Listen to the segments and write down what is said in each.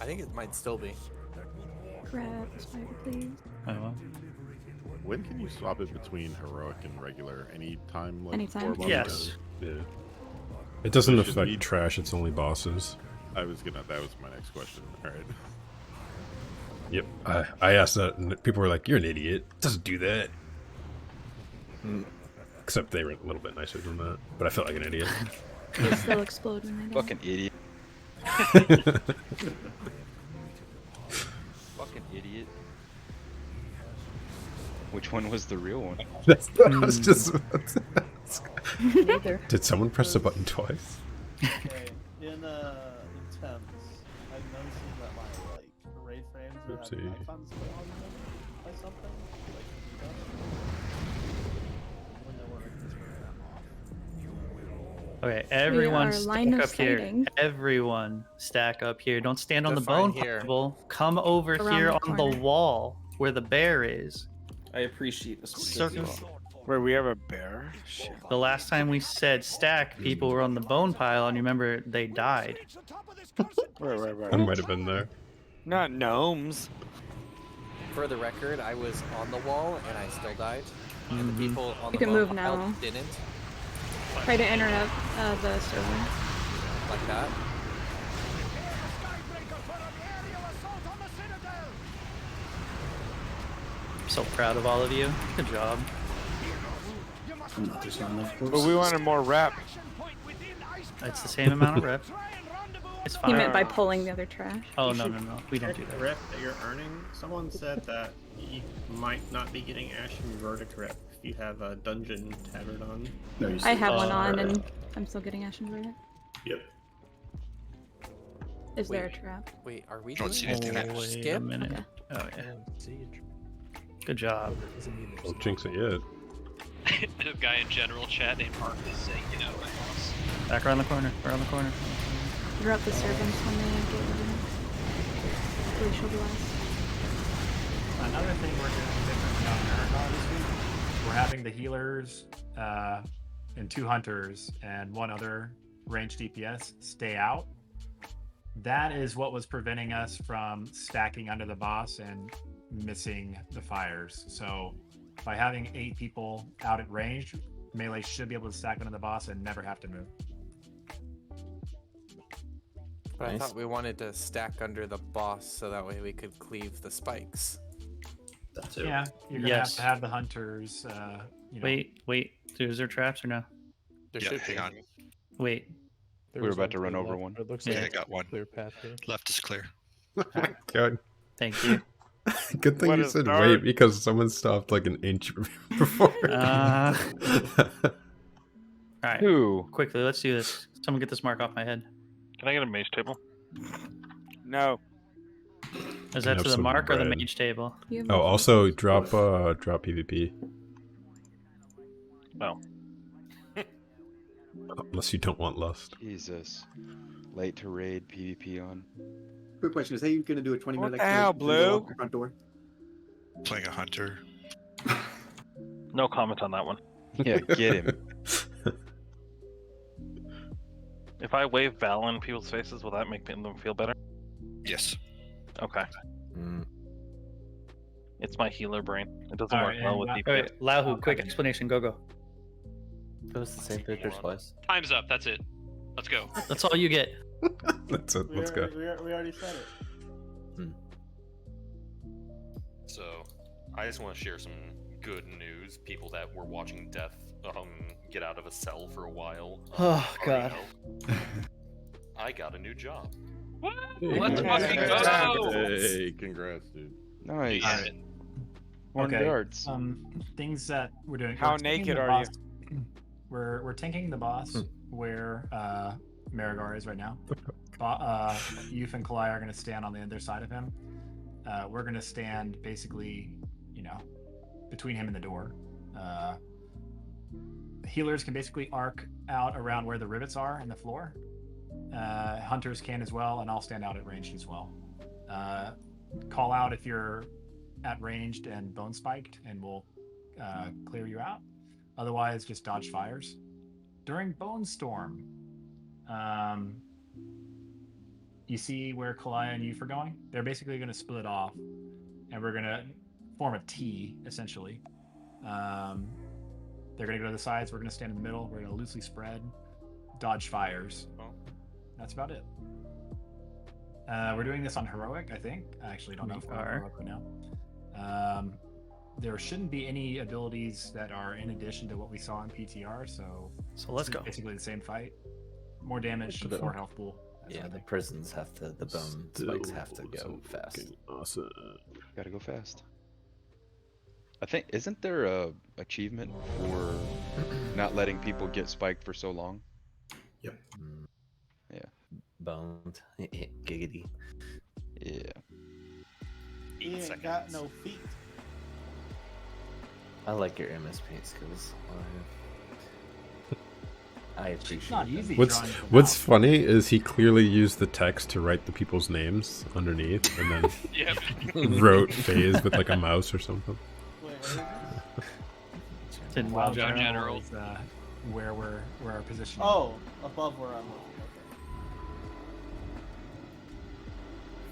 think it might still be. Grab the spider, please. Oh, well. When can you swap it between heroic and regular? Anytime, like Anytime. 4 months? Yes. Yeah. It doesn't So should affect we- trash, it's only bosses. That was my next question. All right. Yep. I asked that, and people were like, "You're an idiot. It doesn't do that." Except they were a little bit nicer than that, but I felt like an idiot. They still explode when they die. Fucking idiot. Fucking idiot. Which one was the real one? That's what I was just about to ask. Neither. Did someone press the button twice? Okay, in Temps, I'm noticing that my like array frames are having Oopsie. icons put on them by something. Like Vita. I wonder what I can turn that off. Okay, everyone are line stack of up here. sighting. Everyone stack up here. Don't stand on the Define bone here. table. Come over Around here the on corner. the wall where the bear is. I appreciate the Circle. Where we have a bear? Shit. The last time we said stack, people were on the bone pile, and you remember they died. Where? I might have been there. Not gnomes. For the record, I was on the wall and I still died. And the people on You the can move bone now. pile didn't. Try to interrupt the server. Like that. I'm so proud of all of you. Good job. I'm not just on enough. But we wanted more rep. It's the same amount of rep. It's He fine. meant by pulling the other trash. Oh, no. We don't do The that. rep that you're earning, someone said that you might not be getting Ashen Verdict rep if you have a Dungeon Tavern on. No, you I have one on, and I'm still getting Ashen Verdict. Yep. Is there a trap? Wait, are we Don't doing see anything that? there. Wait a Skip? minute. Oh, yeah. Good job. Don't jinx it yet. The guy in general chat named Mark is saying, you know, my boss. Back around the corner. Around the corner. Drop the servants when they get rid of it. Glacial Blast. Another thing we're doing different than America this week, we're having the healers and 2 hunters and 1 other ranged DPS stay out. That is what was preventing us from stacking under the boss and missing the fires. So by having 8 people out at range, melee should be able to stack under the boss and never have to move. But I thought we wanted to stack under the boss so that way we could cleave the spikes. That's it. Yeah, you're gonna have to have the hunters. You know, Wait. Is there traps or no? There Yeah, should hang be. on. Wait. We were about to run over one. It looks like I got one. Clear path here. Left is clear. God. Thank you. Good thing What you is said dark? wait, because someone stopped like an inch before. All right. Who? Quickly, let's do this. Someone get this mark off my head. Can I get a mace table? No. Is that Have to the some mark or the bread. mage table? You have Oh, a- also drop PvP. No. Unless you don't want lust. Jesus. Late to raid, PvP on. Quick question: is he going to do a 20 What minute the hell, Blue? front door? Playing a hunter. No comment on that one. Yeah, get him. If I wave Val in people's faces, will that make them feel better? Yes. Okay. It's my healer brain. It doesn't work well with DPS. Wait, Lahu, quick explanation. Go. It was the same picture twice. Time's up. That's it. Let's go. That's all you get. That's it. Let's go. We already said it. So, I just want to share some good news. People that were watching death get out of a cell for a while. Oh, God. I got a new job. What? Hey, Let's fucking go! Hey, congrats, dude. Nice. Yeah. 100 yards. Things that we're doing. How we're tanking naked the are boss. We're tanking the boss where Marigar is right now. Youth and Kalai are going to stand on the other side of him. We're going to stand basically, between him and the door. Healers can basically arc out around where the rivets are in the floor. Hunters can as well, and I'll stand out at ranged as well. Call out if you're at ranged and bone spiked, and we'll clear you out. Otherwise, just dodge fires. During Bone Storm, you see where Kalaya and Youth are going? They're basically going to split off, and we're going to form a T, essentially. They're going to go to the sides. We're going to stand in the middle. We're going to loosely spread, dodge fires. That's about it. We're doing this on Heroic, I think. I actually don't know if we're on Heroic right now. There shouldn't be any abilities that are in addition to what we saw in PTR, so let's go. Basically the same fight. More damage, 4 health pool. Yeah, the prisons have to, the bone spikes have to go fast. Awesome. Gotta go fast. I think, isn't there a achievement for not letting people get spiked for so long? Yep. Yeah. Boned. Giggity. Yeah. He ain't got no feet. I like your MSP skills. I appreciate It's not easy. What's funny is he clearly used the text to write the people's names underneath, and then wrote phase with like a mouse or something. In Wild General is where our position. Oh, above where I'm looking.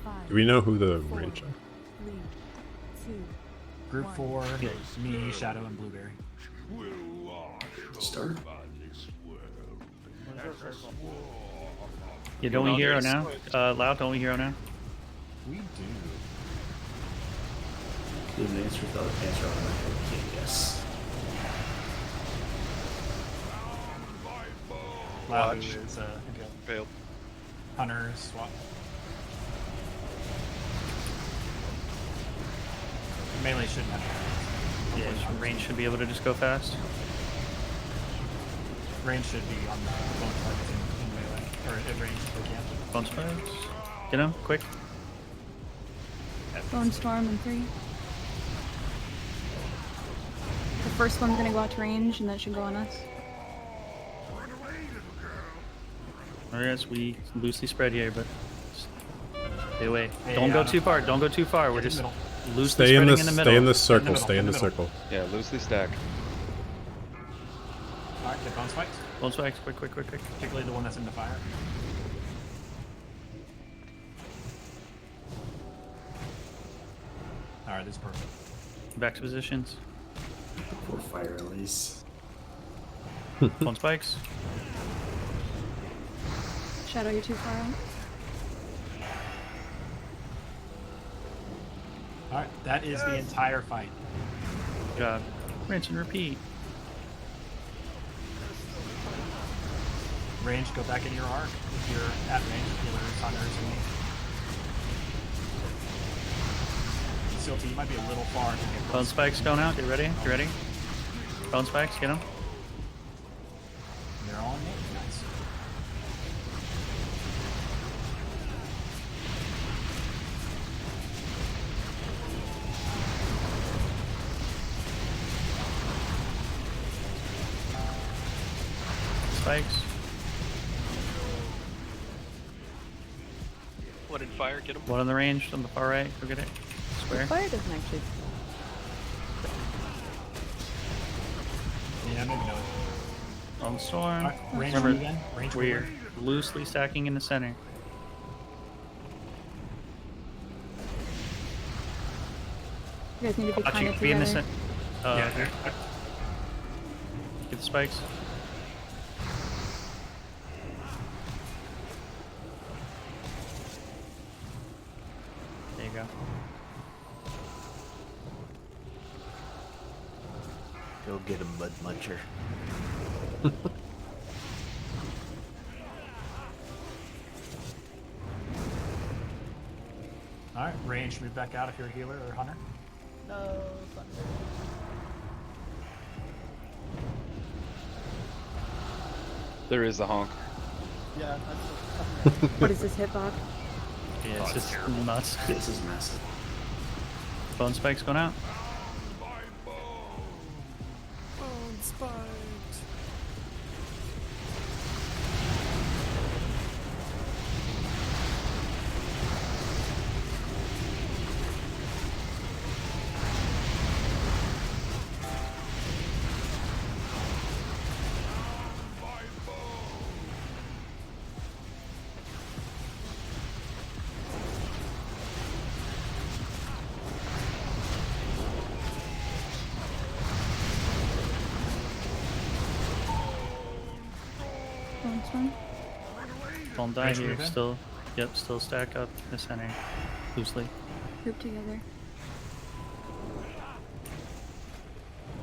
Okay. Do we know who the rage are? 3, 2, Group 4, me, Shadow, and Blueberry. Start. Yeah, don't we hero now? Loud, don't we hero now? We do. Give an answer without an answer on my yes. Loud is failed. Hunter swap. Melee shouldn't have. Yeah, range should be able to just go fast. Range should be on the bone targets in melee, or at range if they can. Bone spikes. Get him, quick. Bone storm in 3. The first one's gonna go out to range, and that should go on us. Alright, we loosely spread here, but stay away. Hey, Don't go too far. Don't go too far. We're just loosely Stay in spreading the in the middle. stay in the circle. Stay in the circle. Yeah, loosely stack. Alright, get bone spikes. Bone spikes, quick. Particularly the one that's in the fire. Alright, this is perfect. Back to positions. Poor fire release. Bone spikes. Shadow, you're too far out. Alright, that is the entire fight. Good job. Rinse and repeat. Range, go back into your arc. If you're at range, healers, hunters, and Silty, you might be a little far to get Bone spikes going out. Get ready. Get ready. Bone spikes, get them. They're all in it. Nice. Spikes. What in fire? Get him. One on the range on the far right. Go get it. Square. Fire doesn't actually. Yeah, maybe no. On storm. Alright, range Remember, again. Range we're loosely stacking in the center. You guys need to be kind of Be in the together. center. Yeah, Here. Get the spikes. There you go. Go get him, Mud Muncher. Alright, range, move back out if you're a healer or a hunter. No, thunder. There is a honk. Yeah, that's What is this hitbox? Yeah, it's just nuts. This is massive. Bone spikes going out. Bone spikes. one. Don't die Range here. movement? Still, yep. Still stack up in the center, loosely. Group together.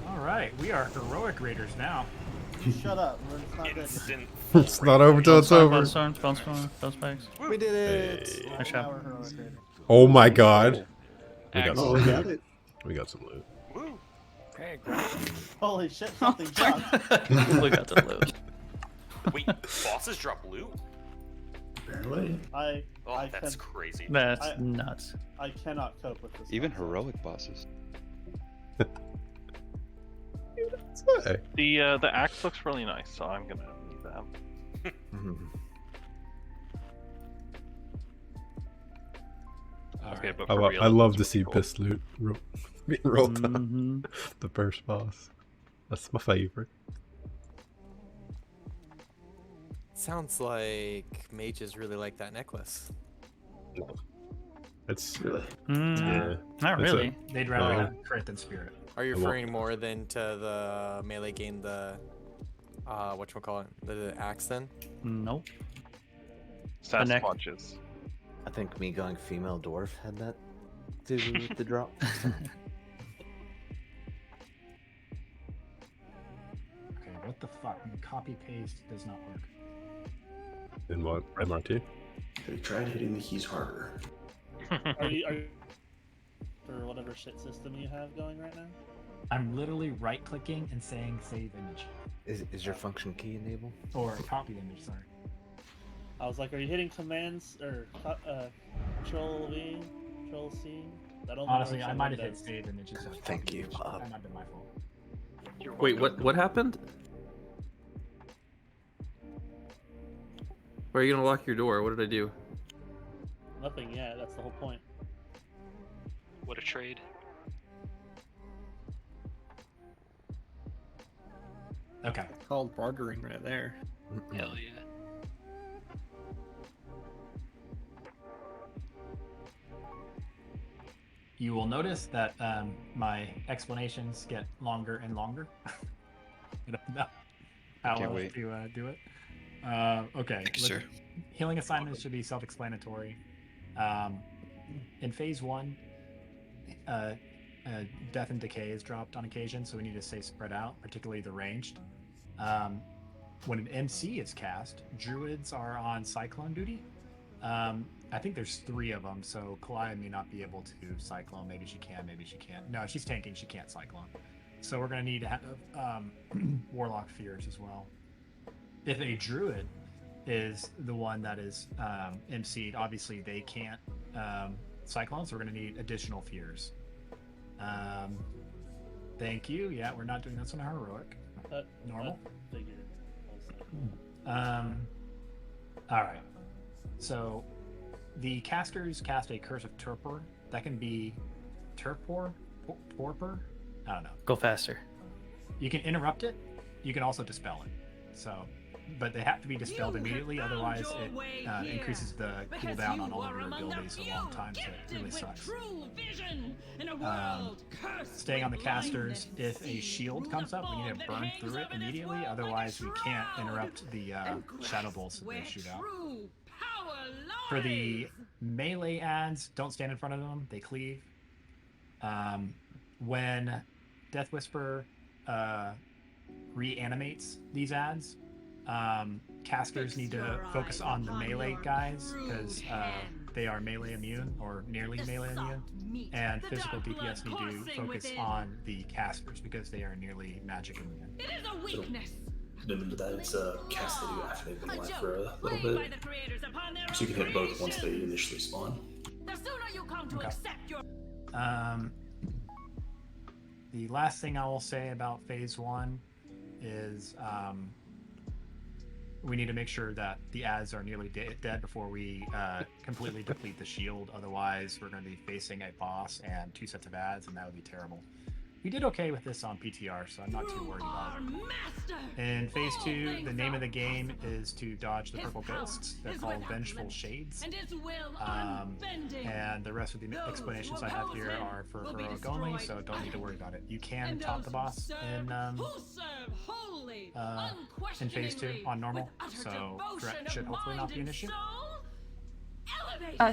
All right, we are heroic raiders now. Shut up. It's not good. Instant It's not over till it's over. Bounce storms, bounce storms, bounce spikes. We did it. Hey. Nice Now job. we're heroic raiders. Oh my god. We got Oh, some we got loot. it. We got some loot. Woo! Hey, great. Holy shit, something dropped. We got the loot. Wait, bosses drop loot? Apparently. Oh, that's crazy. That's I- nuts. I cannot cope with this. Even concept. heroic bosses. Hey. The axe looks really nice, so I'm gonna need that. Okay, but for real, I love to it's see cool. piss loot being rolled on Mhm. the first boss. That's my favorite. Sounds like mages really like that necklace. It's Really? yeah. Not It's really. They'd rather No. have crit than spirit. Are you I won't- referring more than to the melee game, the whatchamacallit, the axe then? Nope. neck- Sasquatches. I think me going female dwarf had that to do with the drop. Okay, what the fuck? Copy paste does not work. In what? MRT? Have you tried hitting the keys harder? Are you or whatever shit system you have going right now? I'm literally right clicking and saying save image. Is your function key enabled? Or copy image, sorry. I was like, are you hitting commands or Control V, Control C? That only Honestly, works I on might have hit Windows. save image instead of Thank copy you, image. Bob. That might have been my fault. Wait, what happened? Where are you gonna lock your door? What did I do? Nothing yet. That's the whole point. What a trade. Okay. Called bartering right there. Hell yeah. You will notice that my explanations get longer and longer. I don't know how Can't else wait. to do it. Okay. Thank you, sir. Healing assignments should be self-explanatory. In phase 1, death and decay is dropped on occasion, so we need to stay spread out, particularly the ranged. When an MC is cast, druids are on cyclone duty. I think there's 3 of them, so Kalaya may not be able to cyclone. Maybe she can, maybe she can't. No, she's tanking, she can't cyclone. So we're going to need to have warlock fears as well. If a druid is the one that is MC'd, obviously they can't cyclone, so we're going to need additional fears. Thank you. Yeah, we're not doing this on a heroic. Normal. I figured. All right. So the casters cast a Curse of Torpor. That can be Torpor? I don't know. Go faster. You can interrupt it. You can also dispel it. So, but they have to be dispelled immediately. Otherwise, it increases the cooldown on all of your abilities a long time. So it really sucks. Staying on the casters, if a shield comes up, we need to burn through it immediately. Otherwise, we can't interrupt the shadow bolts that they shoot out. For the melee ads, don't stand in front of them. They cleave. When Death Whisper reanimates these ads, casters need to focus on the melee guys because they are melee immune or nearly melee immune, and physical DPS need to focus on the casters because they are nearly magic immune. It is a weakness. Into that, it's a cast they do after they've been alive for a little bit. So you can hit both once they initially spawn. The sooner you come to accept your The last thing I will say about phase 1 is we need to make sure that the ads are nearly dead before we completely deplete the shield. Otherwise, we're going to be facing a boss and 2 sets of ads, and that would be terrible. we did okay with this on PTR, so I'm not too worried about it. In phase 2, the name of the game is to dodge the purple ghosts. They're called Vengeful Shades. And the rest of the explanations I have here are for heroic only, so don't need to worry about it. You can taunt the boss in phase 2 on normal, so threat should hopefully not be an issue.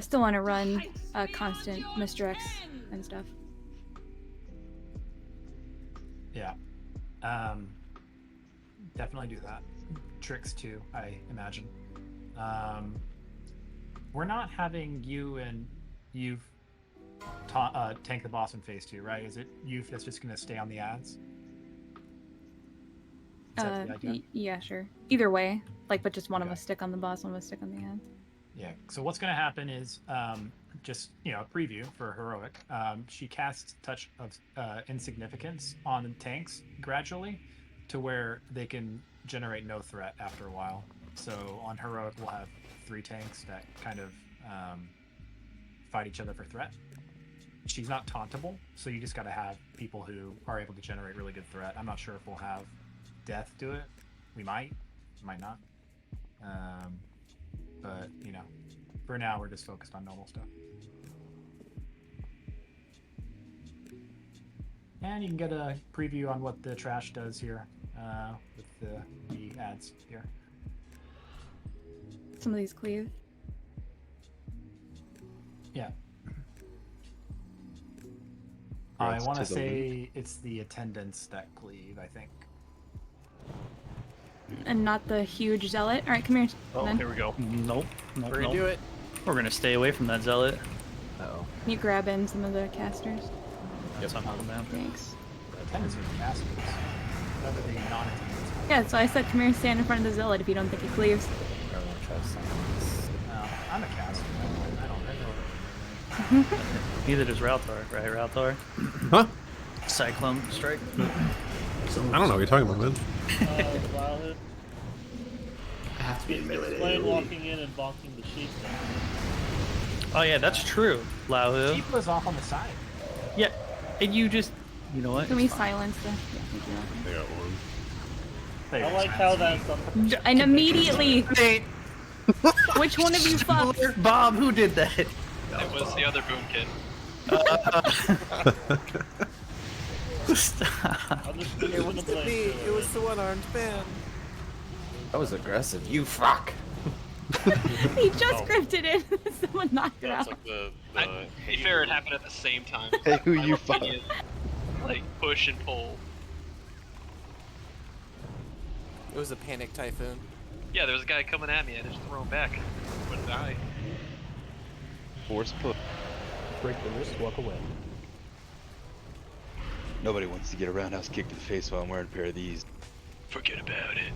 Still want to run constant misdirects and stuff. Yeah. Definitely do that. Tricks too, I imagine. We're not having you and you've tank the boss in phase 2, right? Is it you that's just going to stay on the ads? Is that the idea? Yeah, sure. Either way, like, but just one of us stick on the boss, one of us stick on the ads. Yeah. So what's going to happen is, just a preview for heroic. She casts Touch of Insignificance on the tanks gradually, to where they can generate no threat after a while. So on heroic, we'll have 3 tanks that kind of fight each other for threat. She's not tauntable, so you just got to have people who are able to generate really good threat. I'm not sure if we'll have Death do it. We might not. But for now we're just focused on normal stuff. And you can get a preview on what the trash does here with the ads here. Some of these cleave. Yeah. I want to say it's the attendants that cleave, I think. And not the huge zealot. All right, come here. Oh, then. here we go. Nope. Nope. We're gonna do it. We're gonna stay away from that zealot. Uh-oh. Can you grab in some of the casters? Yes, I'm holding down. Thanks. Attendants are the casters. Whatever the non-attendants. Yeah, so I said come here, stand in front of the zealot if you don't think he cleaves. I'm a caster. I don't know. Neither does Raltar, right, Raltar? Huh? Cyclone strike. I don't know what you're talking about, man. Valid. I have to be in melee. Explain walking in and bonking the sheep. Oh yeah, that's true, Lahu. Sheep was off on the side. Yeah, and you just, you know what? Can we It's fine. silence the... Yeah, thank you. They got one. I like how that's And immediately... Which one of you fucked? Bob, who did that? It was the other boom kid. Stop. It wasn't me. It was the one-armed man. That was aggressive. You fuck. He just scripted it. Someone knocked her That's out. like To be fair, it happened at the same time. Hey, who My you opinion, like push and pull. It was a panic typhoon. Yeah, there was a guy coming at me. I just throw him back. Wouldn't die. Force push. Break the wrist, walk away. Nobody wants to get a roundhouse kick to the face while I'm wearing a pair of these. Forget about it.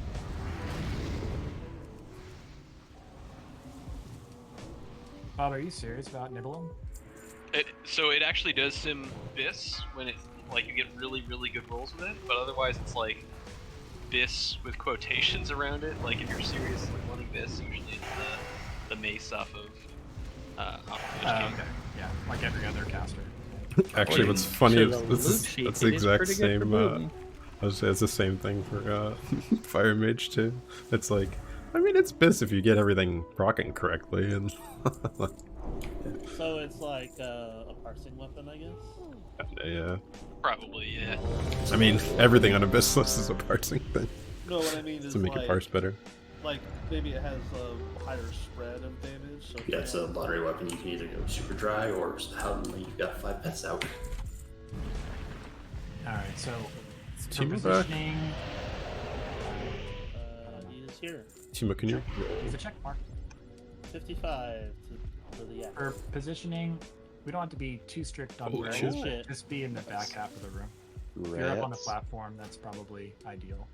Bob, are you serious about Nibelung? So it actually does sim this when it like you get really good rolls with it, but otherwise it's like this with quotations around it. Like if you're seriously wanting this, usually it's the mace off of Okay. Yeah, like every other caster. Actually, what's funny is So that's the exact same. It's the same thing for Fire Mage too. It's like, I mean, it's best if you get everything rocking correctly, and So it's like a parsing weapon, I guess? yeah. Probably, yeah. I mean, everything on Abyssless is a parsing thing. No, what I mean is to make like, it parse better. Like, maybe it has a higher spread of damage. So Yeah, it's a lottery weapon. You can either go super dry or how you've got 5 pets out. Alright, so for Timo back. positioning, He is here. Timo, can you? use a check mark. 55 for the For positioning, we don't have to be too strict on where shit. it is. Just be in the back half of the room. If you're up on the platform, that's probably ideal.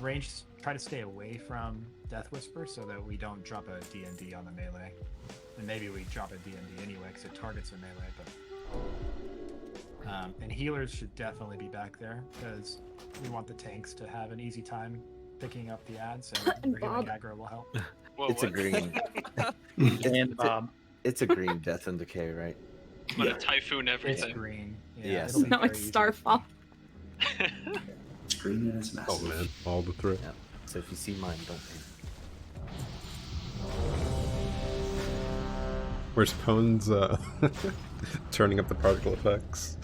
Range, try to stay away from Death Whisper so that we don't drop a D&D on the melee. And maybe we drop a D&D anyway because it targets a melee, but... and healers should definitely be back there because we want the tanks to have an easy time picking up the ads, and healing aggro will help. It's a green. And It's a green Death and Decay, right? I'm gonna typhoon It's everything. green. Yeah, Yes. it'll be No, very it's easy. Starfall. It's green and it's Oh massive. man, all the threat. Yeah. So if you see mine, don't panic. Where's Pone's turning up the particle effects?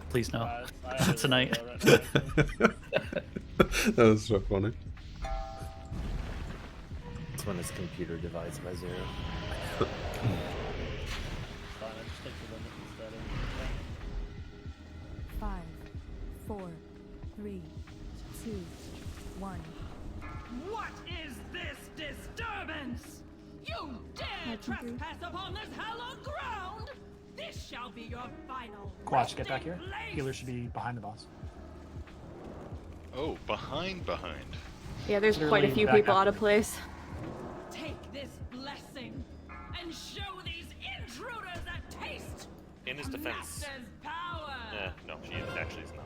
Please no. I Not tonight. That was so funny. It's when his computer divides by 0. Fine, I just take the limit instead of. 5, 4, 3, 2, 1. What is this disturbance? You dare trespass upon this hallowed ground? This shall be your final. Quatch, get back here. resting place. Healer should be behind the boss. Oh, behind. Yeah, there's quite a Literally few back people up. out of place. Take this blessing and show these intruders a taste. In his of defense. Master's power. No, she actually is not.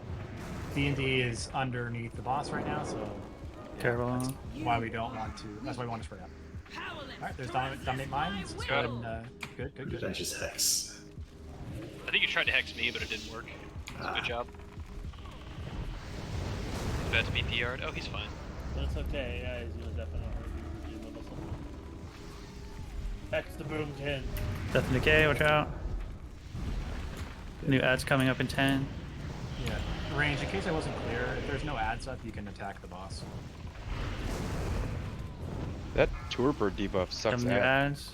D&D is underneath the boss right now, so Careful. that's why we don't want to. That's why we want to spread out. Powerless Alright, there's to Dominate Minds. Let's go ahead and, good. Did I just hex? I think you tried to hex me, but it didn't work. So good job. He's about to be PR'd. Oh, he's fine. That's okay. Yeah, he's gonna definitely use the missile. Hex the boomkin. Death and Decay, watch out. New ads coming up in 10. Yeah. Range, in case I wasn't clear, if there's no ads up, you can attack the boss. That Tour-Bird debuff sucks Some new ass. ads.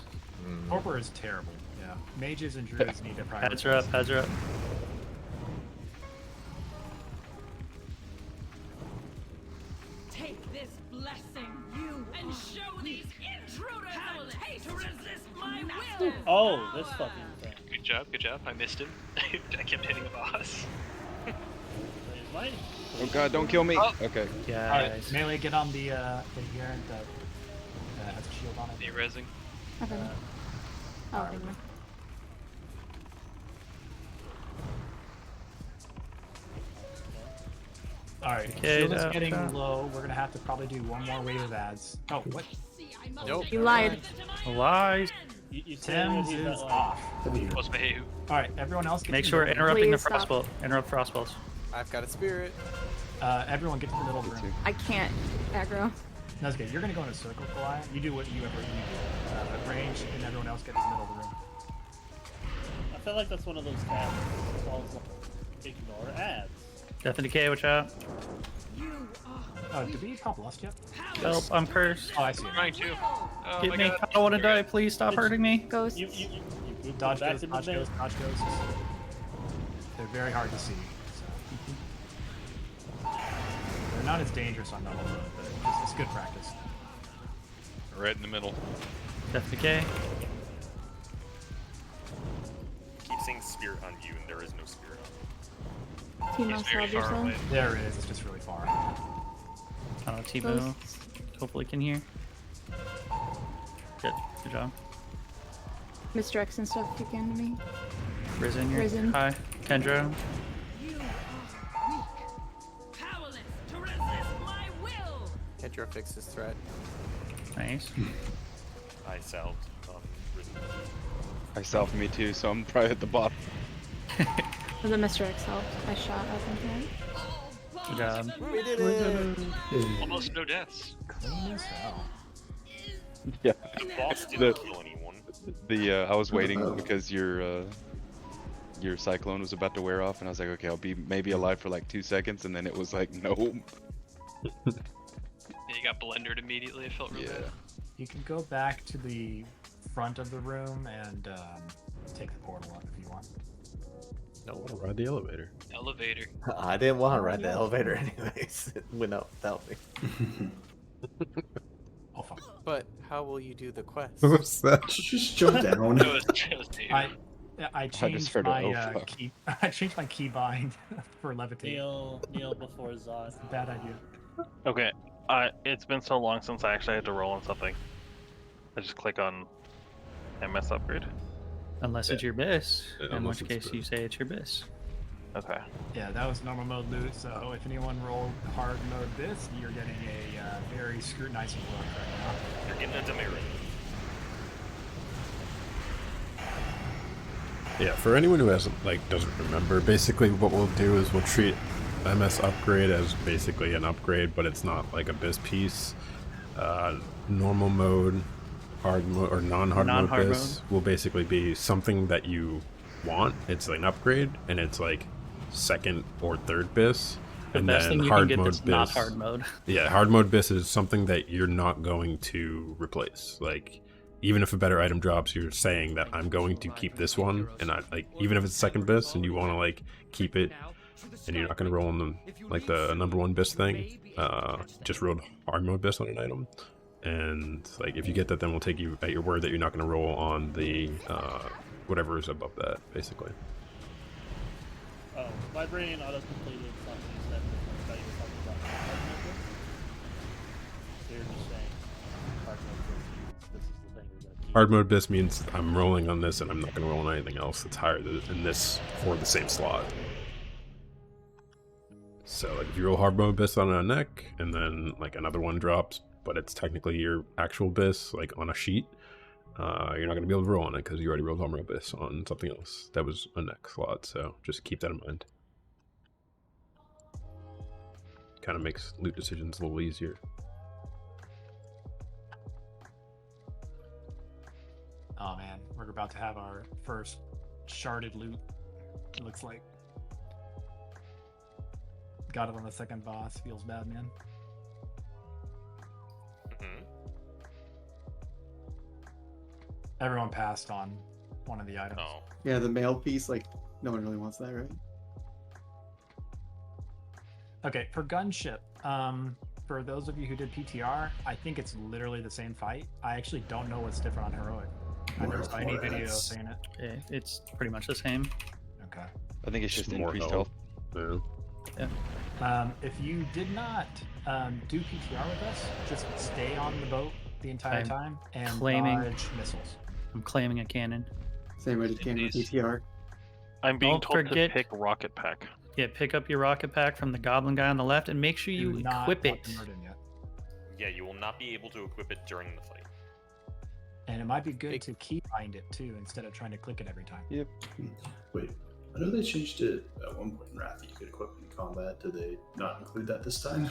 Torpor is terrible. Yeah. Mages and druids need to prioritize. Ads are up, ads are up. Take this blessing, you, and show these intruders a taste to resist my will. Oh, this fucking thing. Good job. I missed him. I kept hitting the boss. Here's mine. Oh god, don't kill me. Oh. Okay. Yeah. Alright, melee, get on the thing here that has a shield on it. Are you rezzing? Okay. Oh, never mind. Alright, Okay, shield is no, getting no. low. We're gonna have to probably do one more wave of ads. Oh, what? Nope. You lied. Lies. You said Tim's he's is that line. off. What's Mayhew? Alright, everyone else get Make to sure the we're middle. interrupting the Please stop. frostbolt. Interrupt frostbolts. I've got a spirit. Everyone get to the middle of the room. I can't aggro. That's good. You're gonna go in a circle, Goliath. You do what you ever need. Range, and everyone else get to the middle of the room. I feel like that's one of those tabs that calls ignore ads. Death and Decay, watch out. Did we call Lust yet? Help, I'm cursed. Oh, I see. I'm trying to. Oh Get my me. god. I don't want to die. Please stop hurting me. Ghosts. You Dodge back goes, to the dodge main. goes, dodge goes. They're very hard to see. So. They're not as dangerous on normal mode, but it's good practice. Right in the middle. Death and Decay. Keep saying spirit on you, and there is no spirit on Team He's Mouse very held far yourself. away. There it is. It's just really far. I don't know, T-Boo. Hopefully can hear. Good. Good job. Mr. X and stuff, if you can me. Risen, you're Risen. Hi. Kendra. You are weak, powerless to resist my will. Kendra fixes threat. Nice. you. I salved. Risen. I self me too, so I'm probably at the bottom. The Mr. X helped. I shot up in here. Good job. We did it! Almost no deaths. Clean as hell. Yeah. The boss didn't kill anyone. I was waiting because your cyclone was about to wear off, and I was like, okay, I'll be maybe alive for like 2 seconds, and then it was like, nope. And you got blendered immediately. It felt really Yeah. bad. You can go back to the front of the room and take the portal up if you want. No, I want to ride the elevator. Elevator. I didn't want to ride the elevator anyways. It went out without me. Oh fuck. But how will you do the quest? What's that? Just jump down. It was Mayhew. I changed heard my it. Oh, fuck. key. I changed my keybind for levitate. Kneel before Zod. Bad idea. Okay. It's been so long since I actually had to roll on something. I just click on MS upgrade. Unless it's your bis, in unless which it's case you say it's your bis. Okay. Yeah, that was normal mode loot. So if anyone rolled hard mode this, you're getting a very scrutinizing look right now. You're in the demerit. Yeah, for anyone who hasn't doesn't remember, basically what we'll do is we'll treat MS upgrade as basically an upgrade, but it's not like a BIS piece. Normal mode, hard mode, or non-hard mode BIS will basically be something that you want. It's like an upgrade, and it's like second or third BIS. The best thing you can get that's not hard mode. Yeah, hard mode BIS is something that you're not going to replace. Like, even if a better item drops, you're saying that I'm going to keep this one, and even if it's second BIS and you want to keep it, and you're not going to roll on the number one BIS thing, just roll hard mode BIS on an item, and if you get that, then we'll take you at your word that you're not going to roll on the whatever is above that, basically. Oh, my brain auto-completed something you said before. I thought you were talking about hard mode. So you're just saying hard mode this is the thing you're going to keep. Hard mode BIS means I'm rolling on this and I'm not going to roll on anything else that's higher than this for the same slot. So if you roll hard mode BIS on a neck and then another one drops, but it's technically your actual BIS on a sheet, you're not going to be able to roll on it because you already rolled hard mode BIS on something else that was a neck slot. So just keep that in mind. Kind of makes loot decisions a little easier. Oh man, we're about to have our first sharded loot. It looks like. Got it on the second boss. Feels bad, man. Everyone passed on one of the items. Oh. Yeah, the mail piece, no one really wants that, right? Okay, for gunship, for those of you who did PTR, I think it's literally the same fight. I actually don't know what's different on heroic. I never saw any video saying it. Yeah, it's pretty much the same. Okay. I think it's just more increased health. Yeah. If you did not do PTR with us, just stay on the boat the entire time and dodge missiles. I'm claiming a cannon. Same way to cannon with ETR. I'm being Don't told forget- to pick rocket pack. Yeah, pick up your rocket pack from the goblin guy on the left and make sure you Do not equip put it. the murder in yet. Yeah, you will not be able to equip it during the fight. And it might be good to keybind it too instead of trying to click it every time. Yep. Wait, I know they changed it at one point in Wrath. You could equip in combat. Did they not include that this time?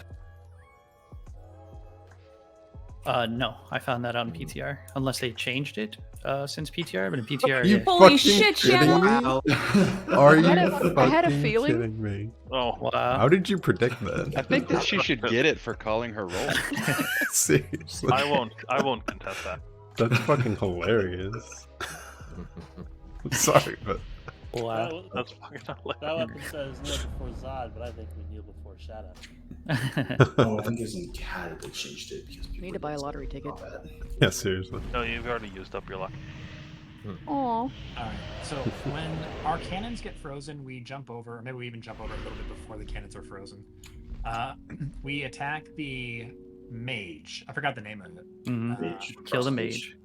No, I found that out in PTR. Unless they changed it since PTR, but in PTR, You yeah. Holy fucking shit, kidding Shannon! me? Are you I had a fucking feeling. kidding me? Oh, wow. How did you predict that? I think that she should get it for calling her roll. Seriously. I won't contest that. That's fucking hilarious. I'm sorry, but Wow. That's fucking hilarious. That weapon says kneel before Zod, but I think we kneel before Shadow. Oh, I think it's in CAD they changed it because people Need to buy a lottery ticket. yeah, seriously. No, you've already used up your luck. Aw. Alright, so when our cannons get frozen, we jump over, or maybe we even jump over a little bit before the cannons are frozen. We attack the mage. I forgot the name of it. Mage. Kill the mage.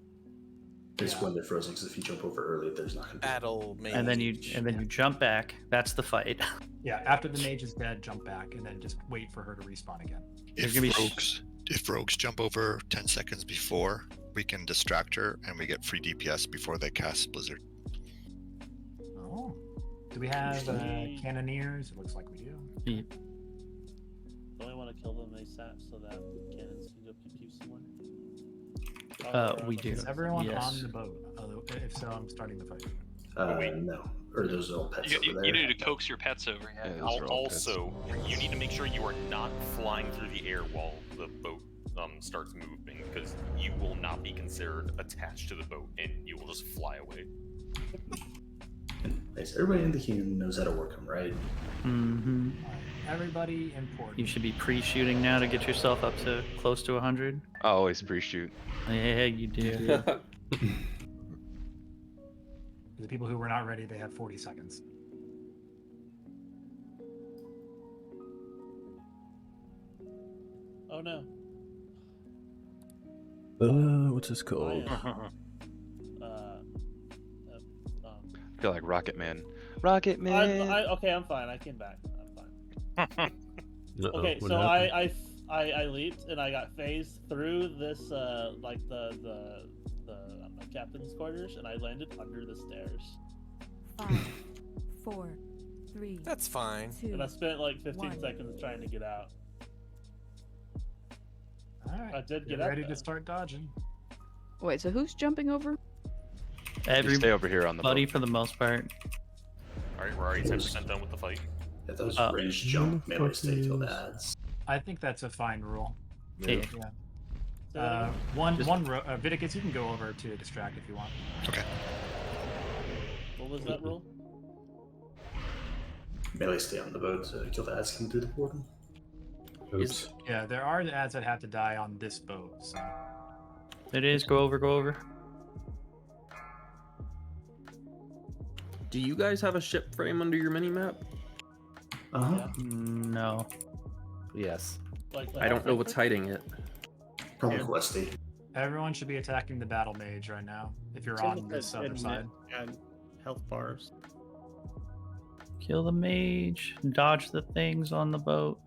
It's when they're frozen, because if you jump over early, there's not going to be Battle mage. And then you jump back. That's the fight. Yeah, after the mage is dead, jump back, and then just wait for her to respawn again. There's If gonna be rogues jump over 10 seconds before, we can distract her and we get free DPS before they cast Blizzard. Oh. Do we have cannoneers? It looks like we do. Don't we want to kill them ASAP so that cannons can go pew pew somewhere? We do. Is everyone Yes. on the boat? If so, I'm starting the fight. no. Or those are all pets You, over you there. need to coax your pets over. Yeah. Also, you need to make sure you are not flying through the air while the boat starts moving, because you will not be considered attached to the boat, and you will just fly away. Nice. Everybody in the kingdom knows how to work them, right? Mm-hmm. Everybody important. You should be pre-shooting now to get yourself up to close to 100. I always pre-shoot. Yeah, you do. The people who were not ready, they have 40 seconds. Oh no. What's this called? I feel like Rocket Man. Rocket Man. Okay, I'm fine. I came back. I'm fine. Uh-oh, Okay, what so happened? I leaped and I got phased through this like the captain's quarters and I landed under the stairs. 5, 4, 3. That's fine. 2, And I spent like 15 1. seconds trying to get out. Alright. I did Get get out. ready though. to start dodging. Wait, so who's jumping over? You stay over here on the Buddy boat. for the most part. Alright, we're already 10% done with the fight. Yeah, those Uh, range jump melee stay till the ads. I think that's a fine rule. Yeah. Viticus, you can go over to distract if you want. Okay. What was that rule? Melee stay on the boat to kill the ads come through the portal. Oops. Yeah, there are ads that have to die on this boat, so. It is. Go over. Go over. Do you guys have a ship frame under your mini map? Uh-huh. No. Yes. Like I don't know what's hiding it. Probably questy. Everyone should be attacking the battle mage right now, if you're Some on of this the other side. And health bars. Kill the mage. Dodge the things on the boat.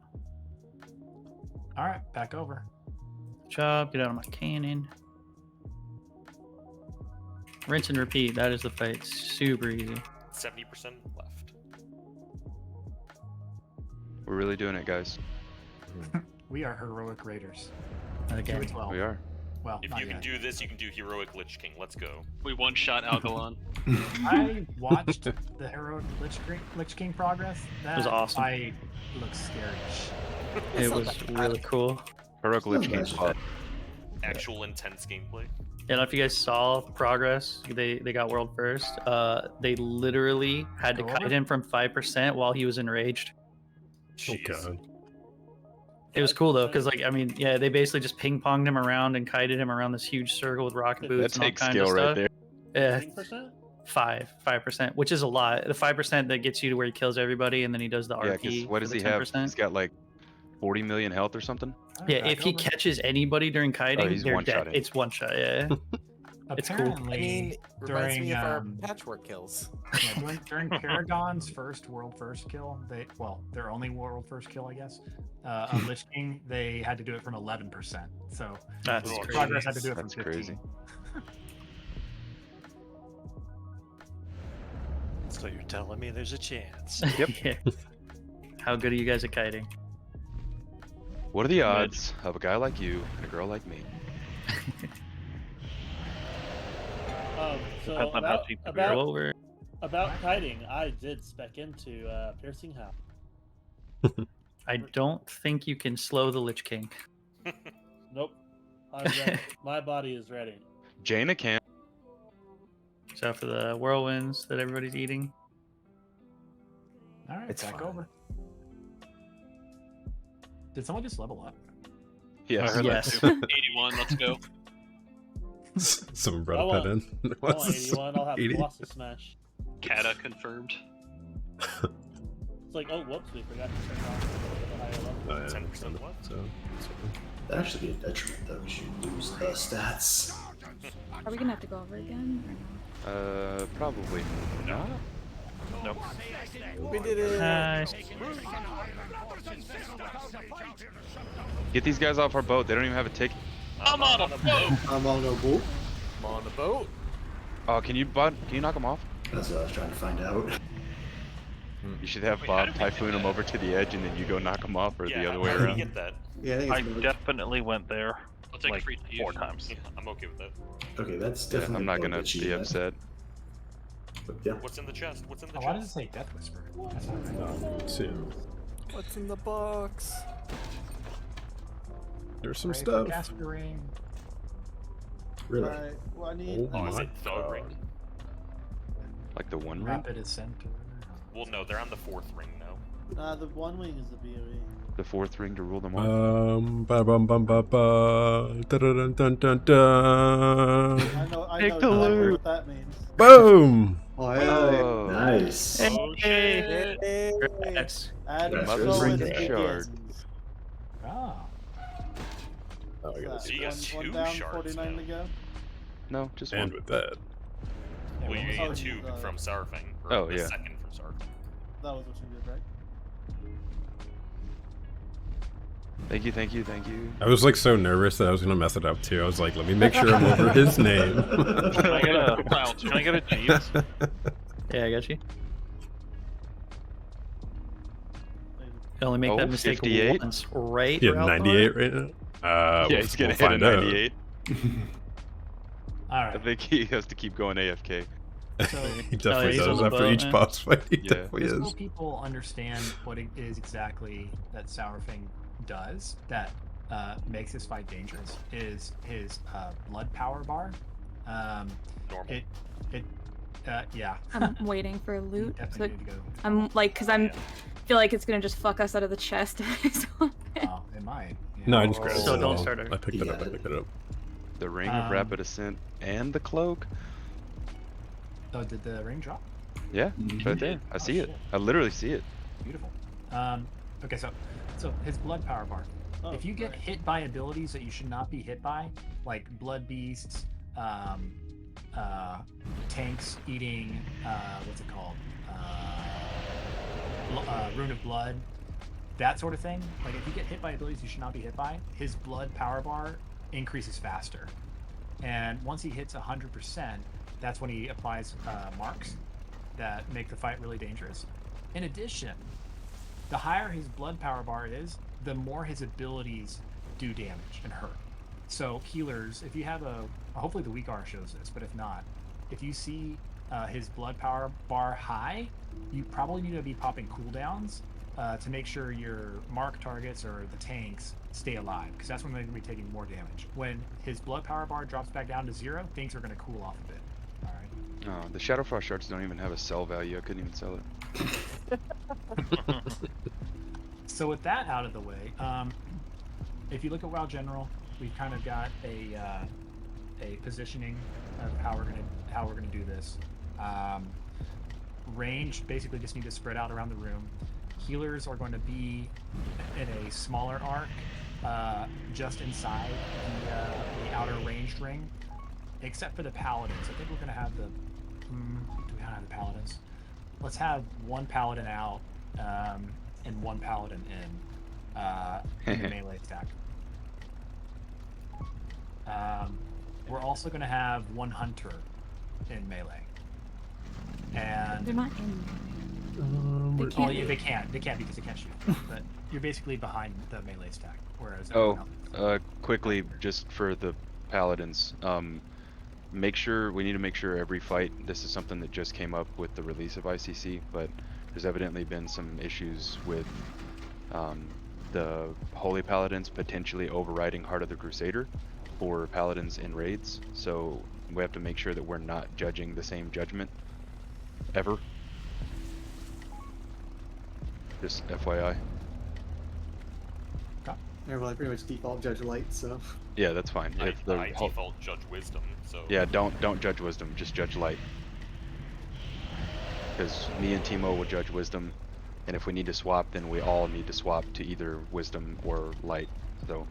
Alright, back over. Good job. Get out of my cannon. Rinse and repeat. That is the fight. Super easy. 70% left. We're really doing it, guys. We are heroic raiders. Again. 2-12. We are. Well, If not you can yet. do this, you can do Heroic Lich King. Let's go. We one-shot Algalon. I watched the heroic Lich King progress. That was awesome. I look scary. It was really cool. Heroic Lich King's fun. Actual intense gameplay. I don't know if you guys saw progress. They got world first. They literally had to Go kite over? him from 5% while he was enraged. Oh Jeez. god. It was cool though, because like I mean, yeah, they basically just ping ponged him around and kited him around this huge circle with rocket That boots and all takes kinds skill of right stuff. there. Yeah, 10%? 5%, which is a lot. The 5% that gets you to where he kills everybody, and then he does the Yeah, RP. because what for does the he have? 10%. He's got like 40 million health or something. Yeah, if he catches anybody during kiting, he's they're dead. one-shotting. It's one shot. Yeah, it's cool. I mean, it reminds during me of our patchwork kills. yeah, during Paragon's world first kill, their only world first kill, I guess, on Lich King, they had to do it from 11%. So That's progress had to do it That's from 15. crazy. So you're telling me there's a chance? Yep. Yeah. How good are you guys at kiting? What are the odds of a guy like you and a girl like me? So Depends on how deep the Go over. about kiting, I did spec into Piercing Howl. I don't think you can slow the Lich King. Nope. I'm ready. My body is ready. Jaina can. So for the whirlwinds that everybody's eating. All right, It's back fine. over. Did someone just level up? Yes. I heard that Yes. 81, let's go. Some I red want, pet in. I What's want this? 81. I'll have 80? Colossus Smash. Kata confirmed. It's like, oh, whoops, we forgot to turn on the higher level. Oh, yeah. 10% left. So, That'd actually be a detriment though, because you lose the stats. Are we gonna have to go over again? Or no? Probably not. Nope. We did it. Nice. Get these guys off our boat. They don't even have a ticket. I'm on a boat. I'm on a boat. I'm on the boat. Oh, can you knock them off? That's what I was trying to find out. You should have Bob typhoon them over to the edge, and then you go knock them off, or Yeah, the other way how do you around. get that? Yeah, I think I it's bug. definitely went there I'll take like a free 4 times. Yeah, I'm okay with that. Okay, that's Yeah, definitely. I'm not a gonna bug be achievement. upset. But yeah. What's in the chest? What's in the Oh, why does it chest? say Death Whisper? That's not right. two. What's in the box? There's some Pray for stuff. Casper Ring. Really? Alright, well, I need. Oh Oh, is my it the ring? Like the one ring. Rapid Ascent. Well, no, they're on the 4th ring now. The one wing is the BOE. The 4th ring to rule them all. Ba bum bum ba ba. Da da dun dun dun dun. I know Take the exactly loot. what that means. Boom! Oh, yeah. Oh, Nice. Hey, Hey. congrats. Add That's so really many good. Shard. Ah. Oh, I gotta So do you got that. two one down, shards 49 now. to go. No, just And one. with that. Well, you Oh, get 2 you, from Sarfang. Or Oh, the yeah. second from Sarfang. That was what you did, right? Thank you, thank you, thank you. I was like so nervous that I was gonna mess it up too. I was like, let me make sure I'm over his name. Can I get a Jeeves? Yeah, I got you. You only make that mistake 58? once, right? Yeah, Ralph? 98 right now. Yeah, he's gonna we'll hit a find out. 98. All right. I think he has to keep going AFK. So, He definitely he's on does the after boat, each man. boss fight. He Yeah. definitely just is. so people understand what it is exactly that Sourfang does that makes this fight dangerous is his blood power bar. Normal. Yeah. I'm waiting for loot. So Definitely need to go. I'm like, cause I'm feel like it's gonna just fuck us out of the chest. Oh, it might. Yeah. No, I just grabbed So it. don't all. start it. I picked it up. I Yeah. picked it up. The Ring of Rapid Ascent and the Cloak. Oh, did the ring drop? Yeah, it's right there. I see it. I literally see it. Beautiful. Okay, so his blood power bar. If you get hit by abilities that you should not be hit by, like blood beasts, tanks eating, what's it called? Rune of Blood, that sort of thing. Like if you get hit by abilities you should not be hit by, his blood power bar increases faster. And once he hits 100%, that's when he applies marks that make the fight really dangerous. In addition, the higher his blood power bar is, the more his abilities do damage and hurt. So healers, if you have hopefully the weak R shows this, but if not, if you see his blood power bar high, you probably need to be popping cooldowns to make sure your mark targets or the tanks stay alive, because that's when they're going to be taking more damage. When his blood power bar drops back down to 0, things are going to cool off a bit. All right. Oh, the Shadowfrost shards don't even have a sell value. I couldn't even sell it. So with that out of the way, if you look at WoW General, we've kind of got a positioning of how we're gonna do this. Range basically just need to spread out around the room. Healers are going to be in a smaller arc, just inside the outer ranged ring, except for the paladins. I think we're gonna have the. Do we not have the paladins? Let's have one paladin out and one paladin in the melee stack. We're also going to have one hunter in melee. And They're not in. They can't. they can't because they can't shoot. But you're basically behind the melee stack, whereas Quickly, just for the paladins, we need to make sure every fight, this is something that just came up with the release of ICC, but there's evidently been some issues with the Holy Paladins potentially overriding Heart of the Crusader for Paladins in raids, so we have to make sure that we're not judging the same judgment ever. Just FYI. Yeah, well, I pretty much default judge light, so. Yeah, that's fine. I default judge wisdom, so. Yeah, don't judge wisdom, just judge light. Because me and Timo will judge wisdom, and if we need to swap, then we all need to swap to either wisdom or light. So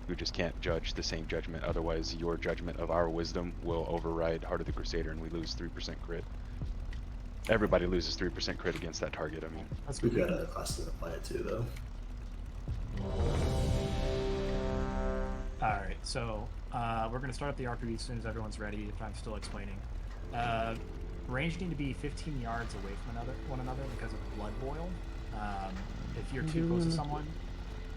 we just can't judge the same judgment, otherwise your judgment of our wisdom will override Heart of the Crusader and we lose 3% crit. Everybody loses 3% crit against that target, I mean. We've got a class that apply it too, though. Alright, so we're going to start up the RPD as soon as everyone's ready, if I'm still explaining. Range need to be 15 yards away from one another because of Blood Boil. If you're too close to someone,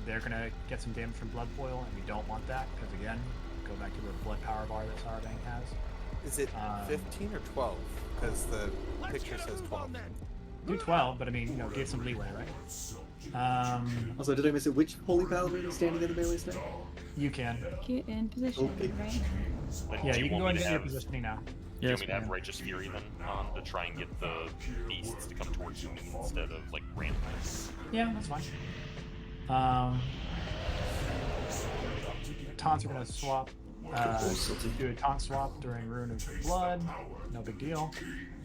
they're going to get some damage from Blood Boil, and we don't want that, because again, go back to the blood power bar that Sourbank has. Is it 15 or 12? Because the picture says 12. Do 12, but I mean, get some leeway, right? Also, did I miss it? Which Holy Paladin is standing in the melee stack? You can. Get in position, right? Yeah, you can go and get your positioning now. Do you want me to have Righteous Fury then on to try and get the beasts to come towards you instead of like randomly? Yeah, that's fine. Taunts are gonna swap. Do a taunt swap during Rune of Blood. No big deal.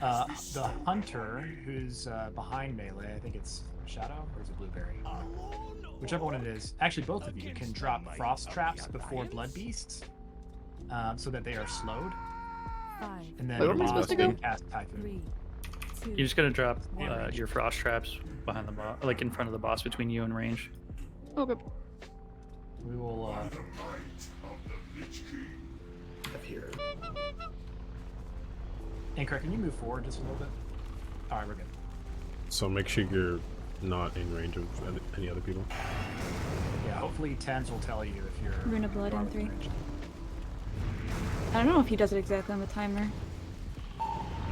The hunter who's behind melee, I think it's Shadow or is it Blueberry? Whichever one it is. Actually, both of you can drop frost traps before blood beasts, so that they are slowed. And then where am I supposed to go? Cast Typhoon. You're just gonna drop your frost traps behind the boss, like in front of the boss between you and range. Okay. We will. Up here. Anchor, can you move forward just a little bit? Alright, we're good. So make sure you're not in range of any other people. Yeah, hopefully Tens will tell you if you're... Rune of Blood in farther 3. ranged. I don't know if he does it exactly on the timer.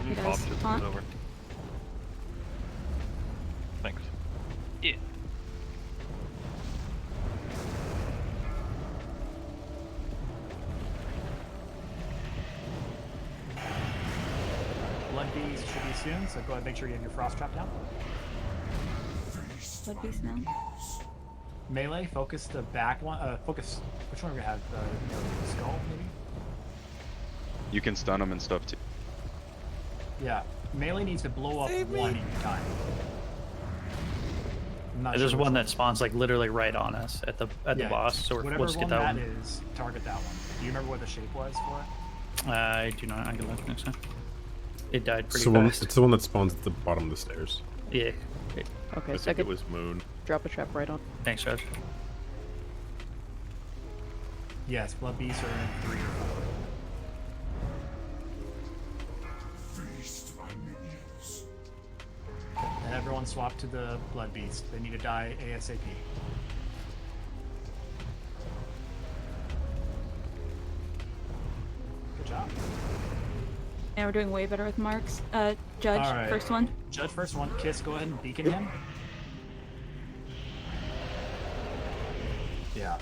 He Bob does. just Taunt. moved over. Thanks. Yeah. Blood Beast should be soon, so go ahead and make sure you have your Frost Trap down. Blood Beast now. Melee, focus the back one. Focus. Which one are we gonna have? The skull, maybe? You can stun them and stuff too. Yeah. Melee needs to blow up one each time. I'm not There's sure one which that spawns like literally right on us at the boss, so whatever we'll just get that one one. is, target that one. Do you remember what the shape was for it? I do not. I can look next time. It died pretty It's fast. the one that spawns at the bottom of the stairs. Yeah. Okay, I think second. it was Moon. Drop a trap right on. Thanks, Josh. Yes, Blood Beasts are in 3 or 4. And everyone swap to the Blood Beast. They need to die ASAP. Good job. Yeah, we're doing way better with marks. Judge, All right. first one. Judge, first one. Kiss, go ahead and beacon him. Yeah.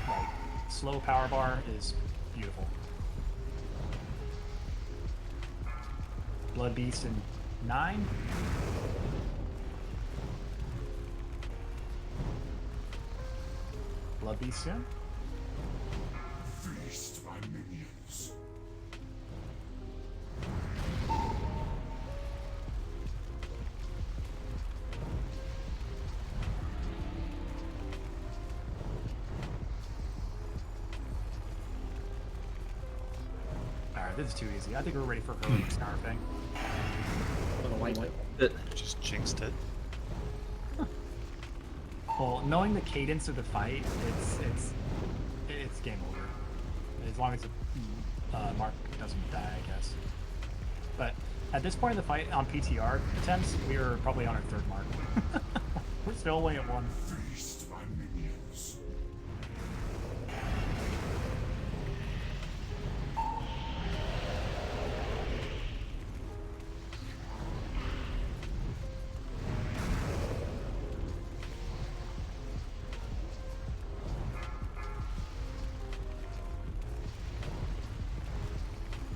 Like, slow power bar is beautiful. Blood Beast in 9. Blood Beast soon. Alright, this is too easy. I think we're ready for heroic snarfing. Just jinxed it. Well, knowing the cadence of the fight, it's game over. As long as Mark doesn't die, I guess. But at this point in the fight on PTR attempts, we were probably on our 3rd mark. We're still only at 1.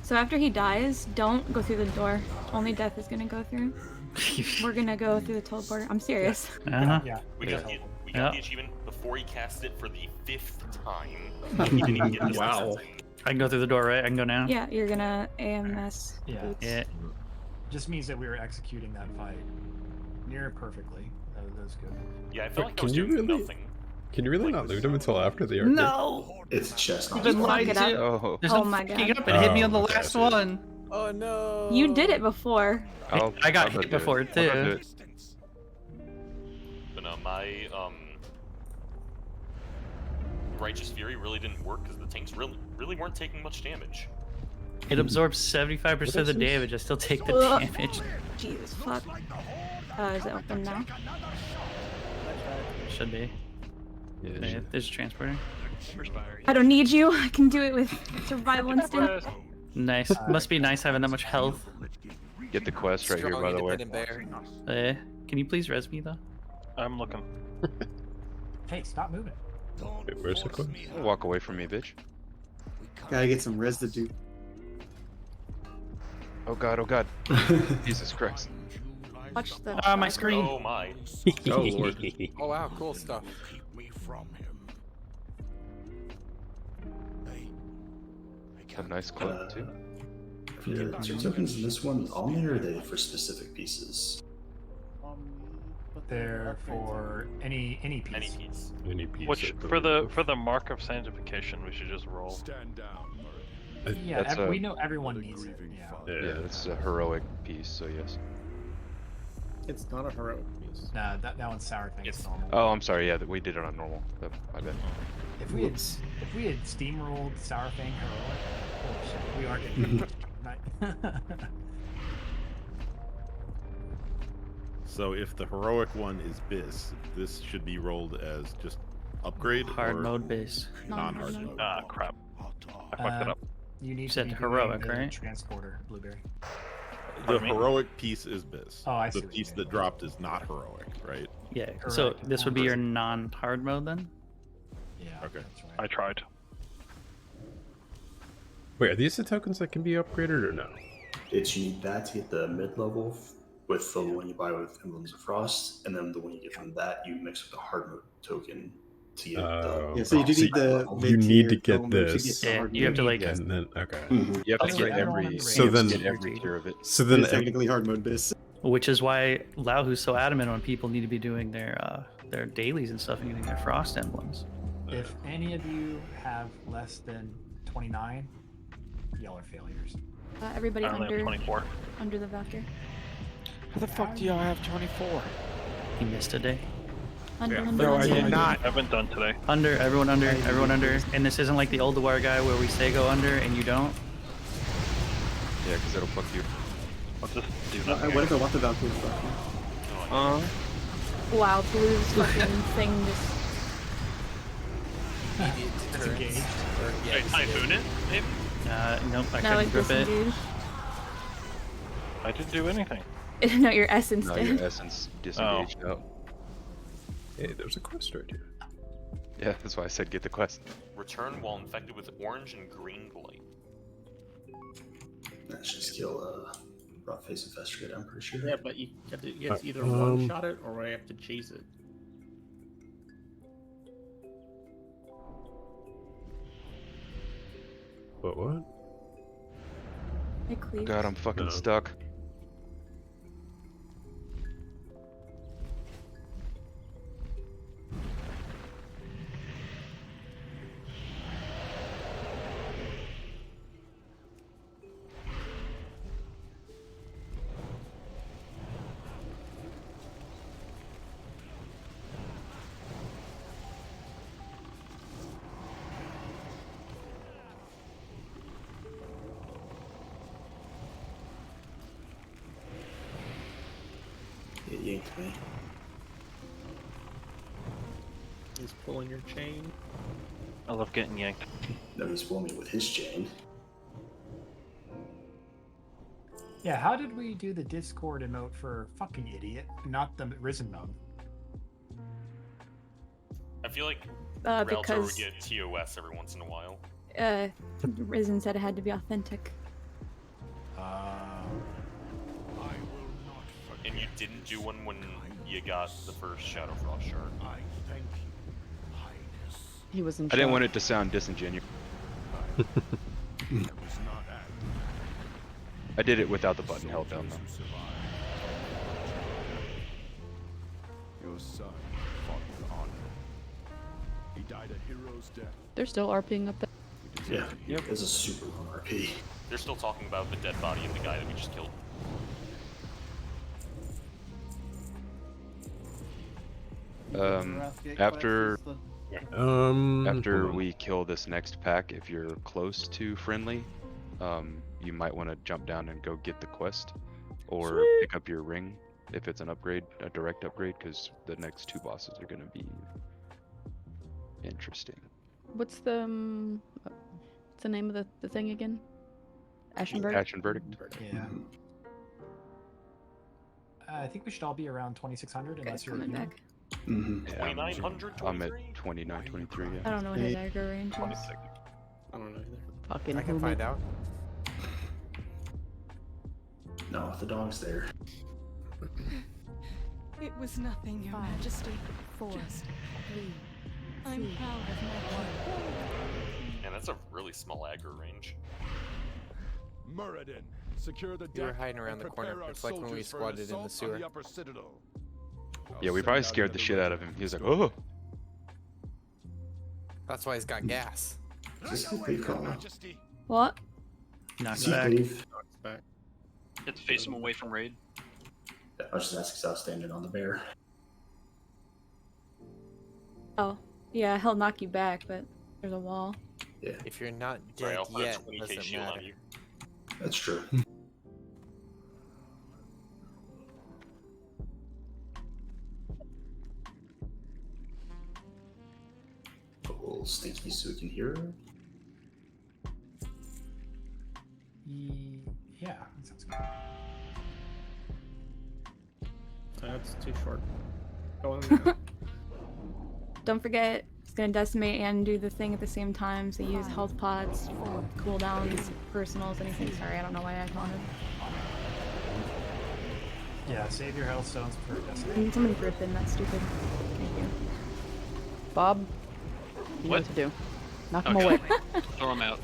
So after he dies, don't go through the door. Only Death is gonna go through. We're gonna go through the teleporter. I'm serious. Yeah. We got the achievement before he cast it for the 5th time. He didn't even get this Wow. I can go through the door, right? I can go now. Yeah, you're gonna AMS. Yeah. boots. Yeah. Just means that we were executing that fight near perfectly. That was good. Yeah, I felt like I Can was you doing really? nothing. Can you really not loot him until after the arcade? No. It's chest. You've been lied Fuck it to. Oh. There's Oh no my fucking God. up and hit me on the Oh, okay, last I see. one. Oh no. You did it before. I got hit before too. But no, my Righteous Fury really didn't work because the tanks really weren't taking much damage. It absorbs 75% of the damage. I still take the Ugh. damage. Jesus fuck. Is it open now? Should be. Yeah, there's a transporter. I don't need you. I can do it with survival instinct. Nice. Must be nice having that much health. Get the quest right here, by the way. Can you please res me though? I'm looking. Hey, stop moving. Wait, where's the quest? Walk away from me, bitch. Gotta get some residue. Oh god, oh god. Jesus Christ. Watch the. My screen. Oh my. Oh lord. Oh wow, cool stuff. A nice clip too. For the answer tokens in this one, only or are they for specific pieces? They're for any piece. Any piece. Any piece Which of for the mark of sanctification, we should just roll. Stand down. Yeah, That's we know everyone needs it. Yeah. Yeah, it's a heroic piece, so yes. It's not a heroic piece. Nah, that one's sour thing. It's normal. Oh, I'm sorry. Yeah, we did it on normal. My bad. If we had steamrolled sour thing heroic, holy shit, we are getting. So if the heroic one is bis, this should be rolled as just upgrade Hard or mode base. non-hard mode. Ah, crap. I fucked it up. You need said to be heroic, doing the right? Transporter, Blueberry. The Pardon me? heroic piece is bis. Oh, I see The what you piece mean. that dropped is not heroic, right? Yeah. So Correct. this would be your non-hard mode then. Yeah. Okay. That's right. I tried. Wait, are these the tokens that can be upgraded or no? It's you need that to get the mid-level with the one you buy with Emblems of Frost, and then the one you get from that you mix with the hard mode token to get the. Yeah, so you do need the you need to mid-tier get level moves to this. the Yeah, hard you have to mode. like. And then okay. You have to Okay, get every. So you have to then- get every tier of it. So It then is technically hard mode bis. Which is why Lau, who's so adamant on people need to be doing their dailies and stuff and getting their frost emblems. If any of you have less than 29, y'all are failures. Everybody I only have under 24. under the Valkyr. How the fuck do y'all have 24? He missed a day. Under, under, No, I under. did not. I haven't done today. Under, everyone under, everyone under. And this isn't like the old Dwyer guy where we say go under and you don't. Yeah, because it'll fuck you. I'll just do nothing. What if I want the Valkyrie to fuck you? Wow, Blue's fucking thing just. Immediate deterrence. engaged. Or, yeah, Wait, Typhoon it, maybe? Nope, I Now couldn't like grip it. disengage. I didn't do anything. No, your essence No, did. your essence disengaged out. Hey, there's a quest right here. Yeah, that's why I said get the quest. Return while infected with orange and green blight. That should skill Rock Face Investigate, I'm pretty sure. Yeah, but you have to either um, one-shot it or I have to chase it. What? I cleave. God, I'm fucking stuck. It yanked me. He's pulling your chain. I love getting yanked. No, he's pulling me with his chain. Yeah, how did we do the Discord emote for fucking idiot, not the Risen mode? I feel like Realtor would Because get TOS every once in a while. Risen said it had to be authentic. And you didn't do one when you got the first Shadow Frost shard. He was in I didn't shock. want it to sound disingenuous. I did it without the button held down though. Your son fought with honor. He died a hero's death. They're still RPing up there. Yeah, yep. It's a super long RP. They're still talking about the dead body of the guy that we just killed. After hold on. we kill this next pack, if you're close to friendly, you might want to jump down and go get the quest, or pick up your ring if it's an upgrade, a direct upgrade, because the next two bosses are going to be interesting. What's the name of the thing again? Ashenberg? Action verdict. Yeah. I think we should all be around 2600 unless you're coming you. back. Yeah, 2900, I'm at 29, 23. I Yeah. don't know what his aggro range is. I don't know either. Fucking I can Hulu. find out. No, the dog's there. It was nothing, Your Majesty. 4, 3, I'm 2, proud of my work. And that's a really small aggro range. Muradin, secure the You were deck hiding around and the corner. prepare our It's like when we soldiers for an squatted in the assault sewer. on the upper citadel. Yeah, we probably scared the shit out of him. He was like, "Oh." That's why he's got gas. Just a big call. What? Knock See, back. Dave? You have to face him away from raid. I was just asking because I was standing on the bear. Oh, yeah, he'll knock you back, but there's a wall. Yeah, If you're not Sorry, dead I'll put a yet, 20k doesn't shield on matter. you. that's true. so we can hear her? Yeah, that sounds good. That's too short. Go on. Don't forget, it's gonna decimate and do the thing at the same time, so use health pods for cooldowns, personals, anything. Sorry, I don't know why I counted. Yeah, save your health stones for I decimate. need somebody grip in, that's stupid. Thank you. Bob, you know What? what to do. Knock him Okay. away. Throw him out.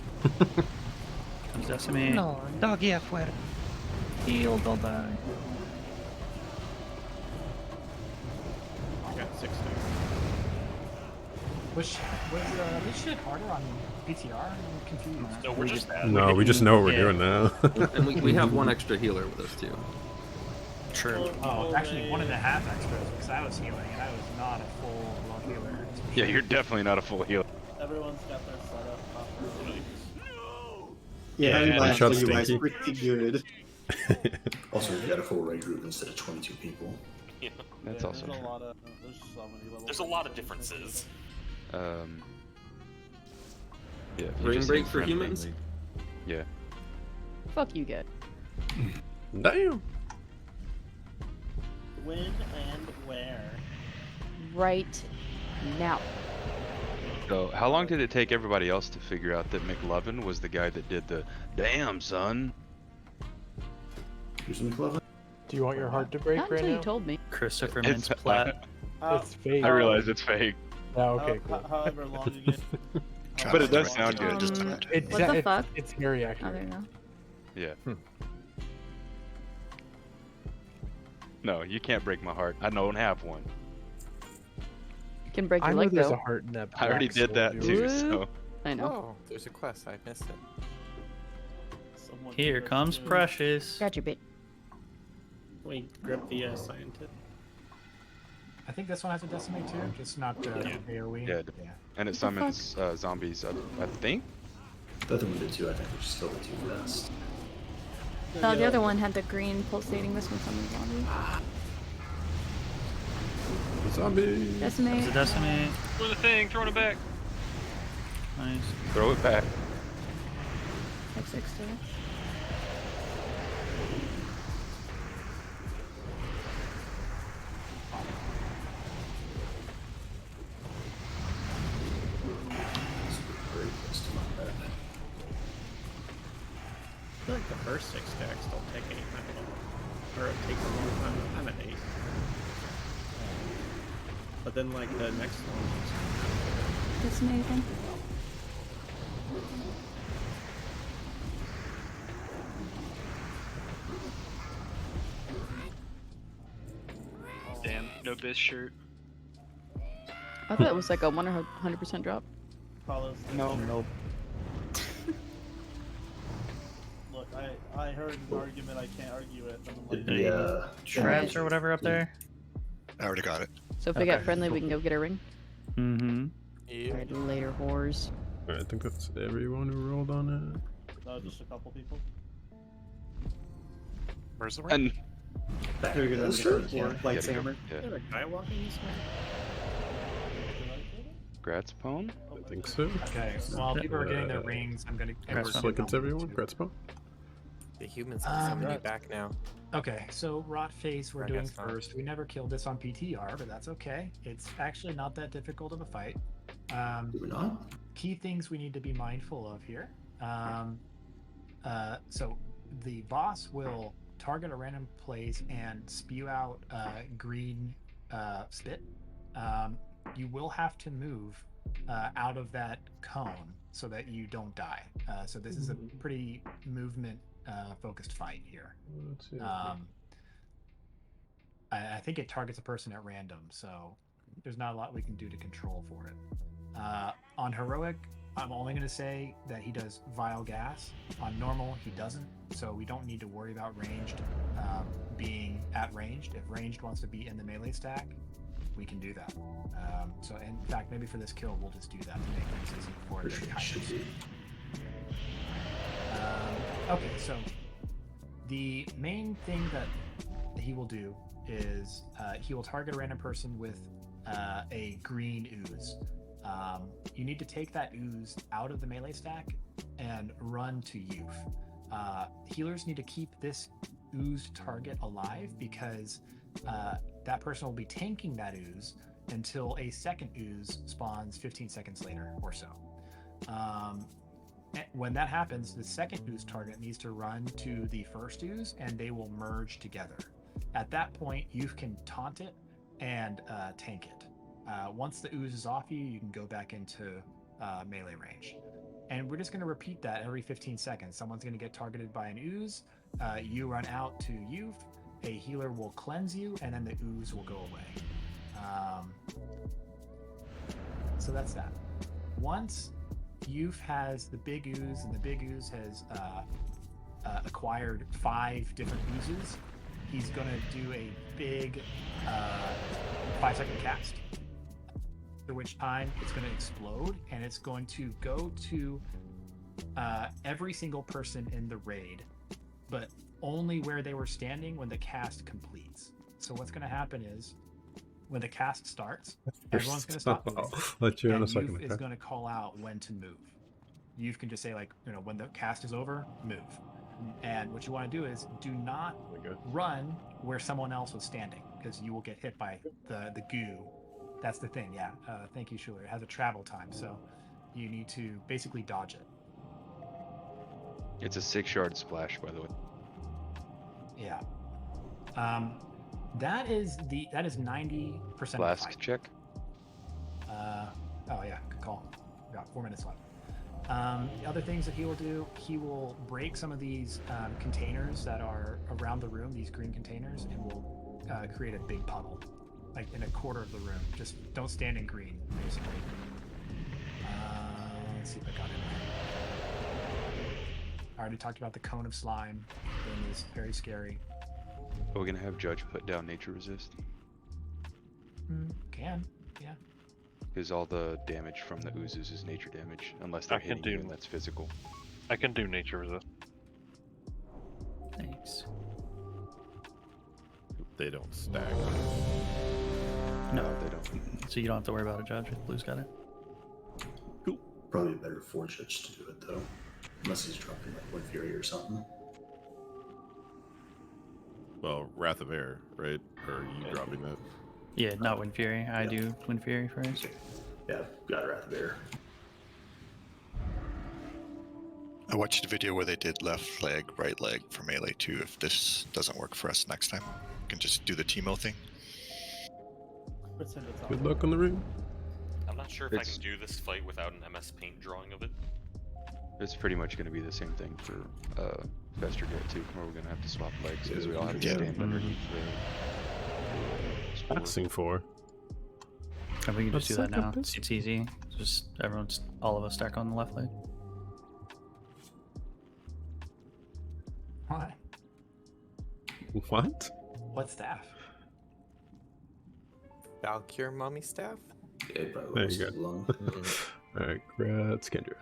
Comes decimate. No, doggy afuera. Heal, don't die. I got 6 there. Was this shit harder on PTR? I'm confused. No, we're just No, we just know what we're doing now. And we have one extra healer with us too. True. Oh, actually 1.5 extras because I was healing and I was not a full blood healer. Yeah, you're definitely not a full healer. Everyone's got their setup properly. Yeah, Yeah, last shot you guys Stinky. pretty good. Also, we got a full raid group instead of 22 people. Yeah. That's also There's a true. lot of there's so many levels. There's a lot of differences. Yeah, if you Ring just break say for friend humans? friendly. Yeah. Fuck you, get. Damn. When and where? Right now. So, how long did it take everybody else to figure out that McLovin was the guy that did the "damn son"? Who's McLovin? Do you want your heart to break Not right until now? you told me. Christopher It's- Mintz-Platt. It's fake. I realize it's fake, Oh, okay, cool. However long you get. but it does sound good. What the fuck? It's very Oh, accurate. there you go. Yeah. No, you can't break my heart. I don't have one. You can break I your know leg there's though. a heart in that. I already black did that soul, too, dude. so. I know. Oh, there's a quest. I missed it. Someone Here grip comes the- Precious. Got your bit. We grip the scientist. I think this one has a decimate too, just not AoE. Yeah, and it summons zombies, I think. The other one did too. I think we just killed it too fast. No, the other one had the green pulsating. This one's something zombie. Zombie. Comes Decimate. a decimate. Doing the thing, throwing it back. Nice. Throw it back. Have 6 to it. Very close to my bed. I feel like the first 6 stacks don't take any time at all. Or it takes a long time. I'm at 8. But then, like, the next one. Decimate again. Damn, no biz shirt. I thought it was like a 100% drop. Carlos, No. Look, I heard an argument I can't argue with. And I'm like, Yeah. Traps or whatever up there. I already got it. So if we get friendly, we can go get a ring. Mm-hmm. Alright, later, whores. I think that's everyone who rolled on it. no, just a couple people. Where's the And Back There you go, Let's that's try the again. lights Yeah. hammer. Is there a guy walking this way? Gratspone? I think so. Okay, while people are getting their rings, I'm gonna. and we're Looks getting like it's all everyone. too. Gretzpo. The humans have somebody Right. back now. Okay, so rot face we're I doing guess not. first. We never killed this on PTR, but that's okay. It's actually not that difficult of a fight. Do we not? Key things we need to be mindful of here. So the boss will target a random place and spew out green spit. You will have to move out of that cone so that you don't die. So this is a pretty movement focused fight here. Let's see. I think it targets a person at random, so there's not a lot we can do to control for it. On heroic, I'm only going to say that he does vile gas. On normal, he doesn't, so we don't need to worry about ranged being at ranged. If ranged wants to be in the melee stack, we can do that. So in fact, maybe for this kill, we'll just do that to make things easy for the kiders. Okay, so the main thing that he will do is he will target a random person with a green ooze. You need to take that ooze out of the melee stack and run to youth. Healers need to keep this oozed target alive because that person will be tanking that ooze until a second ooze spawns 15 seconds later or so. When that happens, the second ooze target needs to run to the first ooze and they will merge together. At that point, you can taunt it and tank it. Once the ooze is off you, you can go back into melee range. And we're just going to repeat that every 15 seconds. Someone's going to get targeted by an ooze. You run out to youth. A healer will cleanse you, and then the ooze will go away. So that's that. Once youth has the big ooze, and the big ooze has acquired 5 different oozes, he's going to do a big 5-second cast. After which time it's going to explode, and it's going to go to every single person in the raid, but only where they were standing when the cast completes. So what's going to happen is, when the cast starts, everyone's going to stop moving. I'll let you in a and second. Youth is going to call out when to move. Youth can just say, like, when the cast is over, move. And what you want to do is do not run where someone else was standing, because you will get hit by the goo. That's the thing, yeah. Thank you, Schuler. It has a travel time, so you need to basically dodge it. It's a 6-yard splash, by the way. Yeah. That is 90% of the Flask fight. check. Oh yeah, good call. We got 4 minutes left. The other things that he will do, he will break some of these containers that are around the room, these green containers, and will create a big puddle, like in a quarter of the room. Just don't stand in green, basically. Let's see if I got it. I already talked about the cone of slime. It is very scary. Are we gonna have Judge put down nature resist? Can, yeah. Because all the damage from the oozes is nature damage, unless they're hitting you and that's physical. I can do nature resist. Thanks. They don't stack. No, they don't. So you don't have to worry about a judge if Blue's got it. Cool. Probably better for Judge to do it though, unless he's dropping like Wind Fury or something. Well, Wrath of Air, right? Or are you dropping that? Yeah, not Wind Fury. I do Wind Fury first. Yeah, got Wrath of Air. I watched a video where they did left leg, right leg for melee too. If this doesn't work for us next time, we can just do the Teemo thing. Good luck on the ring. I'm not sure if I can do this fight without an MS Paint drawing of it. It's pretty much going to be the same thing for Fester Get too, where we're going to have to swap legs because we all have to stand underneath the Passing 4. And we can just do that now. That's It's easy. Just all of us stack on the left leg. What? What? What staff? Valkyr mummy staff? Yeah, There you go. Alright, congrats, Kendra.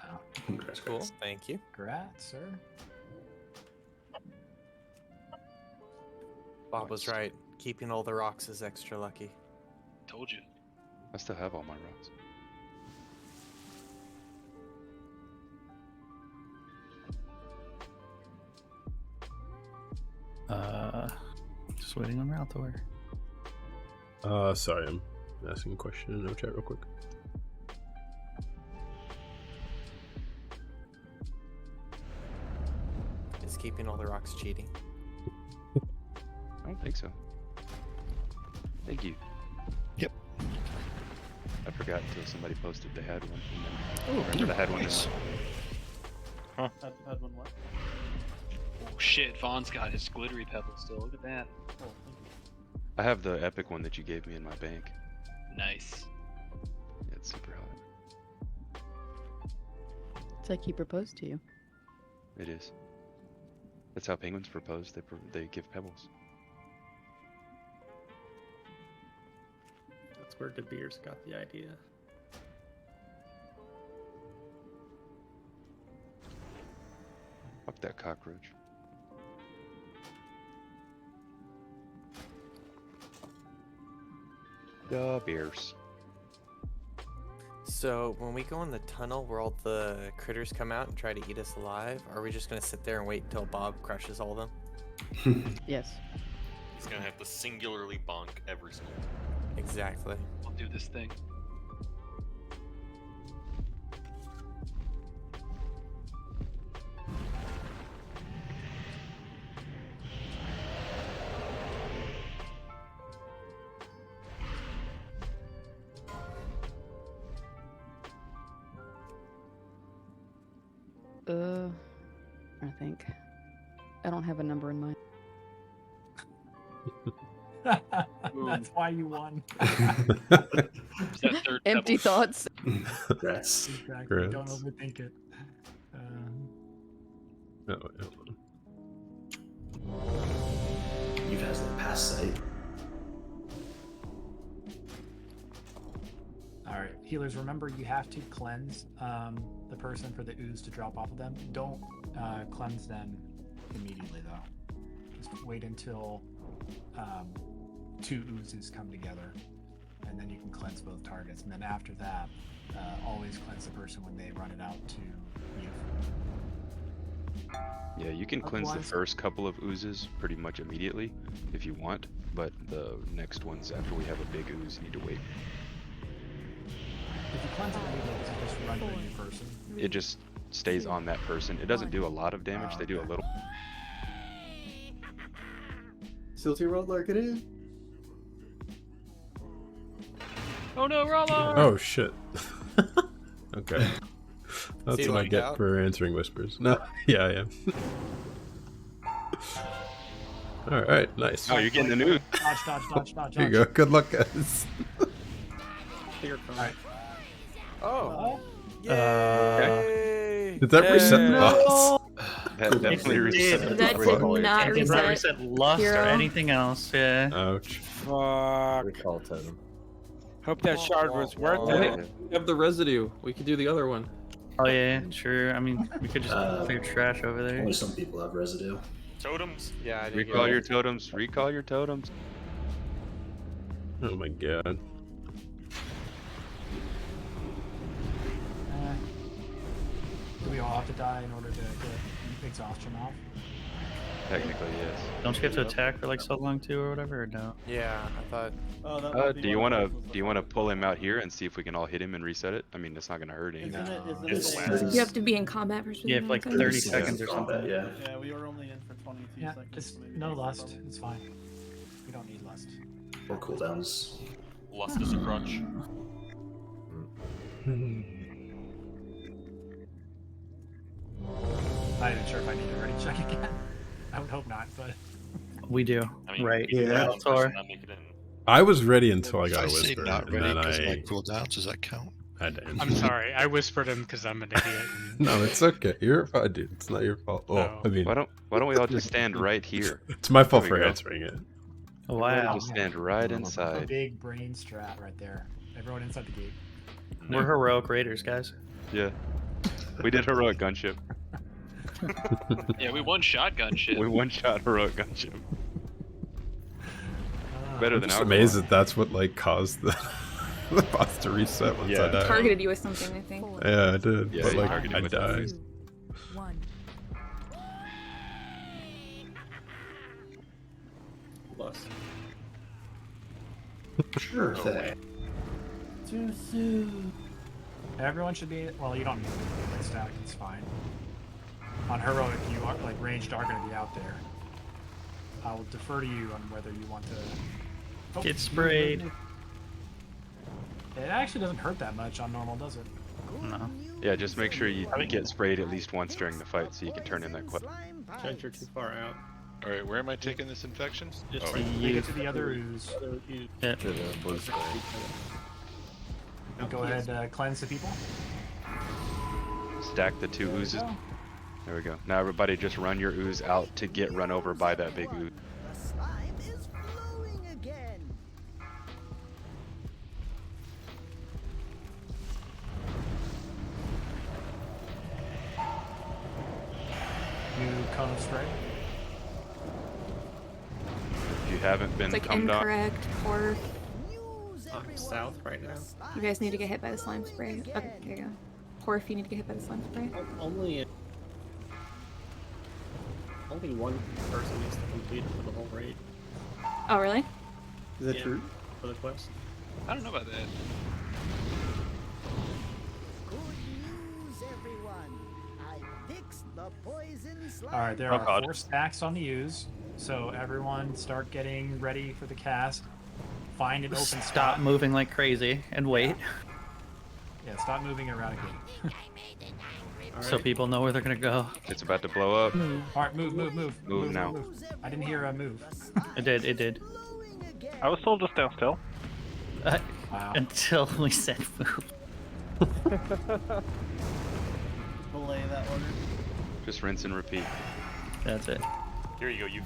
Cool, thank you. Congrats, sir. Bob was right. Keeping all the rocks is extra lucky. Told you. I still have all my rocks. Just waiting on route to order. Sorry, I'm asking a question in no chat real quick. Is keeping all the rocks cheating? I don't think so. Thank you. Yep. I forgot until somebody posted they had one. Oh, remember they had one. nice. Had one what? Oh shit, Vaughn's got his glittery pebble still. Look at that. Oh, thank you. I have the epic one that you gave me in my bank. Nice. Yeah, it's super hot. It's like he proposed to you. It is. That's how penguins propose. They give pebbles. That's where De Beers got the idea. Fuck that cockroach. The Bears. So when we go in the tunnel where all the critters come out and try to eat us alive, are we just gonna sit there and wait until Bob crushes all of them? Yes. He's gonna have to singularly bonk every single time. Exactly. I'll do this thing. I think. I don't have a number in mind. That's why you won. Empty thoughts. Congrats. Exactly. Don't overthink it. You guys have past sight. Alright, healers, remember you have to cleanse the person for the ooze to drop off of them. Don't cleanse them immediately, though. Just wait until 2 oozes come together, and then you can cleanse both targets. And then after that, always cleanse the person when they run it out to you. Yeah, you can cleanse the Otherwise- first couple of oozes pretty much immediately if you want, but the next ones after we have a big ooze, you need to wait. If you cleanse it immediately, does it just run to a new person? It just stays on that person. It doesn't do a lot of damage, they do a little. Silty Roadlark it is. Oh no, Rollo! Oh shit. Okay. That's he what I lagged get out? for answering whispers. No, yeah, I am. Alright, nice. Oh, you're getting the new. Dodge. Here you go. Good luck, guys. Alright. Oh. Did that reset the boss? That definitely reset. That did not It did not reset reset lust or Hero. anything else. Yeah. Ouch. Fuck. Recall totem. Hope that shard was worth Hey, it. we have the residue. We could do the other one. Oh yeah, sure. I mean, we could just clear trash over there. Only some people have residue. Totems. Yeah, I did Recall get your it. totems. Recall your totems. Oh my god. Do we all have to die in order to get exhaustion off? Technically, yes. Don't you have to attack for like so long too, or whatever? Or no? Yeah, I thought. Do you want to pull him out here and see if we can all hit him and reset it? I mean, it's not gonna hurt anything. You have to be in combat for Yeah, for like 30 seconds or something. Yeah. Yeah, we were only in for 22 Yeah, seconds. just no lust. It's fine. We don't need lust. Or cooldowns. Lust is a crutch. Not even sure if I need to ready check again. I would hope not, but We do. I mean, Right. we can Yeah. have the person not make it in. I was ready until I got a If I say whisper, not and ready then because I my cooldowns, does that count? had to end. I'm sorry. I whispered him because I'm an idiot. No, it's okay. You're fine, dude. It's not your fault. Oh, No. I mean, Why don't we all just stand right here? it's my fault There we for go. answering it. Wow. Just stand right a inside. big brain strat right there. Everyone inside the gate. We're heroic raiders, guys. Yeah. We did heroic gunship. Yeah, we won shotgun shit. We one-shot heroic gunship. Better I'm than just alcohol. amazed that that's what like caused the, the boss to reset once I died. Targeted you with something, I think. Yeah, I did. Yeah, but you like targeted I with died. 2, 1. Lust. Sure thing. Too soon. Everyone should be. Well, you don't need to be like static. It's fine. On heroic, you are like ranged are going to be out there. I will defer to you on whether you want to. Oh, Get sprayed. It actually doesn't hurt that much on normal, does it? No. Yeah, just make sure you get sprayed at least once during the fight so you can turn in that quick. Chance you're too far out. Alright, where am I taking this infection? Just Oh, take it to the other ooze. Yeah. To the blue square. Go ahead, cleanse the people. Stack the 2 oozes. There we go. Now everybody just run your ooze out to get run over by that big ooze. New cone of spray. If you haven't been It's like cummed on, incorrect, poor. not south right now. You guys need to get hit by the slime spray. Okay, there you go. Porf, you need to get hit by the slime spray. Only one person needs to complete it for the whole raid. Oh, really? Is that true? For the quest. I don't know about that. Alright, there are 4 stacks on the U's, so everyone start getting ready for the cast. Find an open Stop spot. moving like crazy and wait. Yeah, stop moving around again. So people know where they're gonna go. It's about to blow up. Alright, move. Move now. I didn't hear a move. It did. I was told to stand still. Wow. Until we said move. Belay that order. Just rinse and repeat. That's it. Here you go, you.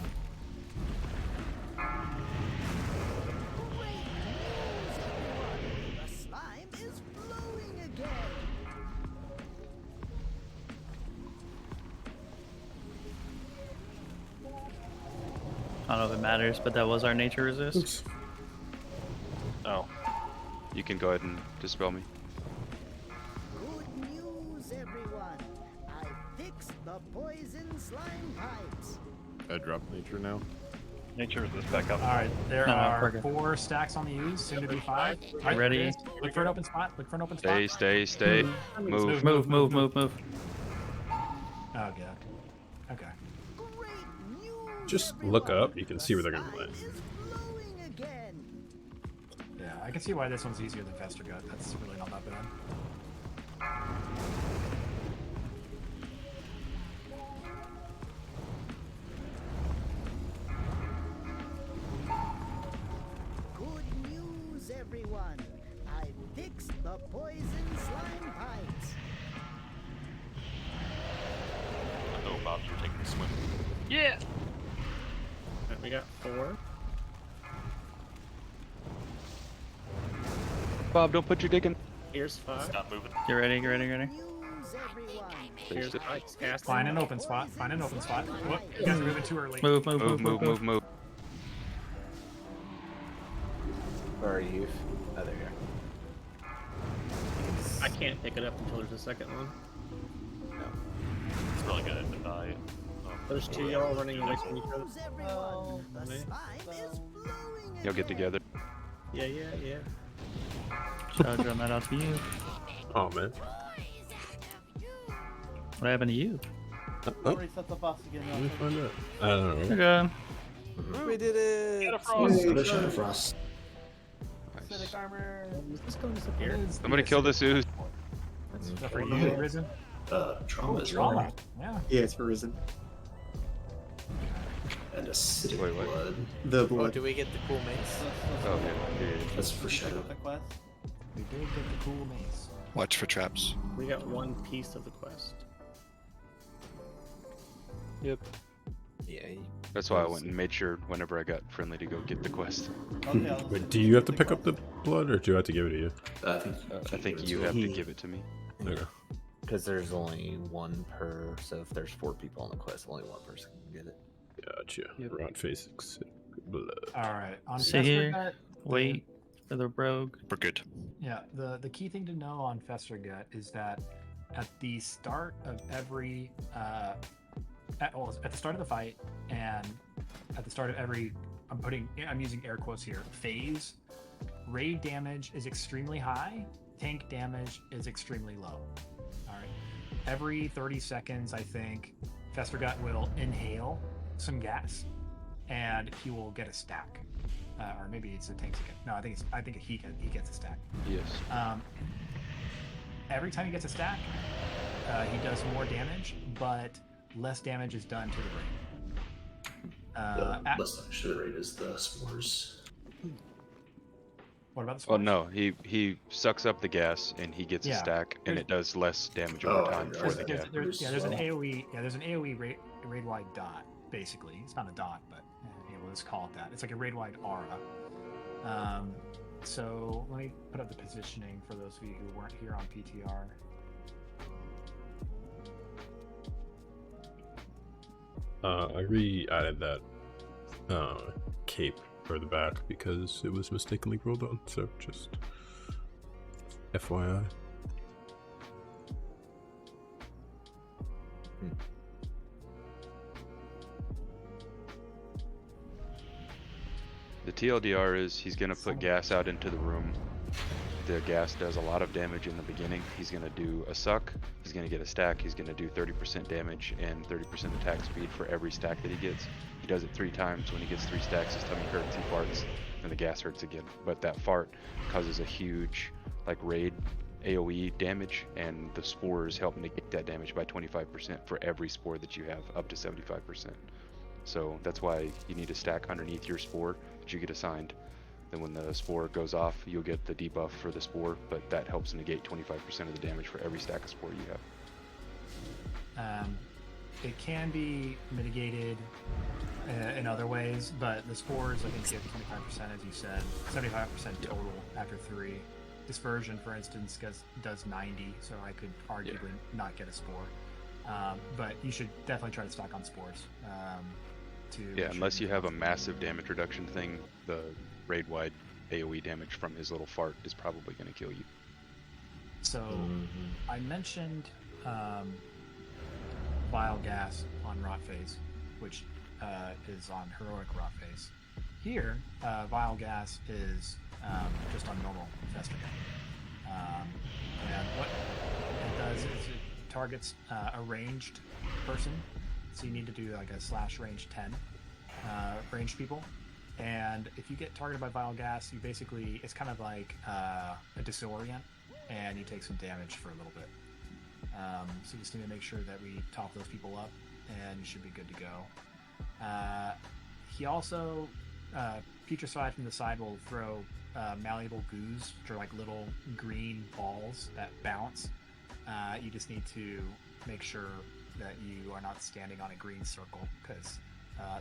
I don't know if it matters, but that was our nature resist. Oops. Oh. You can go ahead and dispel me. Good news, everyone. I fixed the poison slime pipes. I dropped nature now. Nature resist back up. Alright, there No, are we're good. 4 stacks on the U's, soon to be 5. Alright, Ready? there it is. Look for an open spot. Stay. Move. Move. Oh, God. Okay. Just look up, you can see where they're gonna land. Yeah, I can see why this one's easier than Festergut. That's really not that bad. Good news, everyone. I fixed the poison slime pipes. Oh, Bob, you're taking a swim. Yeah. Alright, we got 4. Bob, don't put your dick in. Here's 5. Stop moving. Get ready. Here's 5. Casting. Find an open spot. Whoop, you guys are moving too early. Move. Where are you? Oh, there you are. I can't pick it up until there's a second one. It's really good to die. There's 2 y'all running away from each other. Oh, the slime is You'll get together. Yeah. Charge on that out to you. Oh man. What happened to you? Reset the boss again. Let me find out. I don't know. Okay. We did it! Get a frost! Shadow Frost. Acidic armor. Somebody kill this ooze. Is that for you, Risen? Trauma is Trauma. right. Yeah. Yeah, it's for Risen. And acidic Wait, what? blood. The Oh, blood. do we get the cool mace? Oh, yeah. That's for Shadow. The quest. We did get the cool mace. Watch for traps. We got 1 piece of the quest. Yep. Yeah. That's why I went and made sure whenever I got friendly to go get the quest. Okay, Wait, do you have to pick up the blood, or do I have to give it to you? I think You have to give it to me. Okay. Because there's only 1 per, so if there's 4 people on the quest, only 1 person can get it. Gotcha. Rot face blood. Alright, on Sit here. Festergut, Wait for the rogue. We're good. yeah, the key thing to know on Festergut is that at the start of every at the start of the fight and at the start of every I'm using air quotes here, phase, raid damage is extremely high, tank damage is extremely low. Alright. Every 30 seconds, I think, Festergut will inhale some gas and he will get a stack. Or maybe it's a tank again. No, I think he gets a stack. Yes. Every time he gets a stack, he does more damage, but less damage is done to the raid. Less damage to the raid is the spores. What about the Oh spores? no, he sucks up the gas and he gets a Yeah. stack, and it does less damage Oh, over time for the gas. There's an AoE. Yeah, there's an AoE raid-wide dot. Basically, it's not a dot, but we'll just call it that. It's like a raid-wide aura. So let me put up the positioning for those of you who weren't here on PTR. I re-added that cape or the back because it was mistakenly rolled on. So just FYI. The TLDR is he's going to put gas out into the room. The gas does a lot of damage in the beginning. He's going to do a suck. He's going to get a stack. He's going to do 30% damage and 30% attack speed for every stack that he gets. He does it 3 times. When he gets 3 stacks, his tummy hurts, he farts, and the gas hurts again. But that fart causes a huge, like, raid AoE damage, and the spores help negate that damage by 25% for every spore that you have, up to 75%. So that's why you need a stack underneath your spore that you get assigned. Then when the spore goes off, you'll get the debuff for the spore, but that helps negate 25% of the damage for every stack of spore you have. It can be mitigated in other ways, but the spores, I think, give 25%, as you said, 75% total after 3. Dispersion, for instance, does 90, so I could arguably not get a spore. But you should definitely try to stock on spores. Unless you have a massive damage reduction thing, the raid-wide AoE damage from his little fart is probably going to kill you. So I mentioned Vile Gas on Rot Phase, which is on Heroic Rot Phase. Here, Vile Gas is just on normal Fester Gun. And what it does is it targets a ranged person, so you need to do like a /range 10 ranged people. And if you get targeted by Vile Gas, you basically, it's kind of like a disorient, and you take some damage for a little bit. So you just need to make sure that we top those people up, and you should be good to go. He also, Putrefy from the side will throw malleable goos, which are like little green balls that bounce. You just need to make sure that you are not standing on a green circle, because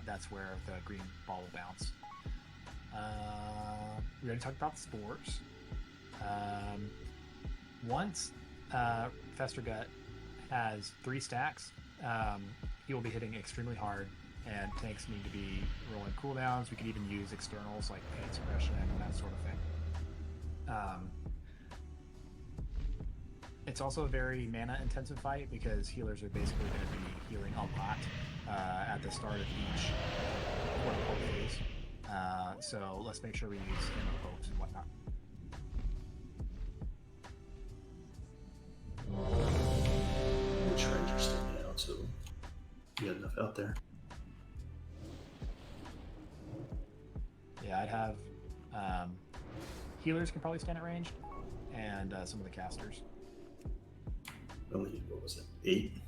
that's where the green ball will bounce. We already talked about spores. Once Festergut has 3 stacks, he will be hitting extremely hard, and tanks need to be rolling cooldowns. We could even use externals like pain suppression and that sort of thing. It's also a very mana intensive fight because healers are basically going to be healing a lot at the start of each quote-unquote phase. So let's make sure we use ammo pokes and whatnot. Which ranger standing out, so you got enough out there. Yeah, I'd have healers can probably stand at range, and some of the casters. Only, what was it, 8?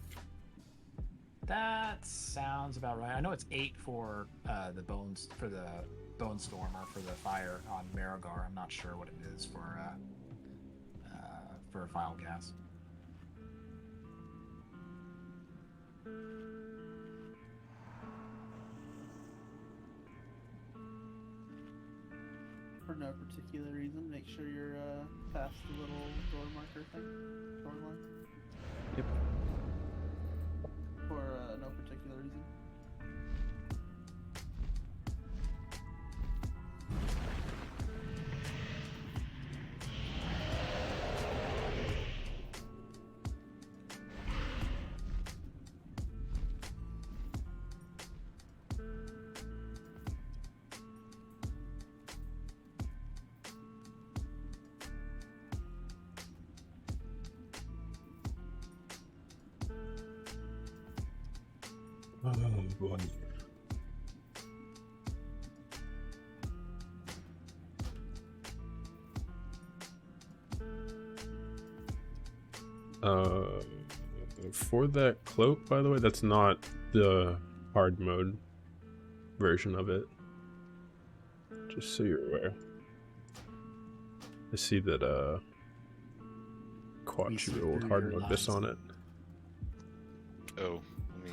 That sounds about right. I know it's 8 for the bones, for the Bone Stormer, for the fire on Marigar. I'm not sure what it is for Vile Gas. For no particular reason, make sure you're past the little door marker thing, door line. Yep. For no particular reason. Oh boy. For that cloak, by the way, that's not the hard mode version of it. Just so you're aware. I see that Quatchy rolled hard mode bis on it. Oh, let me.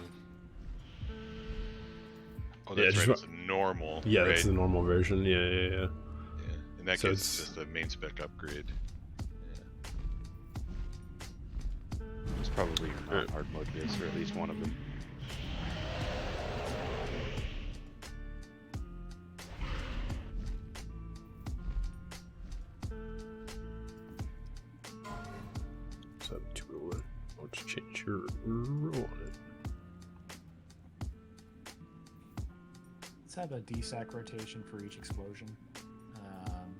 Oh, Yeah, that's just right. It's a normal. Yeah, right? that's the normal version. Yeah. Yeah, in that So case, it's- it's just a main spec upgrade. It's probably your non-hard mode bis, or at least one of them. So 201. I'll just change your roll on it. Let's have a DSAC rotation for each explosion.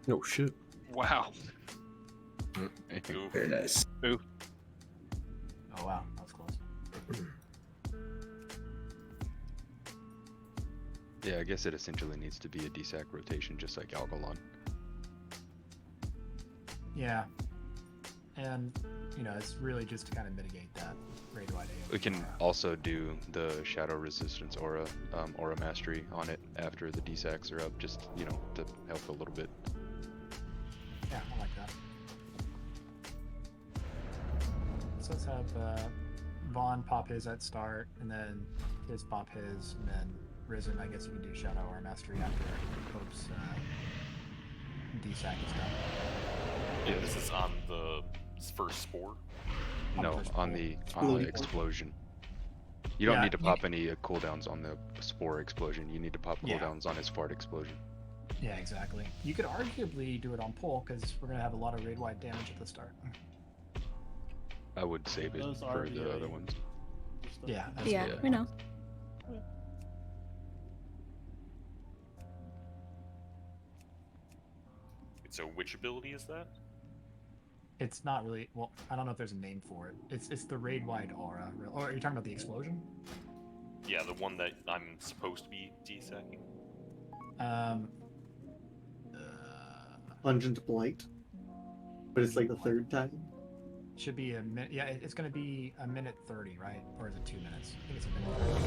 Oh shit. Wow. Very nice. Ooh. Oh wow, that was close. Yeah, I guess it essentially needs to be a DSAC rotation, just like Algalon. Yeah, and you know, it's really just to kind of mitigate that raid wide AoE. We can also do the Shadow Resistance Aura, Aura Mastery on it after the DSACs are up, just, you know, to help a little bit. Yeah, I like that. So let's have Vaughn pop his at start, and then his pop his, and then Risen, I guess you can do Shadow Aura Mastery after Hope's DSAC is done. Yeah, this is on the first spore. No, on the explosion. You don't need to pop any cooldowns on the spore explosion. You need to pop cooldowns on his fart explosion. Yeah, exactly. You could arguably do it on pull, because we're going to have a lot of raid-wide damage at the start. I would save it for the other ones. Yeah, Yeah, we know. So which ability is that? It's not really, well, I don't know if there's a name for it. It's the raid-wide aura. Or are you talking about the explosion? Yeah, the one that I'm supposed to be desacking. Pungent Blight. But it's like the third time. Should be a minute. Yeah, it's going to be a minute 30, right? Or is it 2 minutes? I think it's a minute 30.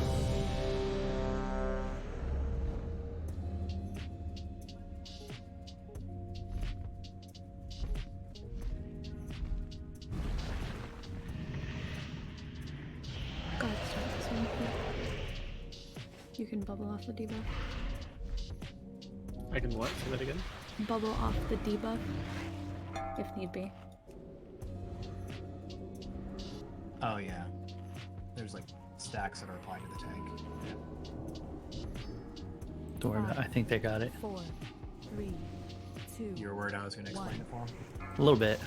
God, start this one. You can bubble off the debuff. I can what? Say that again? Bubble off the debuff, if need be. Oh, yeah. There's like stacks that are applied to the tank. Don't worry about it. I think they got it. 4, 3, 2. You were worried I was going to explain it for them? A little bit.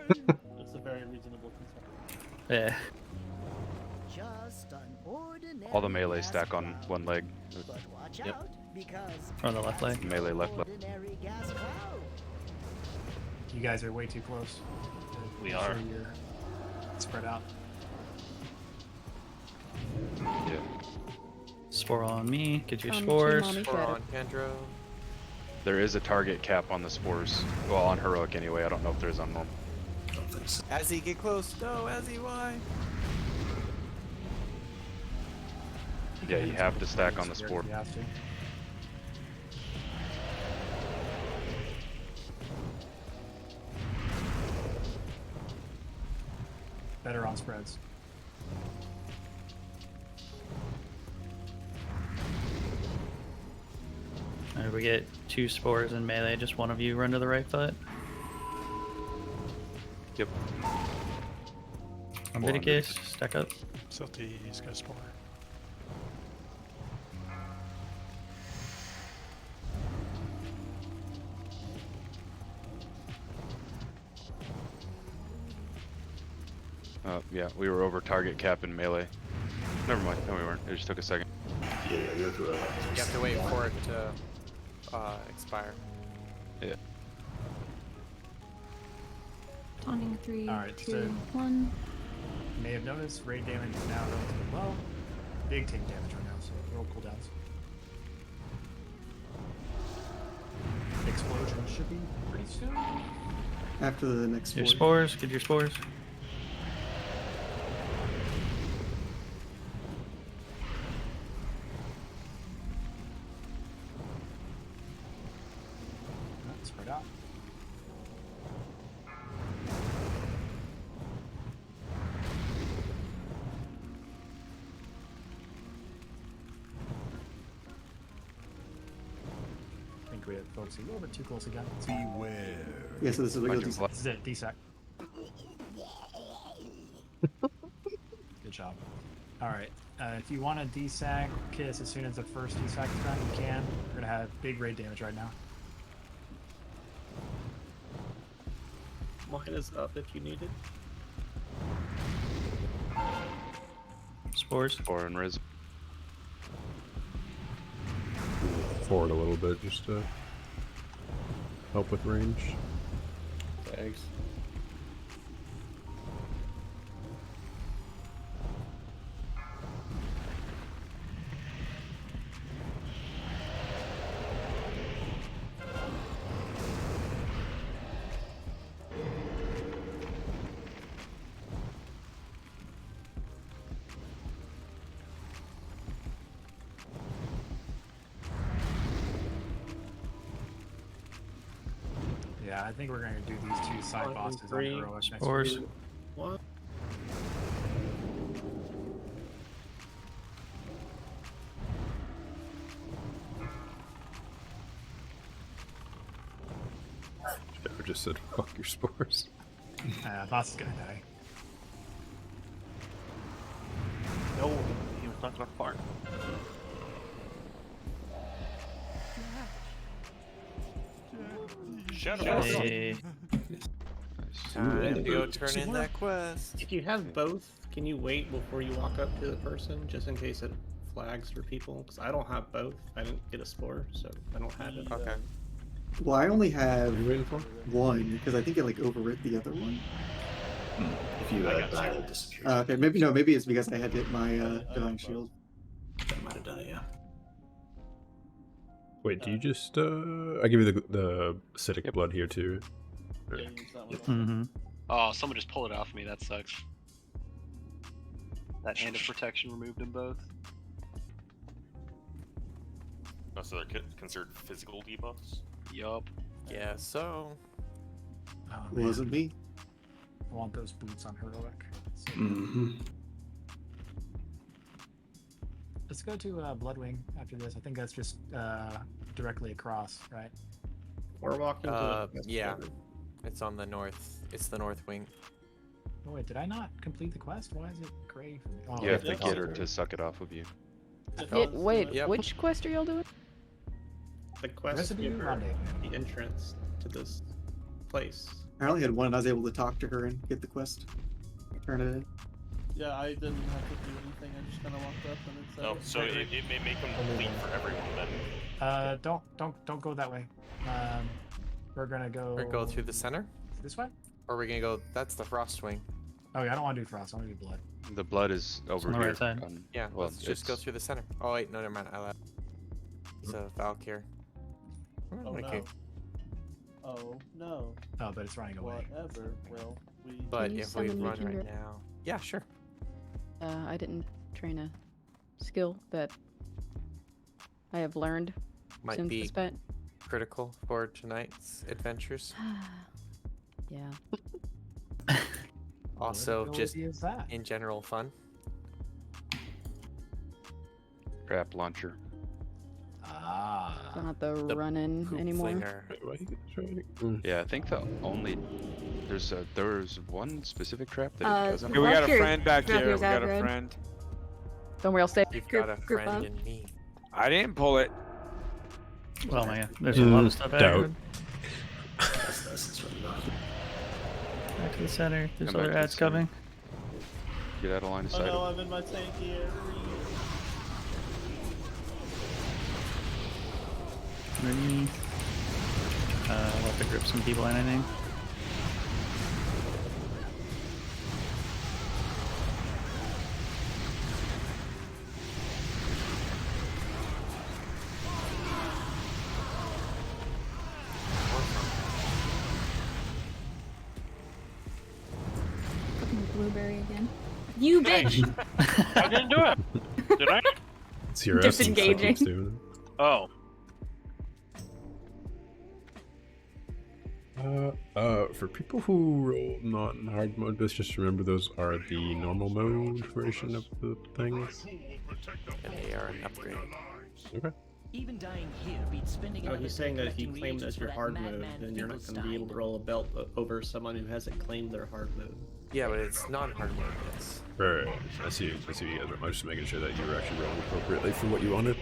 It's a very reasonable concern. Yeah. Just an ordinary All the melee stack on one leg. But watch out, because On the left leg. Melee left leg. ordinary gas cloud. You guys are way too close. We Make are. sure you're spread out. Yeah. Spore on me. Get your Team spores. Mommy Spore Shadow. on Kendro. There is a target cap on the spores. Well, on heroic anyway. I don't know if there's on normal. Azzy, get close. No, Azzy, why? Yeah, you have to stack on the spore. You have to. Better on spreads. Alright, we get 2 spores in melee. Just one of you run to the right foot. Yep. Leviticus, stack up. Silty's got a spore. Yeah, we were over target cap in melee. Never mind. No, we weren't. It just took a second. Yeah, you have to. You have to wait for it to expire. Yeah. Taunting 3, Alright, 2, so- 1. You may have noticed raid damage is now relatively low. Big tank damage right now, so roll cooldowns. Explosion should be pretty soon. After the next Your one. spores. Get your spores. Spread out. I think we had folks a little bit too close again. Beware. Yeah, so this is regular Bunch of DSAC. This is it, DSAC. Good job. Alright, if you want to DSAC Kiss as soon as the first DSAC is done, you can. We're going to have big raid damage right now. Mine is up if you need it. Spores. Spore and Riz. Forward a little bit just to help with range. Thanks. Yeah, I think we're going to do these two side bosses on Three, heroic next Spores. week. What? Trevor just said, fuck your spores. Boss is going to die. No, he was not gonna fart. Hey. Time to go turn in that quest. If you have both, can you wait before you walk up to the person, just in case it flags for people? Because I don't have both. I didn't get a spore, so I don't have it. Okay. Well, I only have one because I think it like overwrit the other one. If you die, it'll disappear. Okay, maybe it's because I had hit my divine shield. That might have done it, yeah. Wait, do you just I give you the acidic blood here too. Or- Mm-hmm. Oh, someone just pulled it off me. That sucks. That hand of protection removed them both. No, so they're considered physical debuffs? Yup. Yeah, so. Oh, It wasn't me. I want those boots on heroic. So let's go to Bloodwing after this. I think that's just directly across, right? We're walking to the yeah. It's on the north. It's the north wing. Oh wait, did I not complete the quest? Why is it gray for me? Oh, You have to okay. get her to suck it off of you. Wait, Yep. which quest are y'all doing? The quest Residue giver, Rendezvous. the entrance to this place. I only had one, and I was able to talk to her and get the quest. Turn it in. Yeah, I didn't have to do anything. I just kind of walked up and it said. No, so it may make them complete for everyone then. Don't go that way. We're gonna go. We're gonna go through the center? This way? Or are we gonna go? That's the frost wing. Oh yeah, I don't want to do frost. I want to do blood. The blood is over on the here. right side. Yeah, well, let's just go through the center. Oh wait, no, never mind. I lied. It's a Valkyr. Oh no. Okay. Oh no. Oh, but it's running away. Whatever. Will we? But Can you if we summon me, run Kindred? right now, yeah, sure. I didn't train a skill that I have learned Might since be this bet. critical for tonight's adventures. Yeah. Also, What just ability is that? in general fun. Trap launcher. Ah. Don't have to run in Poop anymore. flinger. Yeah, I think the only there's one specific trap that it doesn't. Hey, we got a Valkyrie- friend back here. We Valkyrie's got a aggro. friend. Don't worry, I'll stay. You've group, got a group friend up. in me. I didn't pull it. Well, man, there's a lot of stuff doubt. added. That's really not. Back to the center. There's Come back other to the ads center. coming. Get out of line of Oh sight. no, I'm in my tanky area. Underneath. We'll have to grip some people in, I think. Fucking blueberry again. You bitch! I didn't do it. Did I? It's your essence that Disengaging. keeps doing Oh. it. For people who roll not in hard mode, just remember those are the normal mode version of the things. And they are an upgrade. Okay. Even dying here beats spending Oh, another he's day saying that if you collecting claim it reagents as for your that hard mode, madman then you're not going to be able to Finkelstein. roll a belt over someone who hasn't claimed their hard mode. Yeah, but it's non-hard mode. Yes. Right. I see you guys are. I'm just making sure that you were actually rolling appropriately for what you wanted.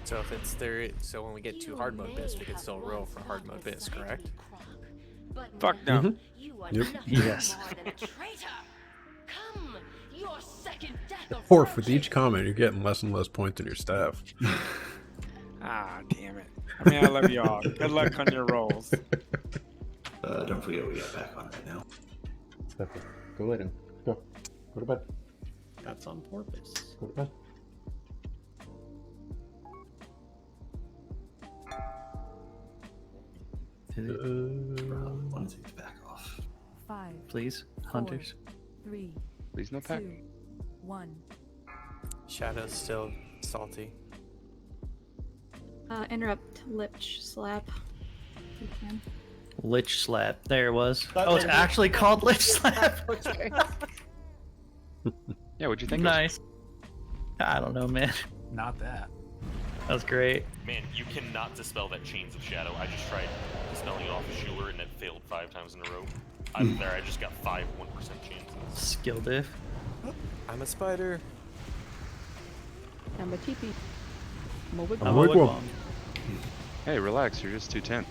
So if it's there, so when we get two hard mode bits, we can still roll for hard mode bits, correct? Fuck no. Mhm. You are Yep. nothing Yes. more than a traitor. Come, your second death Or with each comment, you're getting less and less points in your staff. Ah, damn it. I mean, I love y'all. Good luck on your rolls. Don't forget we got back on right now. Go lay down. Go. Go to bed. That's on purpose. Go to bed. Probably want to take the back off. 5, Please, hunters. 3, Please no pack. 2, 1. Shadow's still salty. Interrupt Lich Slap. If you can. Lich slap. There it was. That Oh, it's was- actually called Lich slap. Yeah, what'd you think? Nice. I don't know, man. Not that. That was great. Man, you cannot dispel that Chains of Shadow. I just tried dispelling it off of Schuler and it failed 5 times in a row. I just got 5 1% chances. Skill diff. I'm a spider. I'm a teepee. I'm a I'm a wigwam. Hey, relax. You're just 210.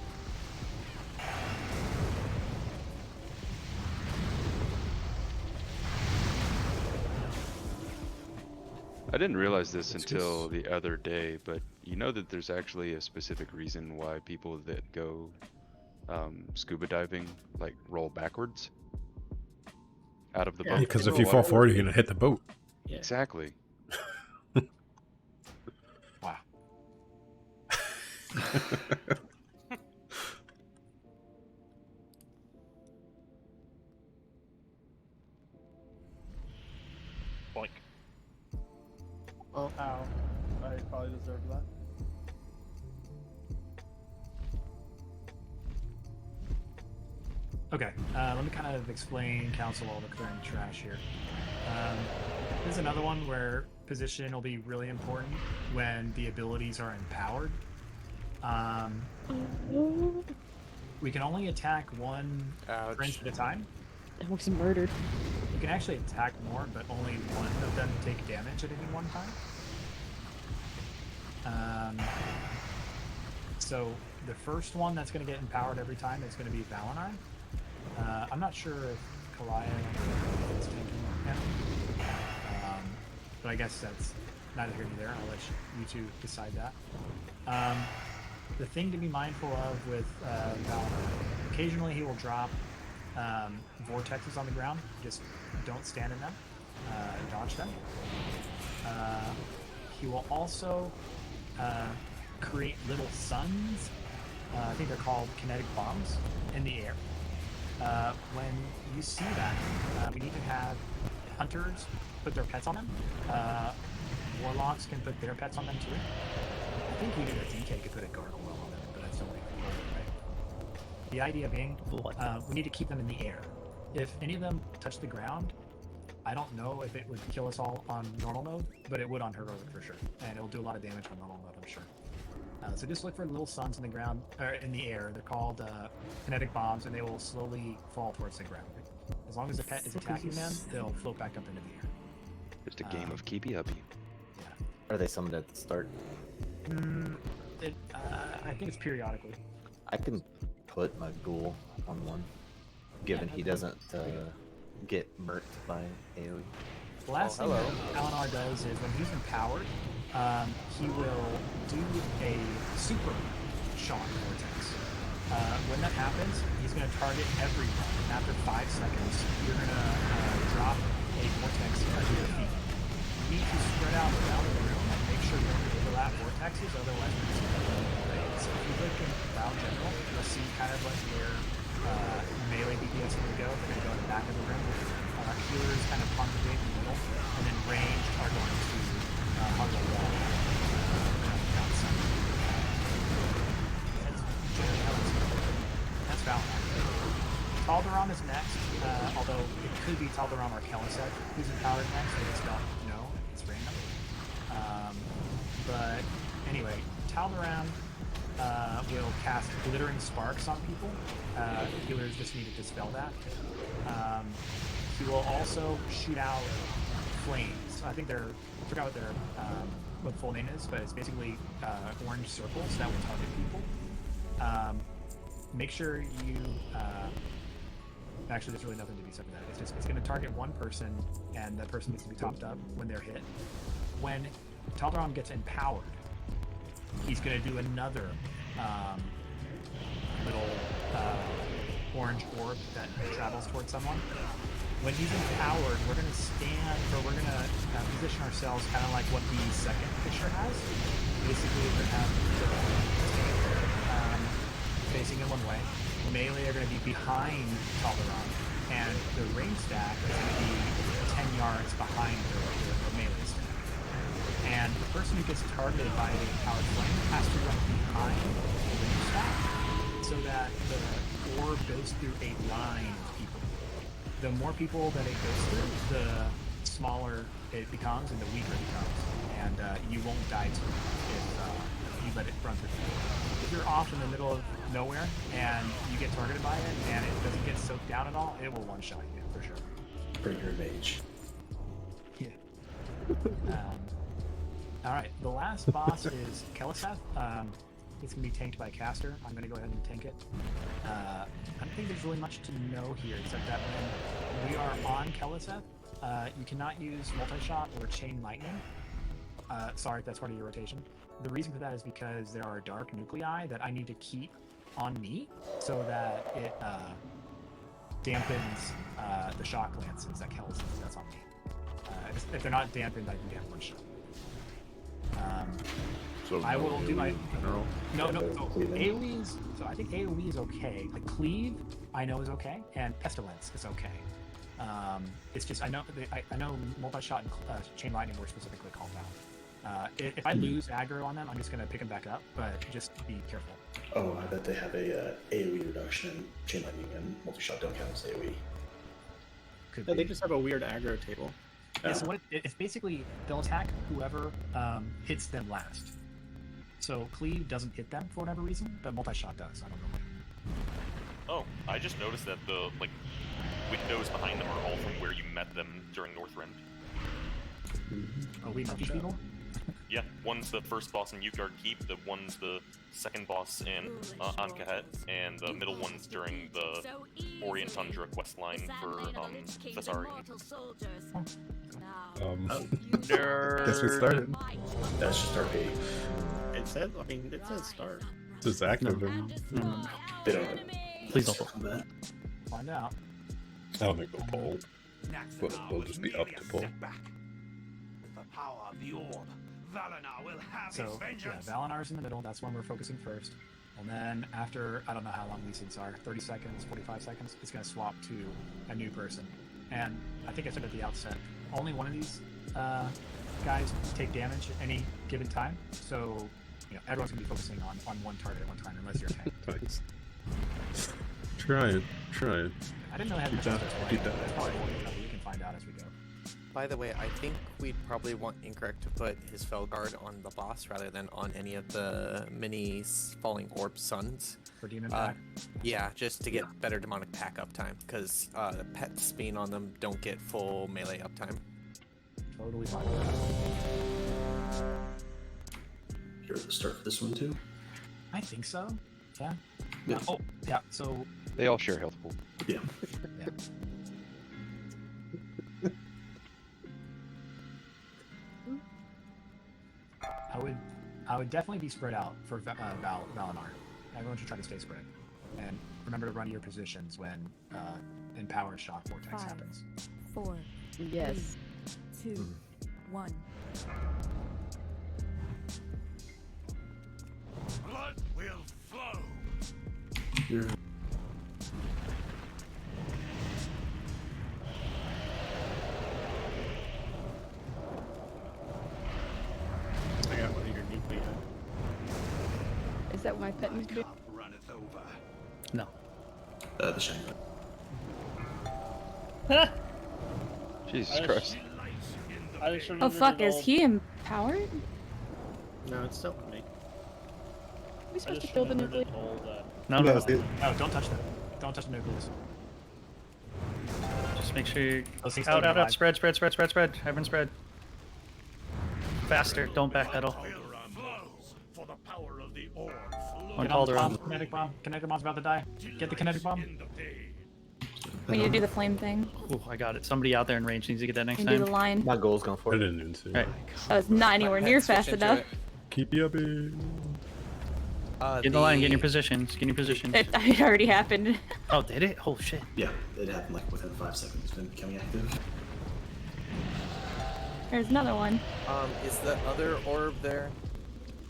I didn't realize this until the other day, but you know that there's actually a specific reason why people that go scuba diving like roll backwards out of the boat. Because if you fall forward, you're gonna hit the boat. Yeah. Exactly. Wow. Boink. Oh, ow. I probably deserved that. Okay, let me kind of explain Council all the clearing trash here. This is another one where position will be really important when the abilities are empowered. We can only attack one prince at a time. I was murdered. You can actually attack more, but only one of them take damage at any one time. So the first one that's going to get empowered every time is going to be Valinor. I'm not sure if Kalaya is tanking him, but I guess that's neither here nor there. I'll let you two decide that. The thing to be mindful of with Valinor, occasionally he will drop vortexes on the ground. Just don't stand in them. Dodge them. He will also create little suns. I think they're called kinetic bombs in the air. When you see that, we need to have hunters put their pets on them. Warlocks can put their pets on them too. I think even a DK could put a gargoyle on them, but that's the only thing, right? The idea being, we need to keep them in the air. If any of them touch the ground, I don't know if it would kill us all on normal mode, but it would on heroic for sure, and it'll do a lot of damage on normal mode, I'm sure. So just look for little suns in the ground, or in the air. They're called kinetic bombs, and they will slowly fall towards the ground. As long as the pet is attacking them, they'll float back up into the air. Just a game of keepy uppy. Are they summoned at the start? I think it's periodically. I can put my ghoul on one, given he doesn't get murked by AoE. The last thing that Valinor does is when he's empowered, he will do a super shock vortex. When that happens, he's going to target everyone. And after 5 seconds, you're going to drop a vortex under your feet. You need to spread out around the room and make sure you don't overlap vortexes, otherwise you're just going to right? So if you look in Val General, you'll see kind of like where melee DPS are going to go. They're going to go in the back of the room. Healers kind of congregate in the middle, and then ranged are going to hug the wall outside. That's generally how it's going. That's Valinor. Tal'Daram is next, although it could be Tal'Daram or Kellisek who's empowered next. I just don't know. It's random. But anyway, Tal'Daram will cast glittering sparks on people. Healers just need to dispel that. He will also shoot out flames. I think I forgot what the full name is, but it's basically orange circles that will target people. make sure you. Actually, there's really nothing to be said for that. It's going to target one person, and that person needs to be topped up when they're hit. When Taldaram gets empowered, he's going to do another little orange orb that travels towards someone. When he's empowered, we're going to stand, or we're going to position ourselves kind of like what the second picture has. Basically, we're going to have facing in one way. Melee are going to be behind Taldaram, and the range stack is going to be 10 yards behind the melee stack. And the person who gets targeted by the empowered flame has to run behind the range stack so that the orb goes through a line of people. The more people that it goes through, the smaller it becomes and the weaker it becomes. And you won't die to it if you let it run through. If you're off in the middle of nowhere and you get targeted by it and it doesn't get soaked down at all, it will one-shot you for sure. Bring your mage. Yeah. All right, the last boss is Keliseth. It's going to be tanked by a caster. I'm going to go ahead and tank it. I don't think there's really much to know here, except that when we are on Keliseth, you cannot use multi-shot or chain lightning. Sorry if that's part of your rotation. The reason for that is because there are dark nuclei that I need to keep on me so that it dampens the shock lances that Keliseth does on me. If they're not dampened, I can get one shot. So I will do my general. No. So AoE's. So I think AoE is okay. The cleave I know is okay, and pestilence is okay. It's just I know multi-shot and chain lightning were specifically called out. If I lose aggro on them, I'm just gonna pick them back up, but just be careful. Oh, I bet they have a AoE reduction. Chain lightning and multi-shot don't count as AoE. Yeah, they just have a weird aggro table. Yeah, so what it's basically they'll attack whoever hits them last. So cleave doesn't hit them for whatever reason, but multi-shot does. I don't know why. Oh, I just noticed that the windows behind them are all from where you met them during Northrend. Oh, we met these people? Yeah, one's the first boss in Utgard Keep, the one's the second boss in Ankahet, and the middle one's during the Orient Tundra questline for Thessari. Guess we started. That's just our page. It said, it says start. This is active. They don't. Please don't. Find out. I'll make a poll. We'll just be up to poll. So yeah, Valinar's in the middle. That's when we're focusing first. And then after, I don't know how long these things are, 30 seconds, 45 seconds, it's going to swap to a new person. And I think I said at the outset, only one of these guys take damage at any given time. So, everyone's going to be focusing on one target at one time, unless you're a tank. Thanks. Try it. I didn't know I had much of this play. That's probably one we can find out as we go. By the way, I think we'd probably want Incorrect to put his Felguard on the boss rather than on any of the mini falling orb suns. For demon pack? Yeah, just to get better demonic pack uptime, because the pets being on them don't get full melee uptime. Totally fine. You're at the start for this one too? I think so. Yeah. Yeah. Oh, yeah. So they all share health pool. Yeah. Yeah. I would definitely be spread out for Valinor. Everyone should try to stay spread. And remember to run your positions when Empowered Shock Vortex happens. 4. Yes. 3, 2, 1. Blood will flow. You're... I got one of your nuclei. Is that what my pet needs to do? Run it over. No. The shiny Jesus Christ. I just Oh remembered fuck, it is all- he empowered? No, it's still me. Are we I supposed to just kill the remembered nucleus? it all that. No, No, don't touch them. Don't touch the nucleus. Just make sure you Those things out, don't out, divide. out, spread. Everyone spread. Faster, don't backpedal. For the power of the orb On Get on the Calderon. bomb. Kinetic bomb. Kinetic bomb's about to die. Get the kinetic bomb. We need to do the flame thing. Ooh, I got it. Somebody out there in range needs to get that next And time. do the line. My goal's going for I it. didn't even see. Right. That was not anywhere near fast enough. Keep you upping. Get in the line, get in your positions. Get in your positions. It already happened. Oh, did it? Oh, shit. Yeah, it happened like within 5 seconds of becoming active. There's another one. Is the other orb there?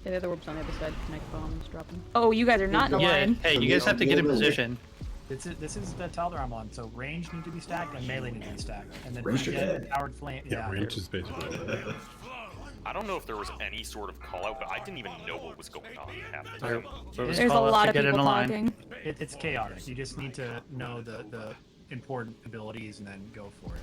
Yeah, the other orb's on the other side. Connect bombs dropping. Oh, you guys are not in a line. Hey, you guys have to get in position. This is the Tal'Daram one. So range need to be stacked and melee need to be stacked. And then Range regen to and powered flame. Yeah, range is basically. I don't know if there was any sort of call out, but I didn't even know what was going on half the time. There's a lot of people talking. It's chaotic. You just need to know the important abilities and then go for it.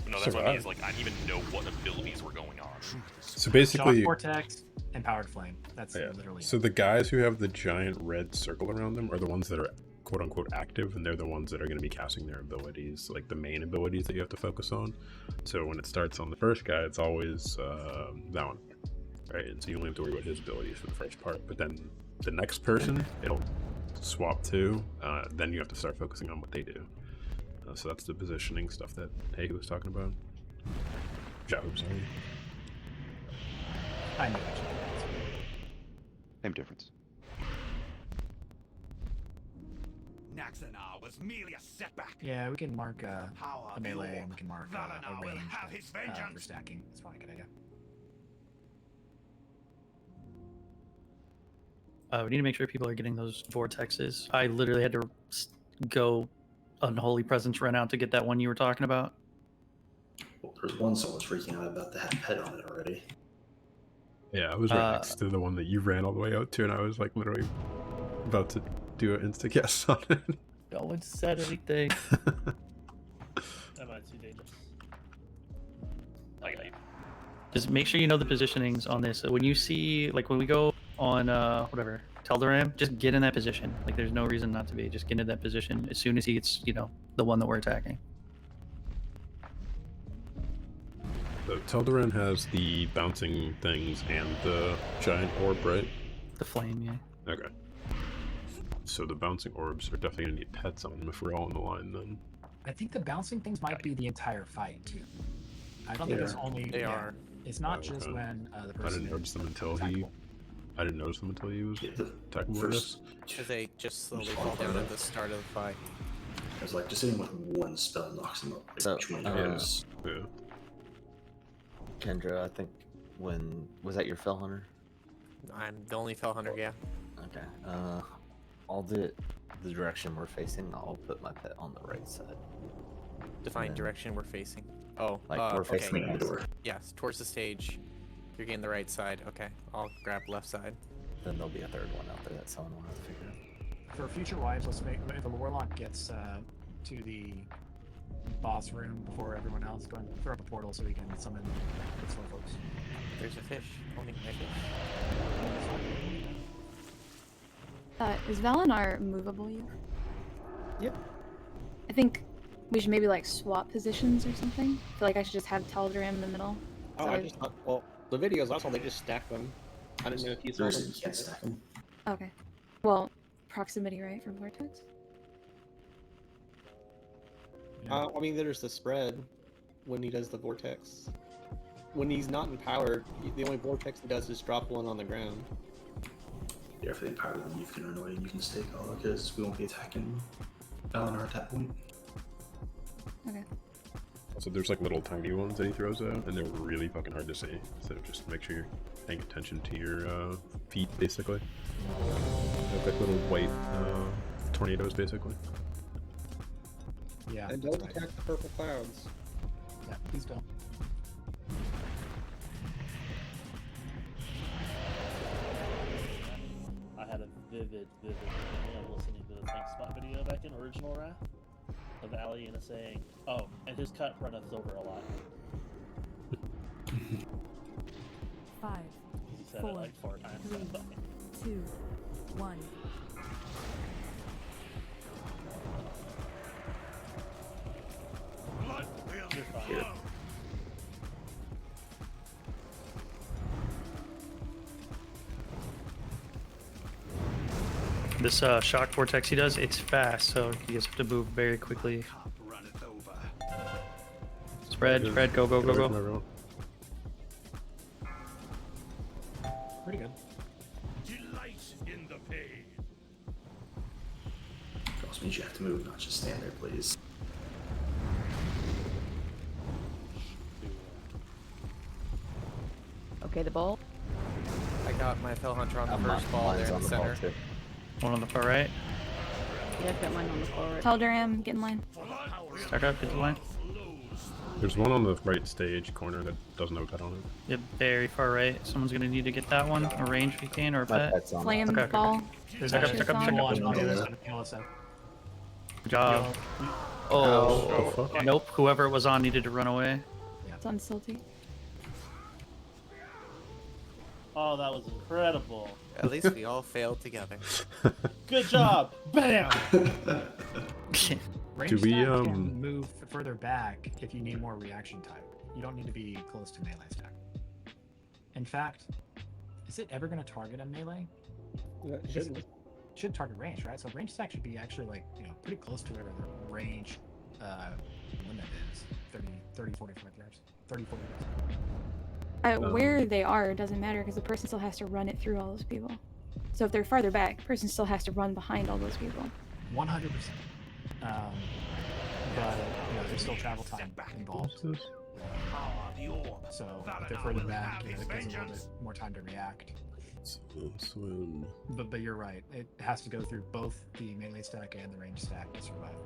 No, that's what I mean. Is like I didn't even know what abilities were going on. So basically, Shock Vortex and powered flame. That's literally. So the guys who have the giant red circle around them are the ones that are quote unquote active, and they're the ones that are going to be casting their abilities, like the main abilities that you have to focus on. So when it starts on the first guy, it's always that one, right? And so you only have to worry about his abilities for the first part. But then the next person, it'll swap to. Then you have to start focusing on what they do. So that's the positioning stuff that Hey was talking about. Job, sorry. I know. Same difference. Naxanar was merely a setback. Yeah, we can mark a melee and we can mark a range for stacking. It's probably a good idea. We need to make sure people are getting those vortexes. I literally had to go Unholy Presence run out to get that one you were talking about. Well, there's one someone's freaking out about that had pet on it already. Yeah, I was right next to the one that you ran all the way out to, and I was like literally about to do an insta guess on it. No one said anything. That might be dangerous. Just make sure you know the positionings on this. So when you see, like when we go on whatever Tal'Daram, just get in that position. Like there's no reason not to be. Just get into that position as soon as he gets, the one that we're attacking. So Tal'Daram has the bouncing things and the giant orb, right? The flame, yeah. Okay. So the bouncing orbs are definitely gonna need pets on them if we're all in the line then. I think the bouncing things might be the entire fight too. I don't think it's only. They are. It's not just when the person. I didn't notice them until he. I didn't notice them until he was attacking with us. Because they just slowly fall down at the start of the fight. I was like, just hitting with one spell knocks them up. Like, So, which one is? Yeah. Kendra, I think was that your Fell Hunter? I'm the only Fell Hunter, yeah. Okay. I'll do the direction we're facing. I'll put my pet on the right side. Define direction we're facing. Oh, Like we're facing okay. the door. Yes, towards the stage. You're getting the right side. Okay, I'll grab left side. Then there'll be a third one out there that someone will have to figure out. For future wives, let's make if the warlock gets to the boss room before everyone else, go and throw up a portal so we can summon the slow folks. There's a fish. Owning my fish. Is Valinar movable yet? Yep. I think we should maybe like swap positions or something. I feel like I should just have Tal'Daram in the middle. Oh, I just thought, well, the videos also they just stack them. I didn't know if you saw them. You can't stack them. Okay. Well, proximity, right, for Vortex? I mean, there's the spread when he does the vortex. When he's not empowered, the only vortex he does is drop one on the ground. Yeah, for the empowered one, you can run away and you can stay color because we won't be attacking Valinar at that point. Okay. Also, there's like little tiny ones that he throws out, and they're really fucking hard to see. So just make sure you're paying attention to your feet, basically. They look like little white tornadoes, basically. Yeah. And don't attack the purple clouds. Yeah, please don't. I had a vivid memory of listening to the Tank Spot video back in Original Wrath of Aliena saying, "Oh, and his cut runneth over a lot." 5, He said 4, it like 4 times. 3, 2, 1. Blood will You're fine. flow. This shock vortex he does, it's fast, so you just have to move very quickly. Spread, spread, go, go, go, go. Pretty good. Delight in the pain. Also means you have to move, not just stand there, please. Okay, the ball. I got my Fell Hunter on the first ball there in the center. One on the far right. Yeah, I've got mine on the far right. Teldaram, get in line. Start up, get the line. There's one on the right stage corner that doesn't have a pet on it. Yeah, very far right. Someone's gonna need to get that one. A range if you can, or a pet. Flame Okay, okay. ball. Check up, check up, check up. Good Good job. Oh, nope. Whoever it was on needed to run away. It's on Silty. Oh, that was incredible. At least we all failed together. Good job. Bam. Range Do we, stack can move further back if you need more reaction time. You don't need to be close to melee stack. In fact, is it ever going to target a melee? Shouldn't. Should target range, right? So range stack should be actually like, you know, pretty close to whatever the range limit is. 30, 45 yards. 30, 40 yards. Where they are doesn't matter because the person still has to run it through all those people. So if they're farther back, the person still has to run behind all those people. 100%. But you know, there's still travel time involved. So if they're further back, you know, it gives them a little bit more time to react. Swim. But you're right. It has to go through both the melee stack and the range stack to survive.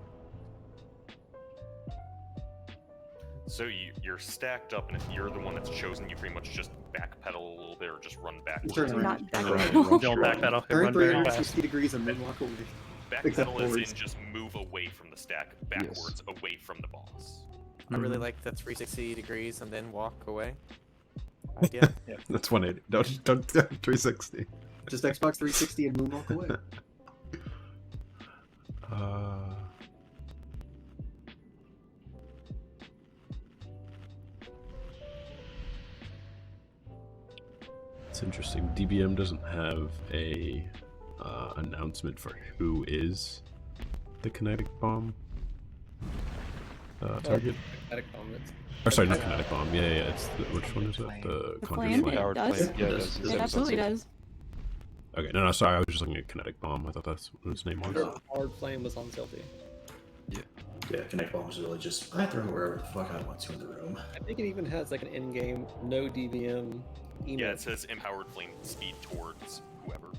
So you're stacked up, and if you're the one that's chosen, you pretty much just backpedal a little bit, or just run backwards. Turn around. Not backpedal. Don't backpedal. Turn Run very 360 fast. degrees and then walk away. Except Backpedal is forwards. in just move away from the stack, backwards, away from the boss. I really like the 360 degrees and then walk away idea. That's 180. Don't 360. Just Xbox 360 and moonwalk away. It's interesting. DBM doesn't have a announcement for who is the kinetic bomb target. Kinetic bomb. It's... Or sorry, not kinetic bomb. Yeah. It's which one is it? The flame? Conjure It does. Yeah, it does. It absolutely does. Okay, no, sorry, I was just looking at kinetic bomb. I thought that's what his name was. Hard flame was on Sylvie. Yeah, kinetic bomb is really just I throw it wherever the fuck I want to in the room. I think it even has like an in-game no DVM email. Yeah, it says empowered flame speed towards whoever.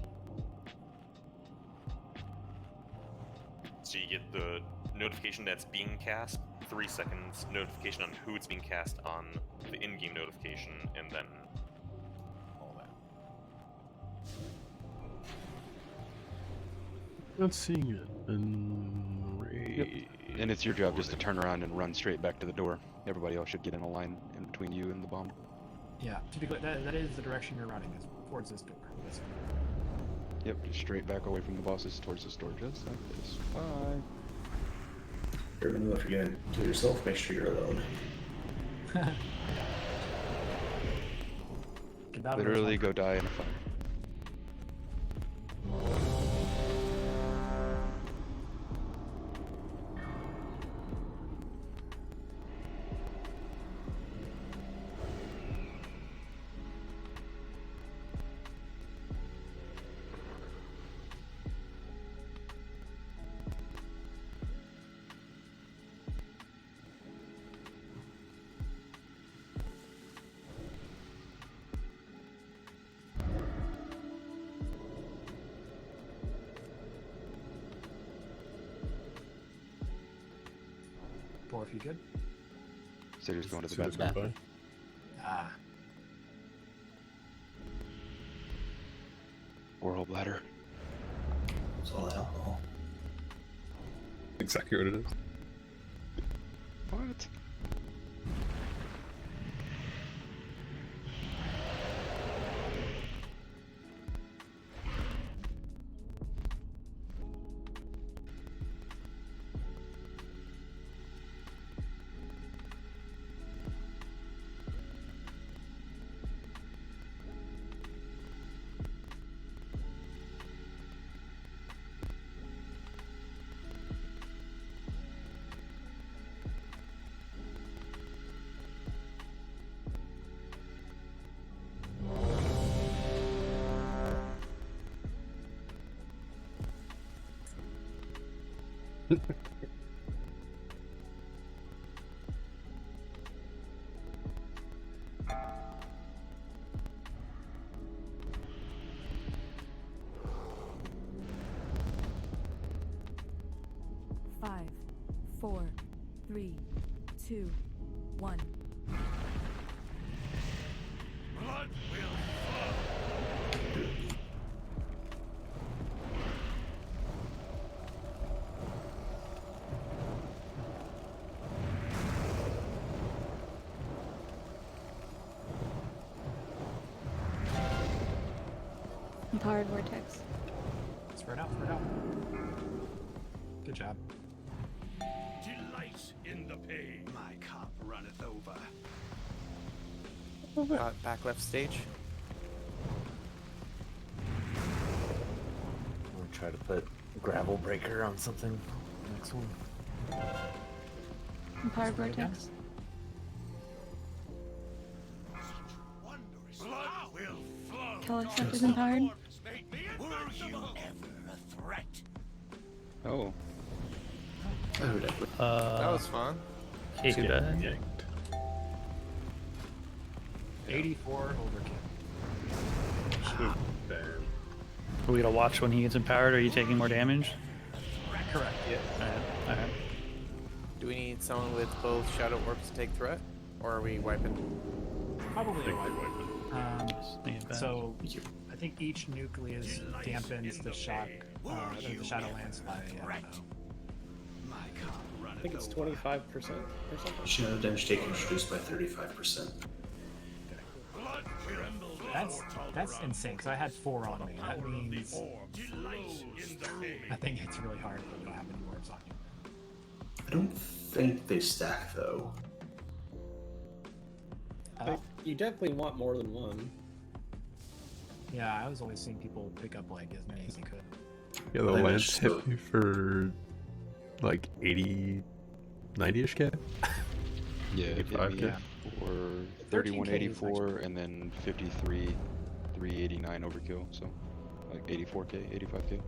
So you get the notification that's being cast, 3 seconds, notification on who it's being cast on, the in-game notification, and then all that. Not seeing it. And And it's your job just to turn around and run straight back to the door. Everybody else should get in a line in between you and the bomb. Yeah, to be clear, that is the direction you're running, is towards this door. This door. Yep, just straight back away from the bosses towards this door, just like this. Bye. Everyone, if you're gonna do it yourself, make sure you're alone. Literally go die in a fire. If you good. So you're just going to the Suda's bathroom. gone Ah. Oral bladder. It's all alcohol. exactly what it is. What? Five, 4, 3, 2, 1. Blood will Empowered vortex. Spread out, spread out. Good job. delight in the pain. My cup runneth over. Back left stage. We'll try to put gravel breaker on something. Next one. Empowered vortex. Blood will flow. Kellex is empowered. Were you ever a threat? Oh. That was fun. Too bad. 84 overkill. Are we gonna watch when he gets empowered? Or are you taking more damage? Correct. Yeah. Alright. Do we need someone with both shadow orbs to take threat, or are we wiping? Probably a wipe. Yeah, So I think each nucleus dampens the shock, the shadow lance by I think it's 25% or something. Shadow damage taken reduced by 35%. That's insane. Because I had 4 on me. That means I think it's really hard when you don't have any orbs on you. I don't think they stack though. You definitely want more than one. Yeah, I was always seeing people pick up like as many as they could. Yeah, the lance hit me for like 80, 90-ish K. Yeah, it hit me 85K. for 3184 and then 53,389 overkill, so like 84k, 85k.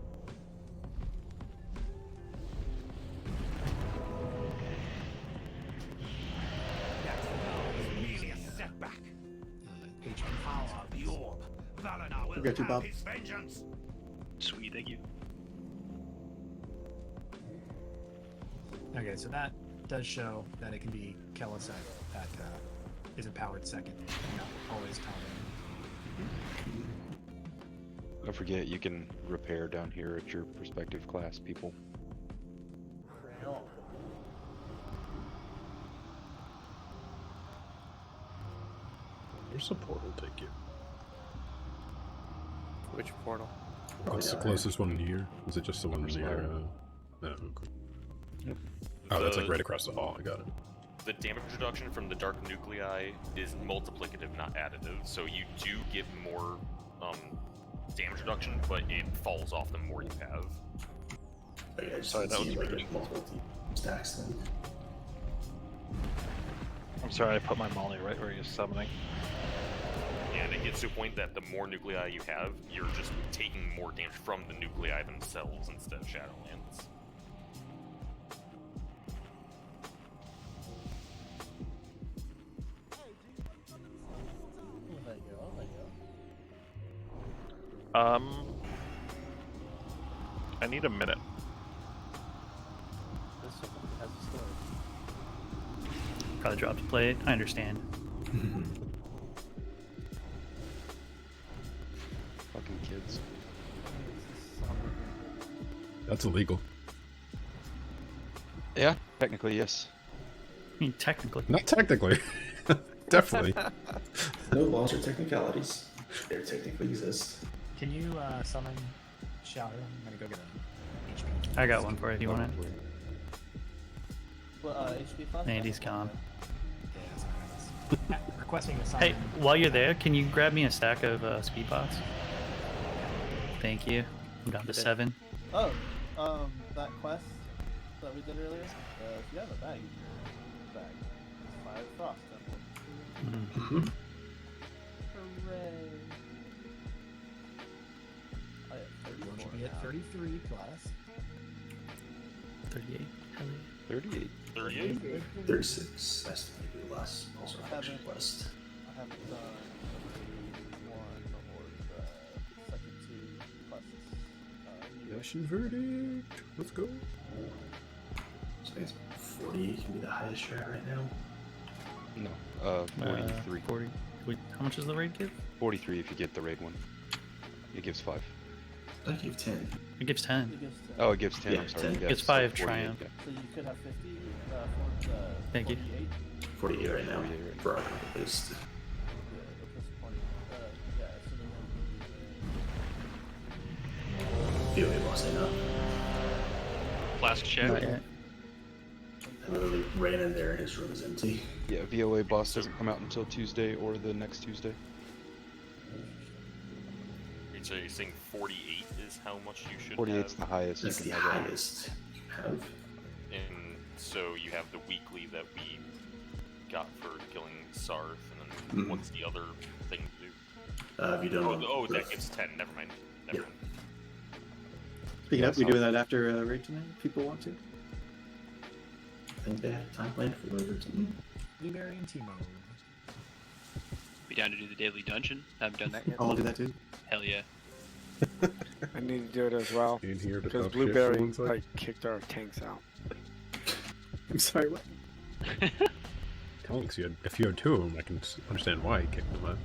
We got you, Bob. Sweet, thank you. Okay, so that does show that it can be Kellex that is empowered second, not always Paladin. Don't forget, you can repair down here at your respective class, people. Where's the portal take you? Which portal? What's the closest one here? Is it just the one near? No, okay. Yep. Oh, that's like right across the hall. I got it. The damage reduction from the dark nuclei is multiplicative, not additive. So you do get more damage reduction, but it falls off the more you have. Okay, Sorry, that was multiple stacks then. I'm sorry, I put my Molly right where you're summoning. And it gets to a point that the more nuclei you have, you're just taking more damage from the nuclei themselves instead of Shadowlands. I need a minute. Probably dropped a plate. I understand. Fucking kids. That's illegal. Yeah, technically, yes. I mean, technically. Not technically. Definitely. No laws or technicalities. They technically exist. Can you summon Shadow? I'm gonna go get a HP. I got one for it if you want it. HP flash? Andy's gone. Requesting a summon. Hey, while you're there, can you grab me a stack of speed pots? Thank you. I'm down to 7. Oh, that quest that we did earlier. If you have a bag, you can bag. It's 5 frost. Mm-hmm. Hooray! I have 34 You get now. 33 plus. 38. 38. 38. 36. That's the last. Also, action quest. I haven't done one or the second two quests. Yoshi verdict. Let's go. So I guess 40 can be the highest you're at right now. No, 43. 40. Wait, how much does the raid give? 43 if you get the raid one. It gives 5. I give 10. It gives 10. It gives 10. Oh, it gives 10. Yeah, I'm sorry. 10. You It gives got 5 48, triumph. yeah. So you could have 50 for Thank you. 48. 48 right now. 48 right For our list. Yeah, plus 20. Yeah, so then VOA boss ain't up. Flask check. Not yet. I literally ran in there and his room is empty. Yeah, VOA boss doesn't come out until Tuesday or the next Tuesday. So you're saying 48 is how much you should 48's have? the highest That's you the can have. highest you have. And so you have the weekly that we got for killing Sarth, and then what's the other thing to do? Have you done that gives 10. Never mind. Never mind. Speaking of, we doing that after raid tonight? If people want to. I think they have time planned for it or something. Blueberry and Timo. Be down to do the daily dungeon. Haven't done that yet. I'll do that too. Hell yeah. I need to do it as well. In here to Because talk shit for Blueberry one sec. like kicked our tanks out. I'm sorry, what? Tanks, if you had 2 of them, I can understand why he kicked them out.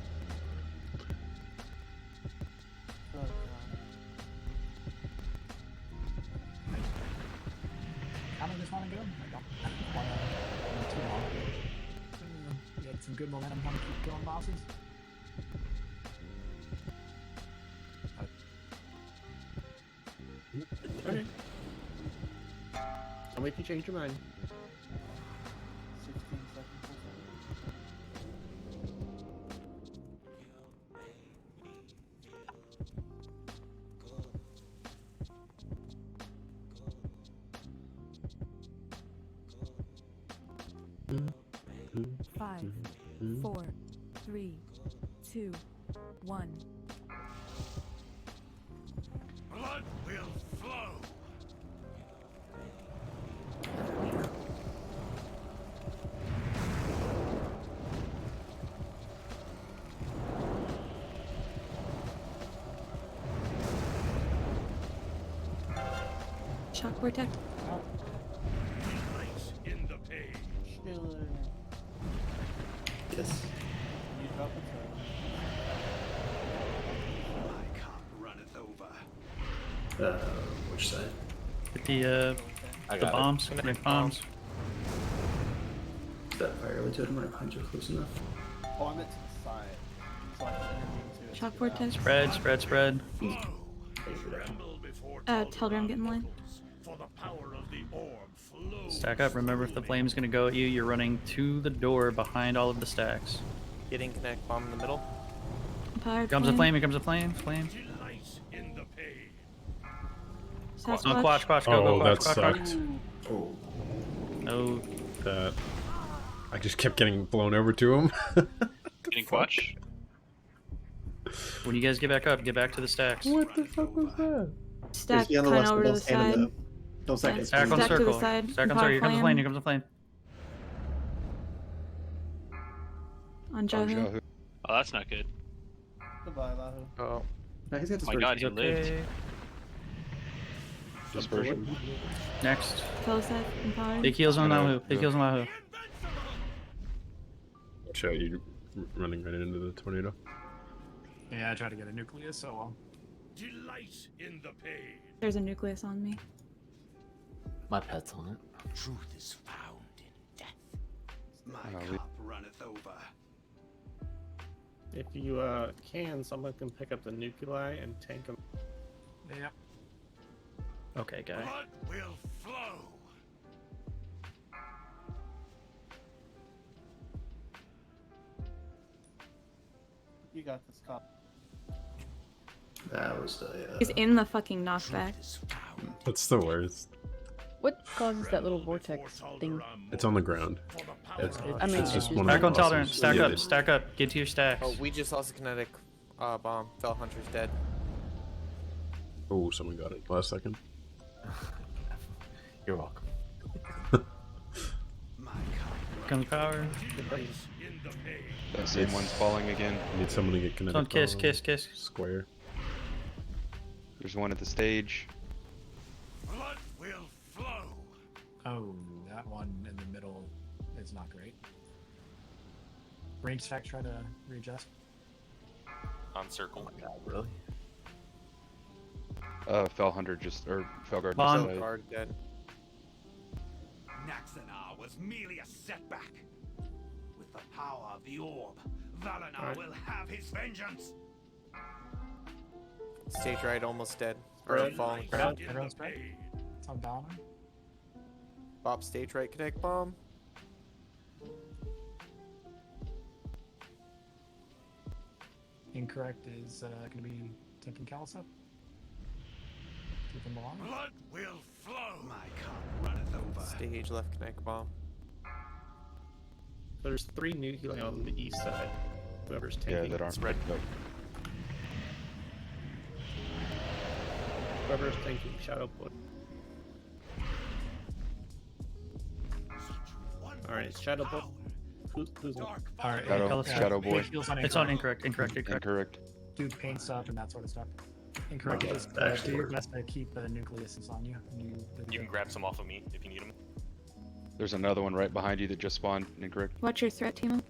How long just want to go? I don't want to go too long. We had some good momentum. Want to keep killing bosses? Okay. I'll make you change your mind. 16 seconds. 5, 4, 3, 2, 1. Blood will flow. Shock vortex. Delight in the page. Killer. Yes. You drop a turn. My cup runneth over. Which side? With the I the got it. bombs, the bombs. Is that fire totem right behind you close enough? Oh, I meant to the side. So I can intervene too. Shock vortex. Spread, spread, spread. Telegram, get in line. For the power of the orb flows. Stack up. Remember, if the flame's gonna go at you, you're running to the door behind all of the stacks. Getting connect bomb in the middle. Empowered Here comes a flame. Here comes a flame. Flame. Delight in the page. Sasquatch. No, quash, quash, go, Oh, go, that quash, quash, sucked. Oh. No. That. I just kept getting blown over to him. Getting quatch. When you guys get back up, get back to the stacks. What the fuck was that? Stack There's the kind other of over to the ones, don't stand in side. Don't stack it. Stack on Stack to the circle. side. Stack on Empowered circle. Here comes a flame. Here comes a flame. On Jahu. Oh, that's not good. Goodbye, Lahu. Oh. No, he's got Oh my god, he lived. Okay. Dispersion. Next. Telesat. Empowered. Big heals on No, Lahu. Big no. heals on Lahu. Chat, you running right into the tornado. Yeah, I tried to get a nucleus, so well. Delight in the page. There's a nucleus on me. My pet's on it. Truth is found in death. My we- cup runneth over. If you can, someone can pick up the nuclei and tank them. Yeah. Okay, guy. Blood will flow. You got this, cop. That was the. He's in the fucking knockback. That's the worst. What causes that little vortex thing? It's on the ground. I mean, it's just it's one Stack of on the Tolerant. bosses. Stack Yeah, up. Stack up. Get to your stacks. Oh, we just lost a kinetic bomb. Fell Hunter's dead. Oh, someone got it last second. You're welcome. Gunpowder. That same one's falling again. Need someone to get It's on kinetic. kiss, bomb. kiss, kiss. Square. There's one at the stage. Blood will flow. Oh, that one in the middle is not great. Range stack, try to readjust. On circle. Oh my god, really? Felhunter just, or Felguard Bon. just died. Guard dead. Naxanar was merely a setback. With the power of the orb, Valanar Alright. will have his vengeance. Stage right, almost dead. Or Spread. falling. Everyone spread. It's on Valor. Bop stage right, connect bomb. Incorrect is going to be taking Callus up. Keep him along. Blood will flow. My cup runneth over. Stage left, connect bomb. There's 3 new healing on the east side. Whoever's Yeah, tanking. that aren't Spread. picked up. Whoever's tanking Shadow Point. Alright, it's Shadow Point. Who's on? Alright, Shadow- Callus, Shadow Boy. Heals on It's on incorrect, incorrect, incorrect. Incorrect. Do paint stuff and that sort of stuff. Incorrect is do your best to keep the nucleuses on you. You can grab some off of me if you need them. There's another one right behind you that just spawned. Incorrect. What's your threat, Timo?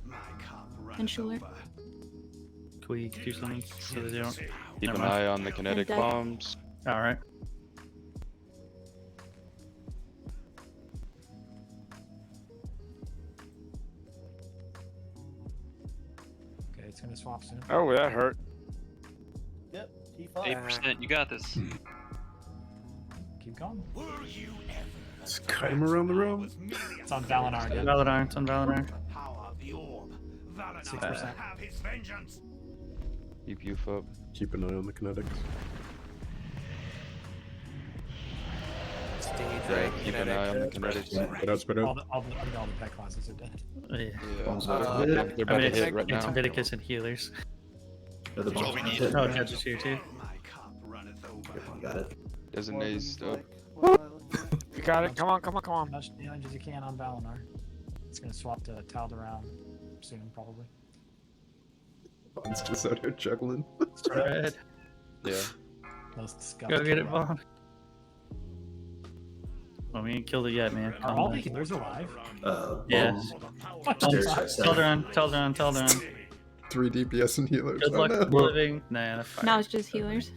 My cup And runneth Schuler? over. Can we do something so that they don't? Keep Never an mind. eye on the kinetic dead. bombs. Alright. Okay, it's gonna swap soon. Oh, that hurt. Yep, T5. 8%. You got this. Keep going. Were you ever Just cut him around the room. It's on Valinar again. Validar, it's on Validar. power of the orb? Valanar 6%. will have his vengeance. Keep you up. Keep an eye on the kinetics. Stage Yeah, right, keep an eye on the kinetic. kinetics. Spread out, spread All out. all the pet classes are dead. Yeah. Yeah. Bombs Uh, about to They're hit. about to it's, hit right it's now. Leviticus and healers. Yeah, the bombs all we about to need. hit. Oh, Judge is here too. My cup runneth over. Yep, I got it. Designates up. What am I looking at? You got it. Come on, come on, come on. Much damage as you can on Valinar. It's gonna swap to Tal'Daram soon, probably. Bond's just out here juggling. Spread. Yeah. Most scum. Go get it, Bond. Well, we ain't killed it yet, man. Are Calm all the down. healers alive? Yes. Stairs at 7. Tal'Daram. 3 DPS and healers. Good Oh, luck no. living. Nah, that's fine. Now it's just healers.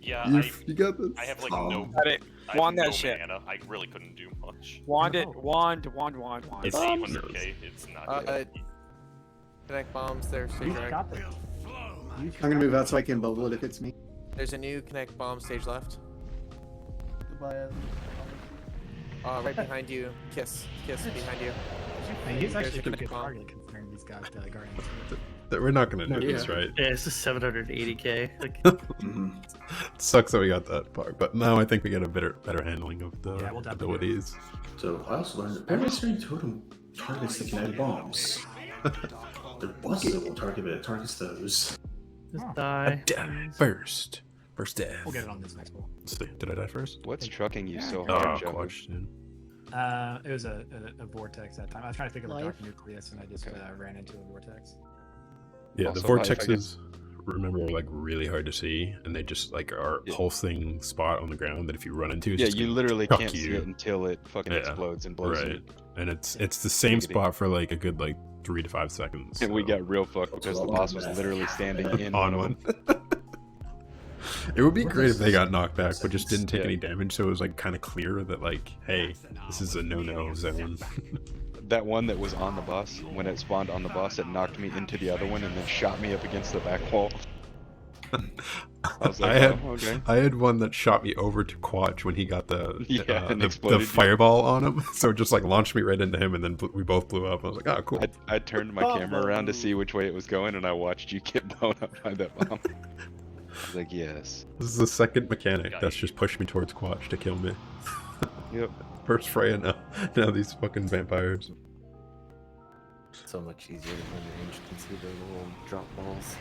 Yeah, You got this. I have like Oh. no. Got it. I have Wand that no shit. mana. I really couldn't do much. Wand it. No. Wand. It's Bombs. 800k. It's not. Connect bombs there, stage You've right. got this. I'm gonna move out so I can bubble it if it's me. There's a new connect bomb stage left. Goodbye, Evan. Right behind you. Kiss behind you. Hey, he's There's actually a a pretty good connect bomb. target considering he's got Guardians. We're not gonna do Yeah. this, right? Yeah, it's just 780k. Like, Mhm. Sucks that we got that part, but now I think we get a better handling of the Yeah, we'll definitely abilities. So I also learned that every certain totem targets the kinetic bombs. Their bosses it won't target, but it targets those. just die. First death. We'll get it on this next ball. Let's see. Did I die first? What's trucking you so Oh, hard, Joe? clutch, dude. It was a vortex that time. I was trying to think of a Life. dark nucleus and I just ran into a vortex. Yeah, Also, the if I get- vortexes, remember, are like really hard to see, and they just like are a pulsing spot on the ground that if you run into, it's Yeah, just you gonna literally chuck can't see you. it until it fucking Yeah, explodes and blows right. you. And it's the same Giggity. spot for like a good 3 to 5 seconds. And we so- got real fucked because the boss was literally standing in on one. one. It would be great if they got knocked back, but just didn't take Yeah. any damage, so it was like kind of clear that like, hey, this is a no-no zone. That one that was on the boss, when it spawned on the boss, it knocked me into the other one and then shot me up against the back wall. I was like, I had one that shot me over to Quatch when he got Yeah, and the exploded you. fireball on him, so it just like launched me right into him, and then we both blew up. I was like, oh, cool. I turned my camera around to see which way it was going, and I watched you get blown up by that bomb. I was like, yes. This is the second mechanic that's just pushed me towards Quatch to kill me. Yep. First Freya, now these fucking vampires. So much easier when the range can see the little drop balls.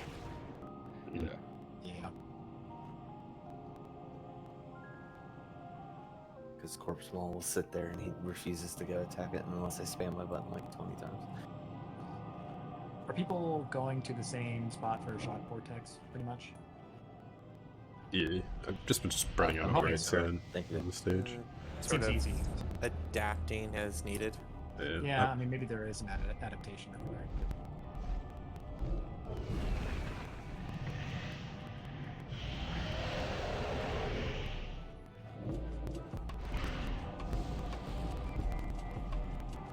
Yeah. Yeah. his corpse wall will sit there and he refuses to go attack it unless I spam my button like 20 times. Are people going to the same spot for shock vortex, pretty much? Yeah, I've just been spreading I'm out hoping right so. side Thank you. on the stage. Sort Seems of easy. adapting as needed. Yeah, I mean, maybe there is an adaptation everywhere.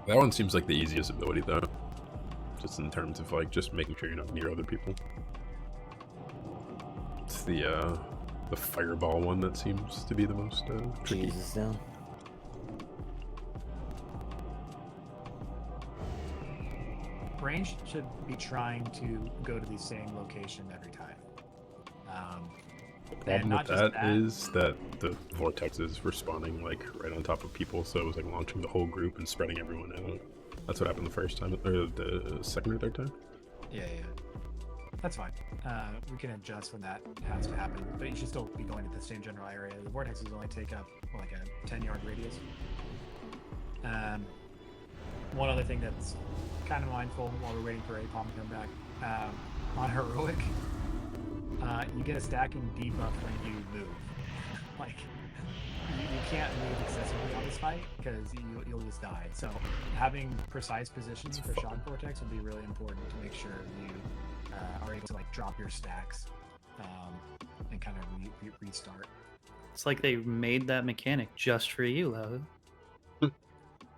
That one seems like the easiest ability though, just in terms of like just making sure you're not near other people. It's the fireball one that seems to be the most tricky. Jesus down. Range should be trying to go to the same location every time. The problem with that is that the vortex is respawning like right on top of people, so it was like launching the whole group and spreading everyone out. That's what happened the first time, or the second or third time. Yeah. That's fine. We can adjust when that has to happen, but you should still be going to the same general area. The vortexes only take up like a 10-yard radius. One other thing that's kind of mindful while we're waiting for APOM to come back, on Heroic, you get a stacking debuff when you move. Like, you can't move excessively on this fight because you'll just die. So having precise positions for shock vortex would be really important to make sure you are able to like drop your stacks and kind of restart. It's like they made that mechanic just for you, Lau.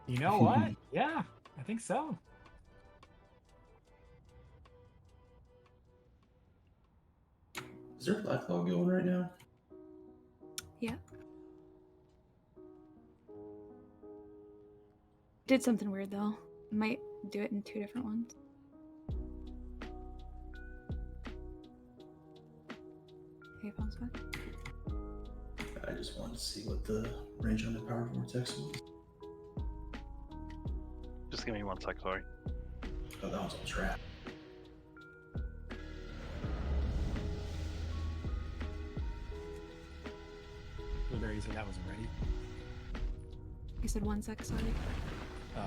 You know what? Yeah, I think so. Is there Black Log going right now? Yeah. Did something weird though. Might do it in 2 different ones. Hey, phone's back. I just wanted to see what the range on the power vortex was. Just give me 1 sec, sorry. Oh, that one's a trap. Blueberry, you said that wasn't ready? You said 1 sec, sorry. Oh.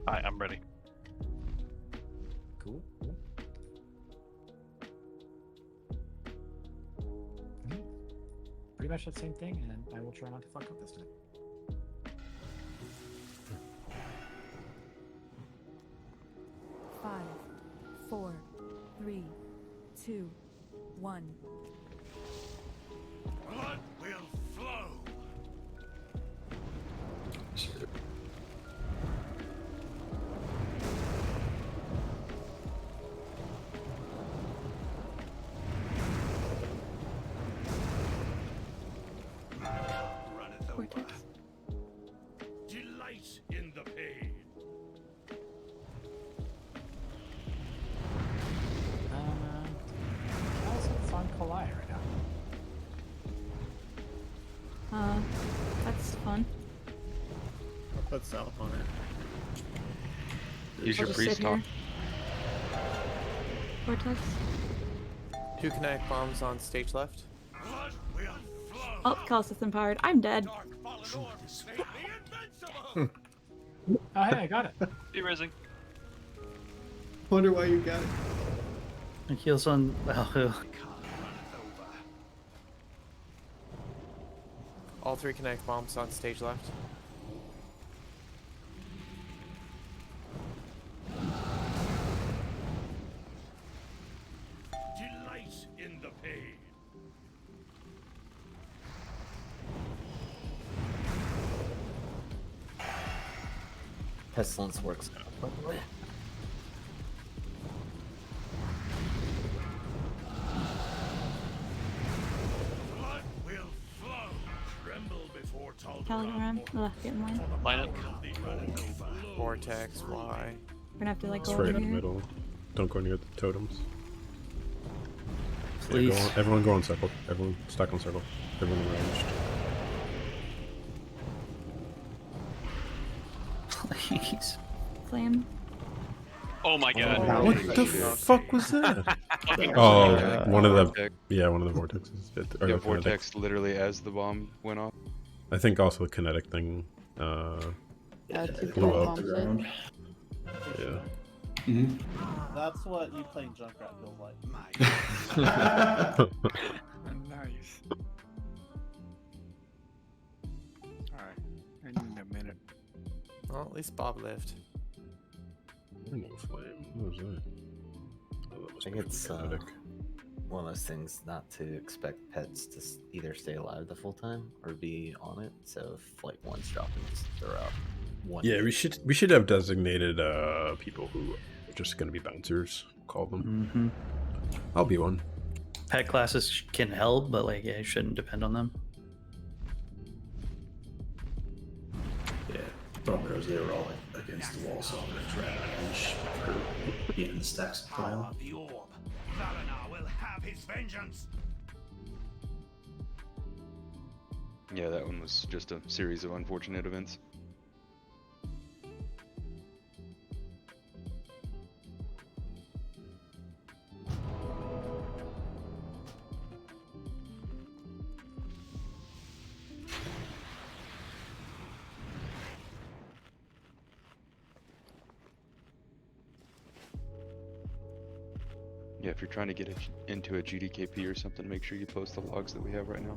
Alright, I'm ready. Cool. Pretty much the same thing, and I will try not to fuck up this time. Five, 4, 3, 2, 1. Blood will flow. Runneth over. Delight in the pain. How's it on Collide right now? That's fun. I'll put South on it. Use I'll your just priest sit talk. here. Vortex. 2 kinetic bombs on stage left. Oh, Calcis empowered. I'm dead. Oh, hey, I got it. Derising. Wonder why you got it. It heals on. All 3 kinetic bombs on stage left. Delight in the pain. Pestilence works. Blood will flow. Tremble before Telegram. Ugh, getting mine. Line up. Vortex, Y. We're gonna have to like It's go right over in the here. middle. Don't go near the totems. Yeah, Please. everyone go on circle. Everyone stack on circle. Everyone ranged. Please. Flame. Oh my god. What the fuck was that? Oh, one of the vortexes. Or Yeah, the vortex kinetic. literally as the bomb went off. I think also the kinetic thing blew up. Yeah. That's what you playing Junkrat feels like. Nice. Alright, I need a minute. Well, at least Bob lived. Flame. What was that? Oh, that I think it's one of those things not to expect pets to either stay alive the full time or be on it. So if like one's dropping, just throw out one. Yeah, we should have designated people who are just going to be bouncers. Call them. I'll be one. Pet classes can help, but like, yeah, you shouldn't depend on them. Yeah, problem is they were all against the wall, so I'm gonna try revenge for being in the stacks pile. The orb. Valenar will have his vengeance. Yeah, that one was just a series of unfortunate events. Yeah, if you're trying to get into a GDKP or something, make sure you post the logs that we have right now.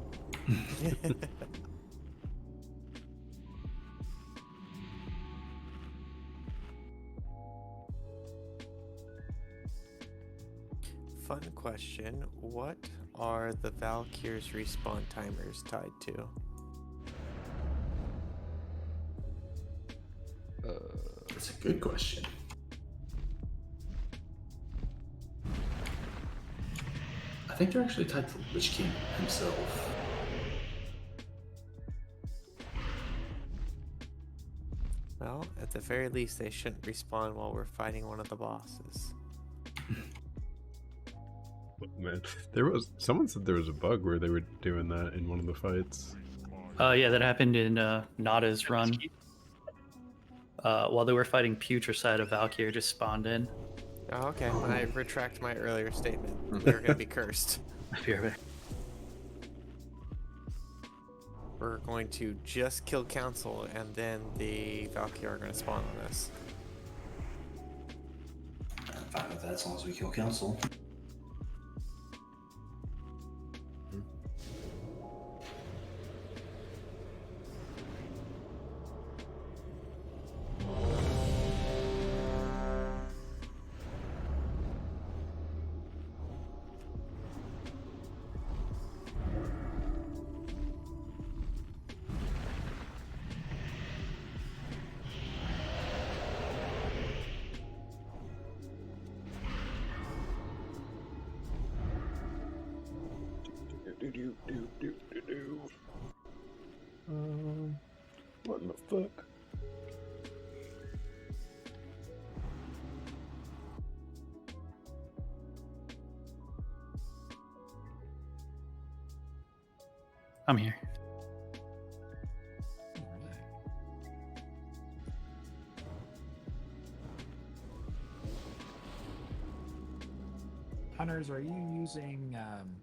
Fun question. What are the Valkyr's respawn timers tied to? That's a good question. I think they're actually tied to the Lich King himself. Well, at the very least, they shouldn't respawn while we're fighting one of the bosses. Man, someone said there was a bug where they were doing that in one of the fights. Yeah, that happened in Nada's run. While they were fighting Putricide, a Valkyr just spawned in. Oh, okay. I retract my earlier statement. We're gonna be cursed. We're going to just kill Council, and then the Valkyr are gonna spawn on us. I'm fine with that as long as we kill Council. What in the fuck? I'm here. Hunters, are you using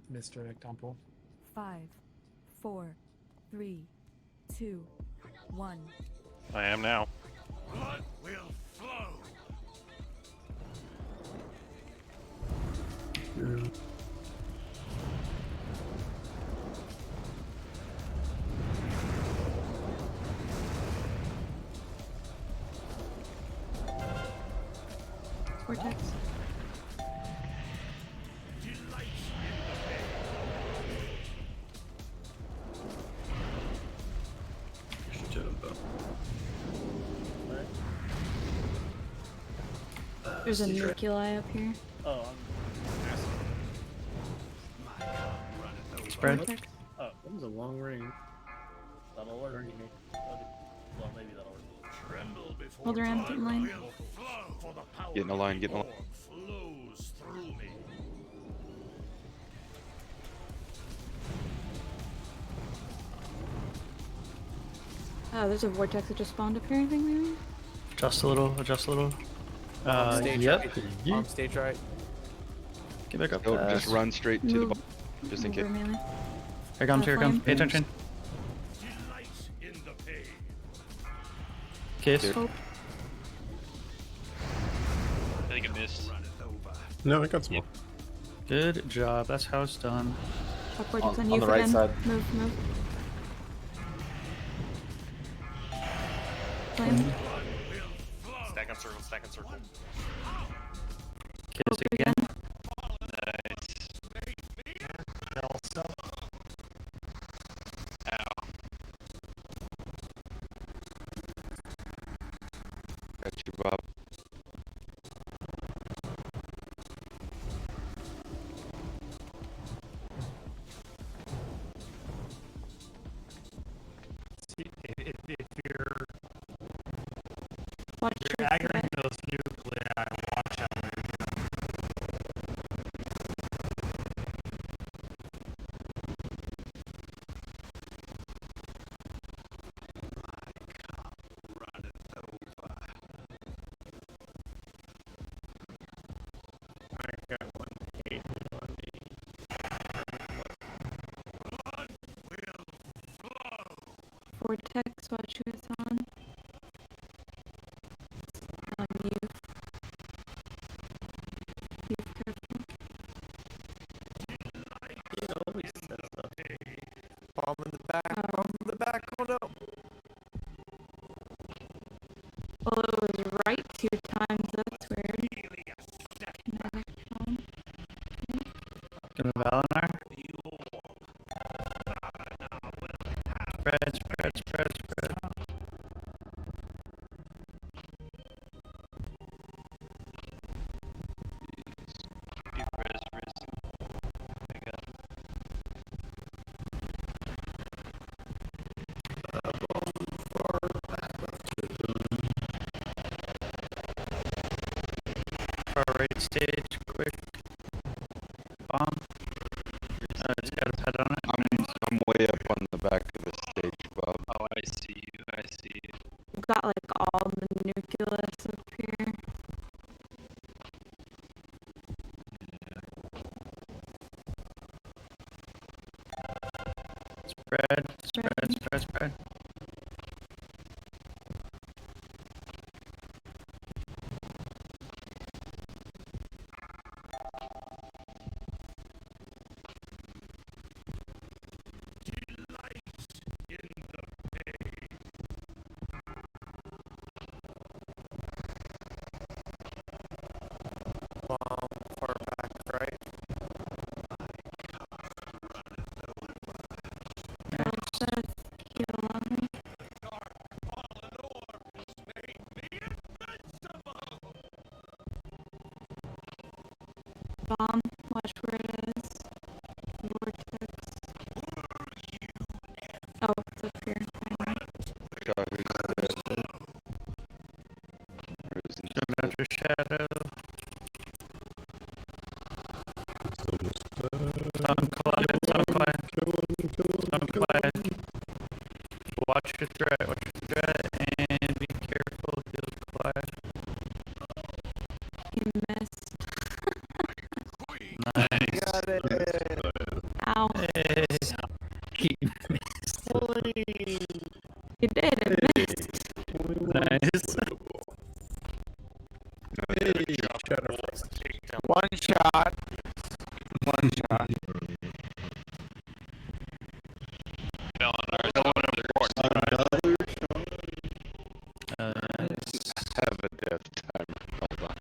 Misdirect Temple? 5, 4, 3, 2, 1. I am now. Blood will flow. Vortex. There's a nuclei up here. Oh, Spread. Vortex. Oh, that was a long range. That'll work. Well, maybe that'll work. Tremble before Hold around, get in line. Get in a line, get in a line. Flows through me. Oh, there's a vortex that just spawned up here, I think, maybe? Adjust a little, adjust a little. Stage Yep. right. Stage right. Get back up. Nope, just run straight to the Move. bottom, just in case. Over melee. Here comes. Here comes. Pay attention. Kiss. Hope. I think I missed. No, I got some more. Good job. That's how it's done. Upward On- on on you the for right them. side. Move. Flame. Stack on circle, stack on circle. Kiss again. Got you, Bob. If you're Watch your aggroing foot. those nuclei, watch out where you go. I got one hit on me. Vortex, watch who it's on. Youth. Youth, careful. It always says that. Bomb in the back. Bomb in the back. Oh no. Well, it was right 2 times. That's weird. Another bomb. Give him Valinor. Spread. Far right stage, quick. Bomb. It's got a pet on it. I'm way up on the back of the stage, Bob. Oh, I see you. I see you. We've got like all the nucleus up here. Spread. Bomb far back right. Access, heal on me. Bomb, watch where it is. Vortex. Oh, it's up here. Shot who's dead. After shadow. Stone quiet. Watch your threat, and be careful. Heal quiet. You missed. Nice. Got it. Ow. Hey. He missed. You did, it missed. Nice. One shot. Have a death timer. Hold on.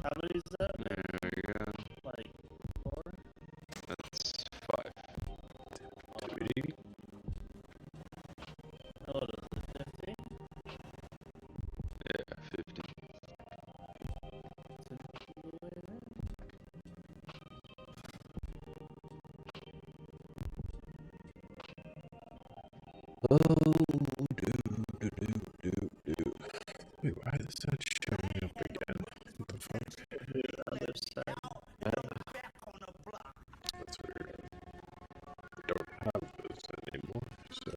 How many is that? There we go. Like 4? That's 5. Oh, is it 50? Yeah, 50. Wait, why is that showing up again? What the fuck? Other side. That's weird. I don't have those anymore, so.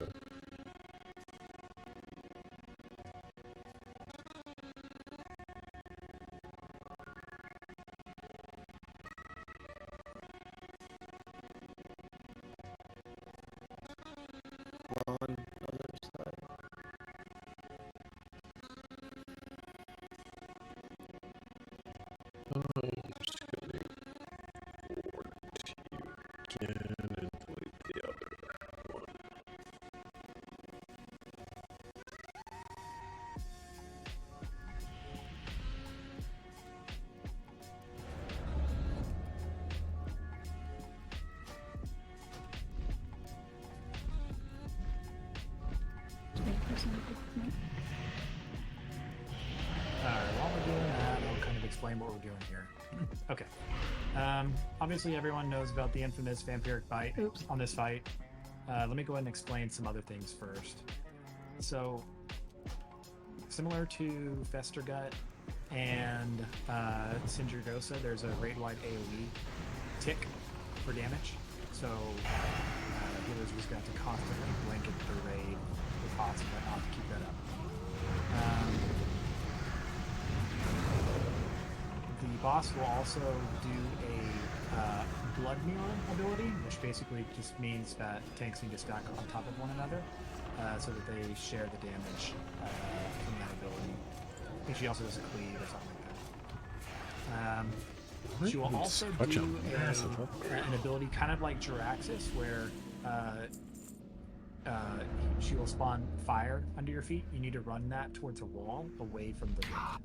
person with me. Alright, while we're doing that, I'll kind of explain what we're doing here. Okay. Obviously, everyone knows about the infamous vampiric bite on this fight. Let me go ahead and explain some other things first. So, similar to Festergut and Sindragosa, there's a raid-wide AoE tick for damage. So, healers just got to constantly blanket the raid with pots and whatnot to keep that up. The boss will also do a blood mirror ability, which basically just means that tanks need to stack on top of one another so that they share the damage from that ability. I think she also does a cleave or something like that. She will also do an ability kind of like Jiraxis, where she will spawn fire under your feet. You need to run that towards a wall away from the raid.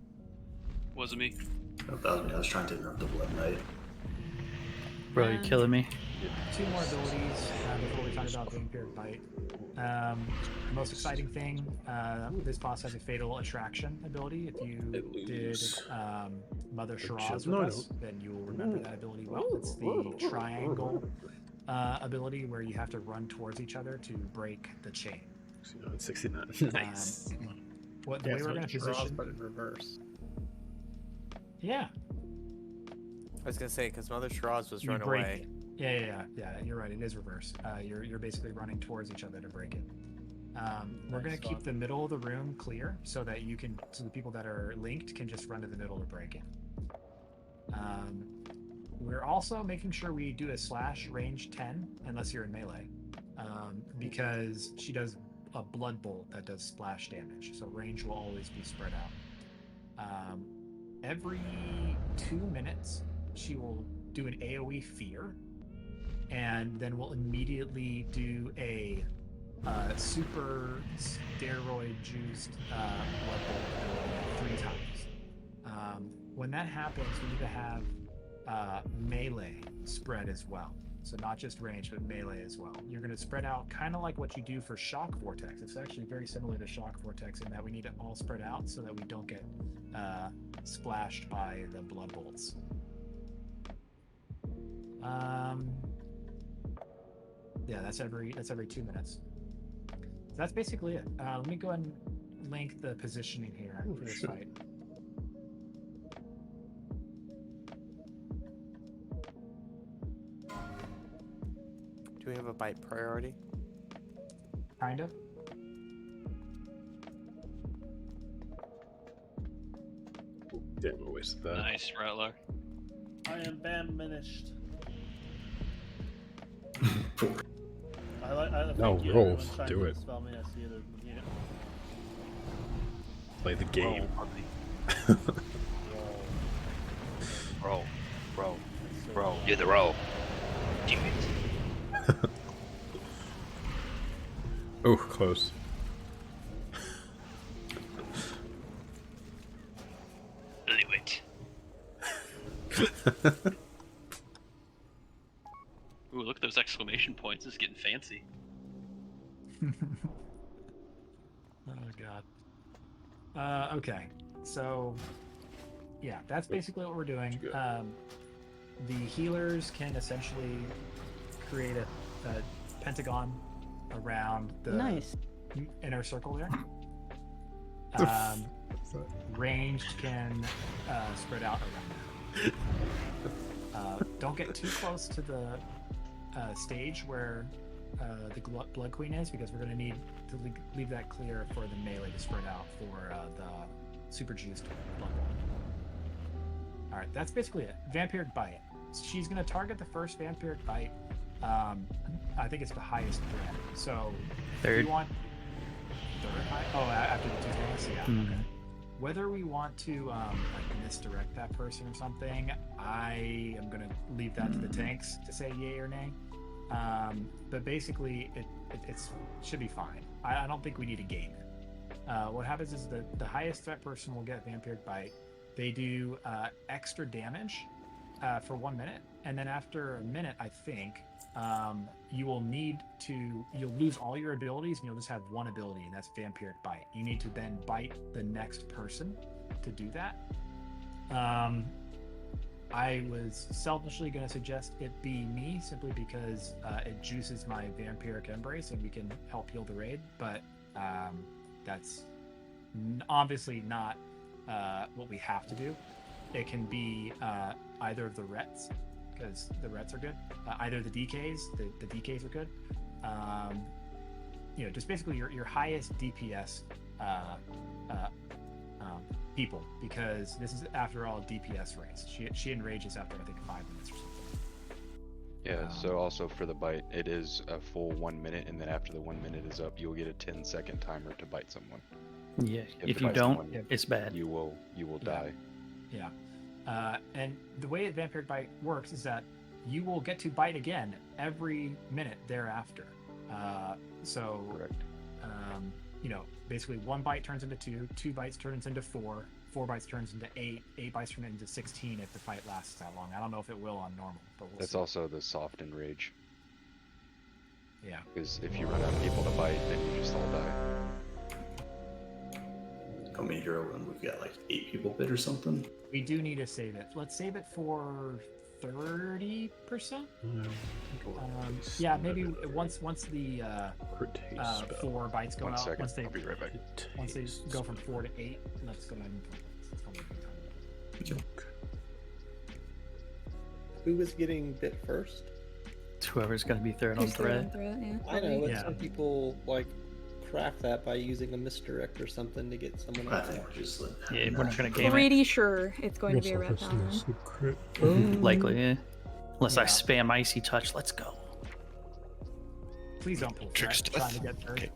Wasn't me. Oh, that was me. I was trying to interrupt the Blood Knight. Bro, you're killing me. Two more abilities before we talk about Vampiric Bite. The most exciting thing, this boss has a Fatal Attraction ability. If you did Mother Shiraz with us, then you will remember that ability well. It's the triangle ability where you have to run towards each other to break the chain. 69. Nice. The way we're going to position... but in reverse. Yeah. I was gonna say, because Mother Shiraz was run away. Yeah. You're right. It is reverse. You're basically running towards each other to break it. We're gonna keep the middle of the room clear so that the people that are linked can just run to the middle to break it. We're also making sure we do a slash range 10 unless you're in melee, because she does a blood bolt that does splash damage. So range will always be spread out. Every 2 minutes, she will do an AoE fear, and then we'll immediately do a super steroid juiced blood bolt 3 times. When that happens, we need to have melee spread as well. So not just range, but melee as well. You're going to spread out kind of like what you do for Shock Vortex. It's actually very similar to Shock Vortex in that we need to all spread out so that we don't get splashed by the blood bolts. Yeah, that's every 2 minutes. So that's basically it. Let me go ahead and link the positioning here for this fight. Do we have a bite priority? Kind of. Damn, I wasted that. Nice, Rattler. I am banished. No, roll. Do it. Spell me, I see it as the unit. Play the game. Bro, do the roll. Do it. Oh, close. Do it. Ooh, look at those exclamation points. This is getting fancy. Oh god. Okay, so yeah, that's basically what we're doing. The healers can essentially create a pentagon around the inner circle there. Ranged can spread out around that. Don't get too close to the stage where the Blood Queen is, because we're going to need to leave that clear for the melee to spread out for the super juiced Blood Bolt. Alright, that's basically it. Vampiric Bite. She's going to target the first Vampiric Bite. I think it's the highest threat. So, third. If you want third high? Oh, after the 2 tanks? Yeah, okay. Whether we want to like misdirect that person or something, I am going to leave that to the tanks to say yay or nay. But basically, it should be fine. I don't think we need to game it. What happens is the highest threat person will get Vampiric Bite. They do extra damage for 1 minute, and then after a minute, I think, you will need to, you'll lose all your abilities and you'll just have one ability, and that's Vampiric Bite. You need to then bite the next person to do that. I was selfishly going to suggest it be me, simply because it juices my Vampiric Embrace and we can help heal the raid, but that's obviously not what we have to do. It can be either of the Rets, because the Rets are good. Either the DKs, the DKs are good. You know, just basically your highest DPS people, because this is, after all, DPS race. She enrages after, I think, 5 minutes or something. Yeah, so also for the bite, it is a full 1 minute, and then after the 1 minute is up, you'll get a 10-second timer to bite someone. Yeah, if to you bite don't, someone, it's bad. You will die. Yeah. And the way that Vampiric Bite works is that you will get to bite again every minute thereafter. Correct. You know, basically 1 bite turns into 2, 2 bites turns into 4, 4 bites turns into 8, 8 bites turn into 16 if the fight lasts that long. I don't know if it will on normal, but we'll That's see. also the soft enrage. Yeah. Because if you run out of people to bite, then you just all die. Call me a hero when we've got like 8 people bid or something. We do need to save it. Let's save it for 30%. Yeah, maybe once the 4 bites go 1 out. second, Once they I'll be right back. Once they go from 4 to 8, let's go ahead and Who was getting bit first? It's whoever's going to be third on threat. I know, but Yeah. some people like craft that by using a misdirect or something to get someone I else think out. we're just Yeah, we're not going to game it. Pretty sure it's going to be a red paladin. Likely, yeah. Unless I Yeah. spam Icy Touch, let's go. Please don't pull threat. Trying to get third.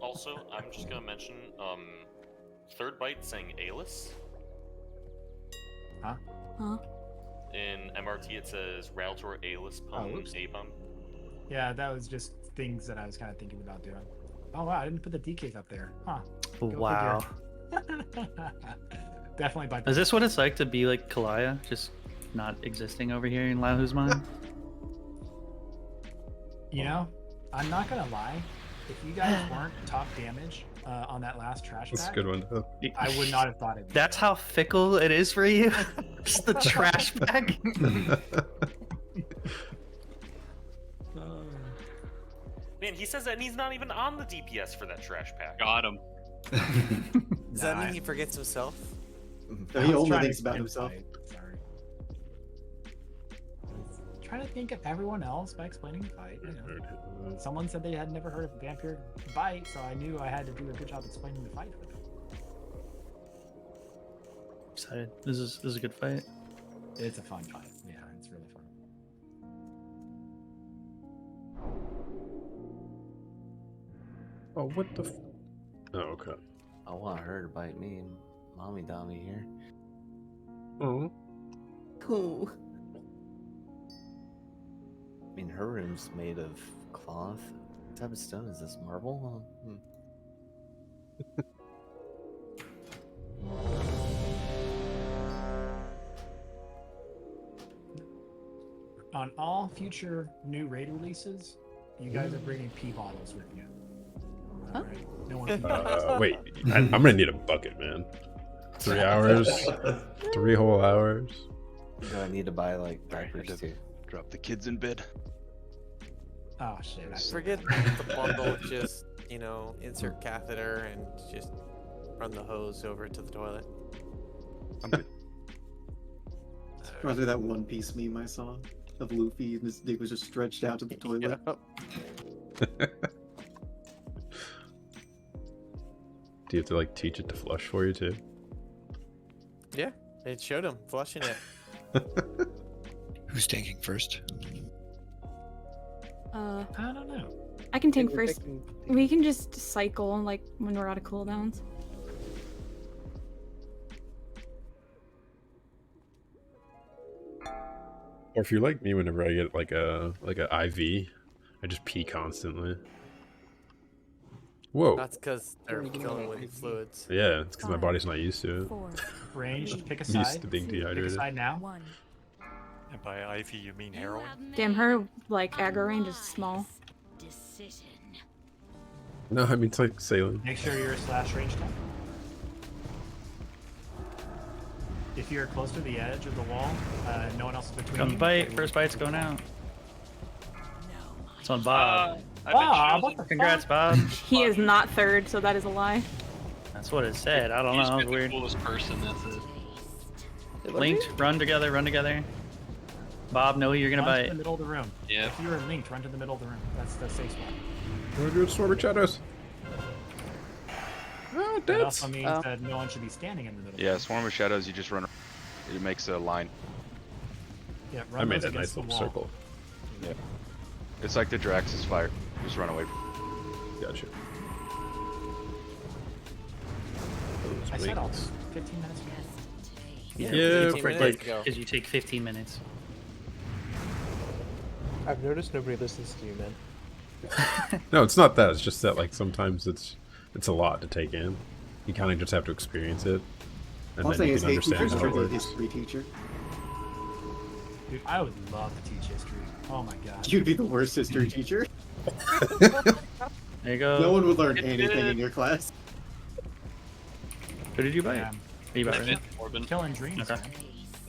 Also, I'm just gonna mention, third bite saying Alis. Huh? Huh? In MRT it says Raltor Alis Pum whoops. A-Pum. Yeah, that was just things that I was kind of thinking about doing. Oh wow, I didn't put the DKs up there. Huh. Go Wow. figure. Definitely by. Is this what it's like to be like Kalaya, just not existing over here in Lahu's mind? You know, I'm not gonna lie. If you guys weren't top damage on that last trash That's a bag, good one, though. I would not have thought it. That's how fickle it is for you? Just the trash bag? Man, he says that and he's not even on the DPS for that trash pack. Got him. Does that mean he forgets himself? No, he only thinks about himself. Sorry. Trying to think of everyone else by explaining the fight. You know. Someone said they had never heard of Vampiric Bite, so I knew I had to do a good job explaining the fight for them. Excited. This is a good fight. It's a fun fight. Yeah, it's really fun. Oh, what the? Oh, okay. I want her to bite me and mommy Dommy here. Oh. Cool. I mean, her room's made of cloth. What type of stone is this? Marble? On all future new raid releases, you guys are bringing pee bottles with you. Huh? Right? No one. Wait, I'm gonna need a bucket, man. 3 hours, 3 whole hours. Do I need to buy like diapers too? Drop the kids in bed. Oh shit! I Forget the bundle. Just insert catheter and just run the hose over to the toilet. I'm good. Reminds me of that One Piece meme I saw of Luffy and his dick was just stretched out to the toilet. Do you have to like teach it to flush for you too? Yeah, it showed him flushing it. Who's tanking first? I don't know. I can tank Think we're first. taking- We can just cycle like when we're out of cooldowns. Or if you're like me, whenever I get like a IV, I just pee constantly. Whoa. That's because they're filling with fluids. Yeah, it's because my body's not used to it. Ranged, pick a I'm used side. to being Pick a dehydrated. side now. And by Ivy, you mean heroin? Damn, her like aggro range is small. No, I mean it's like sailing. Make sure you're slash range 10. If you're close to the edge of the wall, no one else is between Come you. bite. First bite's going out. It's on Bob. Bob, what the Congrats, Bob. He is not third, so that is a lie. That's what it said. I don't know. It was The weird. coolest person. That's it. Linked, run together, run together. Bob, know who you're gonna Run to bite. the middle of the room. Yeah. If you're linked, run to the middle of the room. That's the safe spot. We're doing Stormer Shadows. Oh, that also means that no one should be standing in the middle. Yeah, Swarm of Shadows, you just run. It makes a line. Yeah, I run made those that nice against the little wall. circle. Yeah. It's like the Drax's fire. Just run away. Gotcha. I said all 15 minutes ago. Yeah, 15 minutes ago. because you take 15 minutes. I've noticed nobody listens to you, man. No, it's not that. It's just that like sometimes it's a lot to take in. You kind of just have to experience it, and All I'm then saying you is, can hey, understand teacher's how it a works. history teacher. Dude, I would love to teach history. Oh my god. You'd be the worst history teacher. There you go. No one would learn anything in your class. Who did you bite? Yeah. Are you That's biting? it, Corbin. Killing dreams, Okay.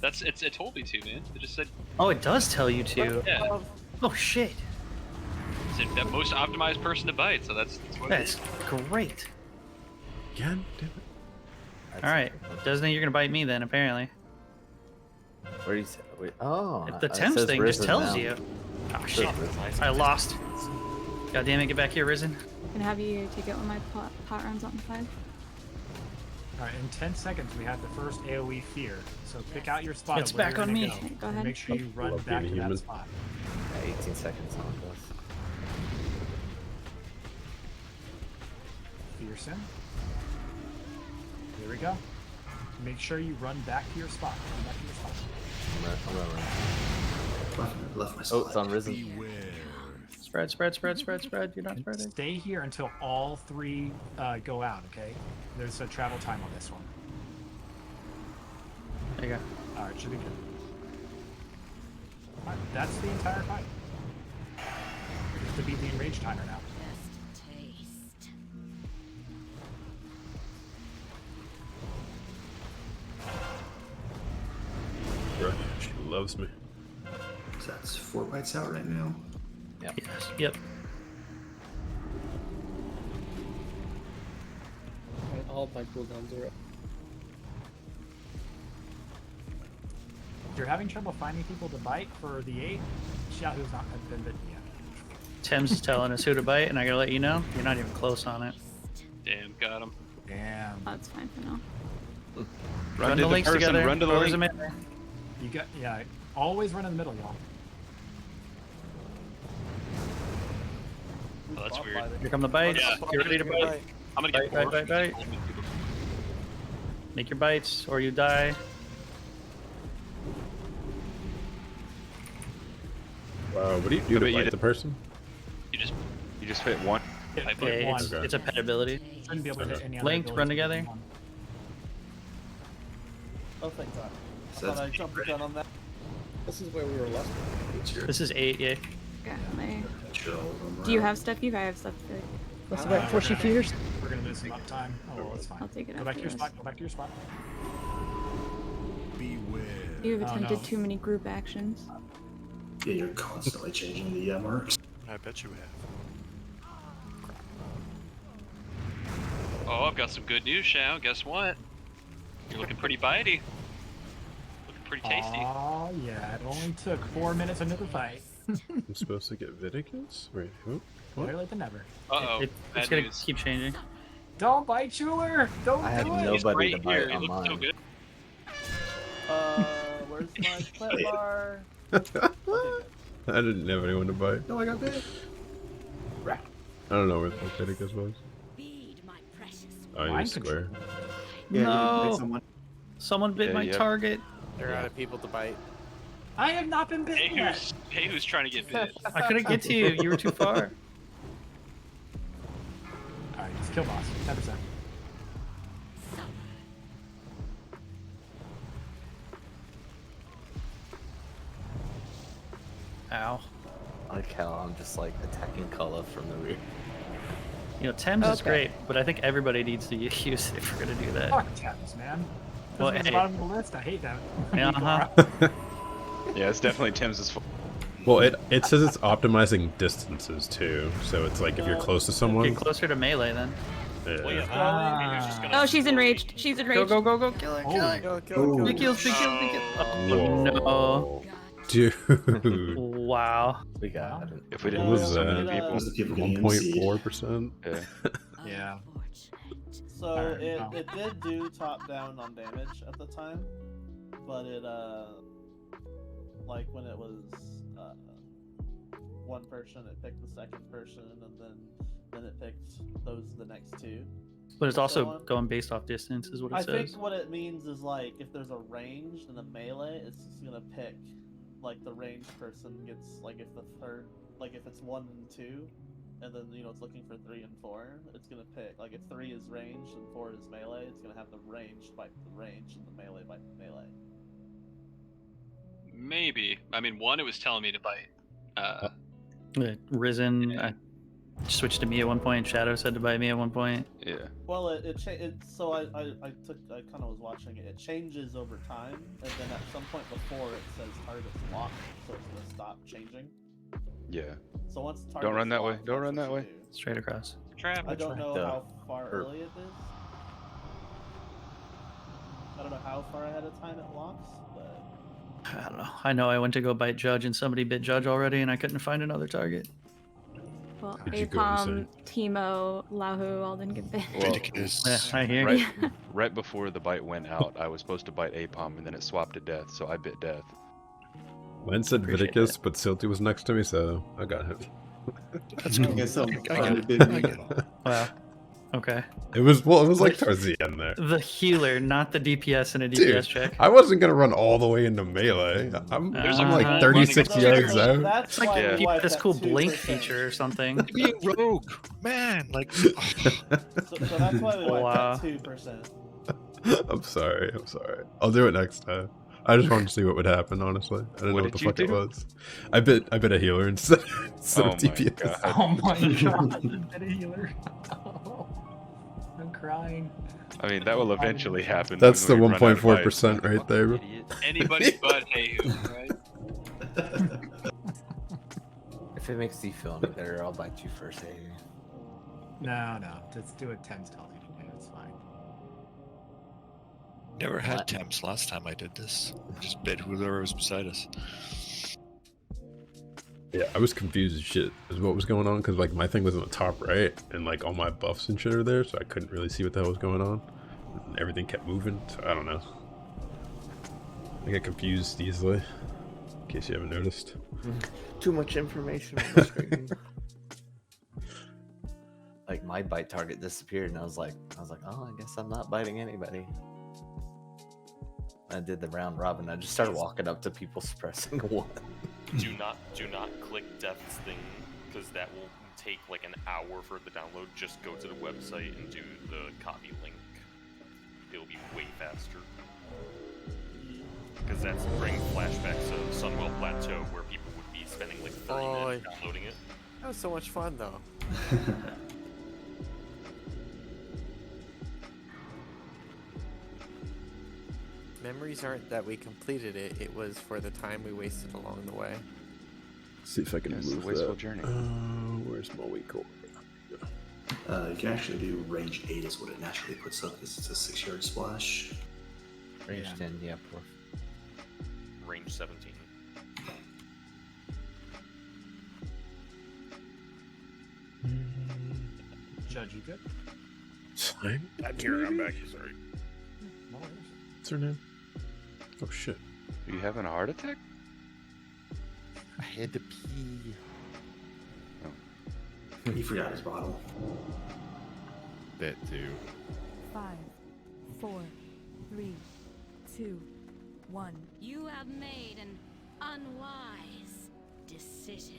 man. It told me to, man. It just said, Oh, it does tell you to. yeah. Oh shit. It said that most optimized person to bite. So that's what it That's is. great. Again? Damn it. All right, Disney, you're gonna bite me then, apparently. Where do you say? Wait, oh, The it Thames says thing just Risen tells now. you. Oh It shit! says Risen. I lost. God damn it! Get back here, Risen. Can I have you take out when my pot runs out in 5? Alright, in 10 seconds we have the first AoE fear. So pick out your spot. It's of where back you're on gonna me. Go, Okay, go and ahead. make sure you run Love back being to a human. that spot. Yeah, 18 seconds on this. Fearsome. Here we go. Make sure you run back to your spot. Run back to your spot. I'm gonna run. Left my Oh, it's on Risen. Spread, spread, spread, spread, spread. You're not spreading. Stay here until all 3 go out, okay? There's a travel time on this one. There you go. Alright, should be good. Alright, that's the entire fight. We have to beat the enrage timer now. Bruh, she loves me. So that's 4 bites out right now. Yep. Yes. Yep. All of my cooldowns are up. If you're having trouble finding people to bite for the 8, shout who's not been bitten yet. Tim's is telling us who to bite, and I gotta let you know, you're not even close on it. Damn, got him. Damn. That's fine for now. Run the links together. Run to the Whoever's link. in there. You got, yeah, always run in the middle, y'all. Oh, that's weird. Here come the bites. Yeah. Get ready to bite. I'm gonna get Bite, more. bite, bite, bite. Make your bites, or you die. What do you do to But you bite did- the person? You just hit 1. Hit I hit Yeah, one. it's a pet ability. Shouldn't be able to hit any other Linked, run abilities. together. Oh, thank God. I So thought I that's- jumped the gun on that. This is where we were last. This is 8, yeah. Got my... Chill. Do you have stuff? I have stuff. What's about before she fears? We're gonna lose some up time. Oh, well, that's fine. I'll take it Go back to your after spot. this. Go back to your spot. You've Oh, attempted no. too many group actions. Yeah, you're constantly changing the marks. I bet you have. Oh, I've got some good news, Shao. Guess what? You're looking pretty bitey. Looking pretty tasty. Oh yeah, it only took 4 minutes into the fight. I'm supposed to get Viticus? Wait, who? What? Better late than never. Uh-oh. It's Bad gonna news. keep changing. Don't bite Schuler! Don't I have do it! nobody Right to bite here. He on looks so mine. good. Where's my plant bar? I didn't have anyone to bite. No, I got bit. I don't know where the fuck Viticus was. Oh, Mind he's square. Yeah, you No. bit someone. Someone bit Yeah, my yep. target. They're out of people to bite. I have not been bitten yet! Hey, who's trying to get bit? I couldn't get to you. You were too far. Alright, just kill boss. 10%. how I'm just like attacking Kala from the rear. You know, Thames is Okay. great, but I think everybody needs to use it if we're gonna do that. Fuck Thames, man. Well, Well, hey. bottom of the list. I hate that. Uh-huh. Yeah, it's definitely Tim's fault. Well, it says it's optimizing distances too, so it's like if you're close to someone. Get closer to melee then. Yeah. Oh, she's enraged. She's enraged. Go, go, go, go, kill her, kill her. Go, kill, kill. Big kills, big kills, big kills. Oh, Whoa. no. Dude. Wow. We got it. If we What didn't was lose so many that? people. Was the people getting 1.4%? Yeah. Yeah. So Alright, it no. did do top down on damage at the time, but it like when it was one person, it picked the second person, and then it picked the next two. But it's and so also on. going based off distance, is what it I says. think what it means is like if there's a ranged and a melee, it's just gonna pick like the ranged person gets like if the third like if it's 1 and 2, and then you know it's looking for 3 and 4, it's gonna pick like if 3 is ranged and 4 is melee, it's gonna have the ranged bite the ranged and the melee bite the melee. Maybe. I mean, one, it was telling me to bite. Risen, I switched to me at one point. Shadow said to bite me at one point. Yeah. Well, it so I kind of was watching it. It changes over time, and then at some point before it says target's locked, so it's gonna stop changing. Yeah. So once target's Don't run that way. locked, Don't that's run what that you way. do. Straight across. Trap. I don't know right, how far or- early it is. I don't know how far ahead of time it locks, but I don't know. I know I went to go bite Judge and somebody bit Judge already, and I couldn't find another target. Well, Did you go Apom, Timo, Lahu all didn't get bit. Well, Yeah, I hear right, you. right before the bite went out, I was supposed to bite Apom, and then it swapped to Death, so I bit Death. Mine said Appreciate Viticus, but Silty was next to me, so I got him. That's I cool. guess so. I get it. I get it. Wow. Okay. It was like towards the end there. The healer, not the DPS in a DPS Dude, check. I wasn't gonna run all the way into melee. I'm like 36 So yards out. That's Like, why yeah. we Keep wiped this at cool 2%. blink feature or something. Be a rogue, man. Like, So that's why we wiped Wow. at 2%. I'm sorry. I'll do it next time. I just wanted to see what would happen, honestly. I didn't What know what the did you fuck it do? was. I bit a healer instead Oh of DPS. God. Oh my god, that a healer. I'm crying. I mean, that will eventually happen. That's the when we run out of 1.4% right there. bro. Anybody but Heyu, right? If it makes you feel any better, I'll bite you first, hey. No, just do it 10 stealthy today. It's fine. never had temps last time I did this. Just bit whoever was beside us. Yeah, I was confused as shit as what was going on because like my thing was in the top right and like all my buffs and shit are there, so I couldn't really see what the hell was going on. And everything kept moving, so I don't know. I get confused easily, in case you haven't noticed. Too much information on the screen. Like my bite target disappeared, and I was like, oh, I guess I'm not biting anybody. I did the round robin. I just started walking up to people, suppressing one. Do not click Death's thing, because that will take like an hour for the download. Just go to the website and do the copy link. It'll be way faster. Because that's bringing flashbacks of Sunwell Plateau, where people would be spending like 30 minutes downloading it. That was so much fun, though. Memories aren't that we completed it, it was for the time we wasted along the way. See if I can Yes, move wasteful that. journey. Where's my weak core? You can actually do range 8 is what it naturally puts up because it's a 6-yard splash. Range 10, yeah, poor. Range 17. Judge, you good? I'm here. I'm back. Sorry. No worries. What's her name? Oh shit. Are you having a heart attack? I had to pee. He forgot his bottle. That too. 5, 4, 3, 2, 1. You have made an unwise decision.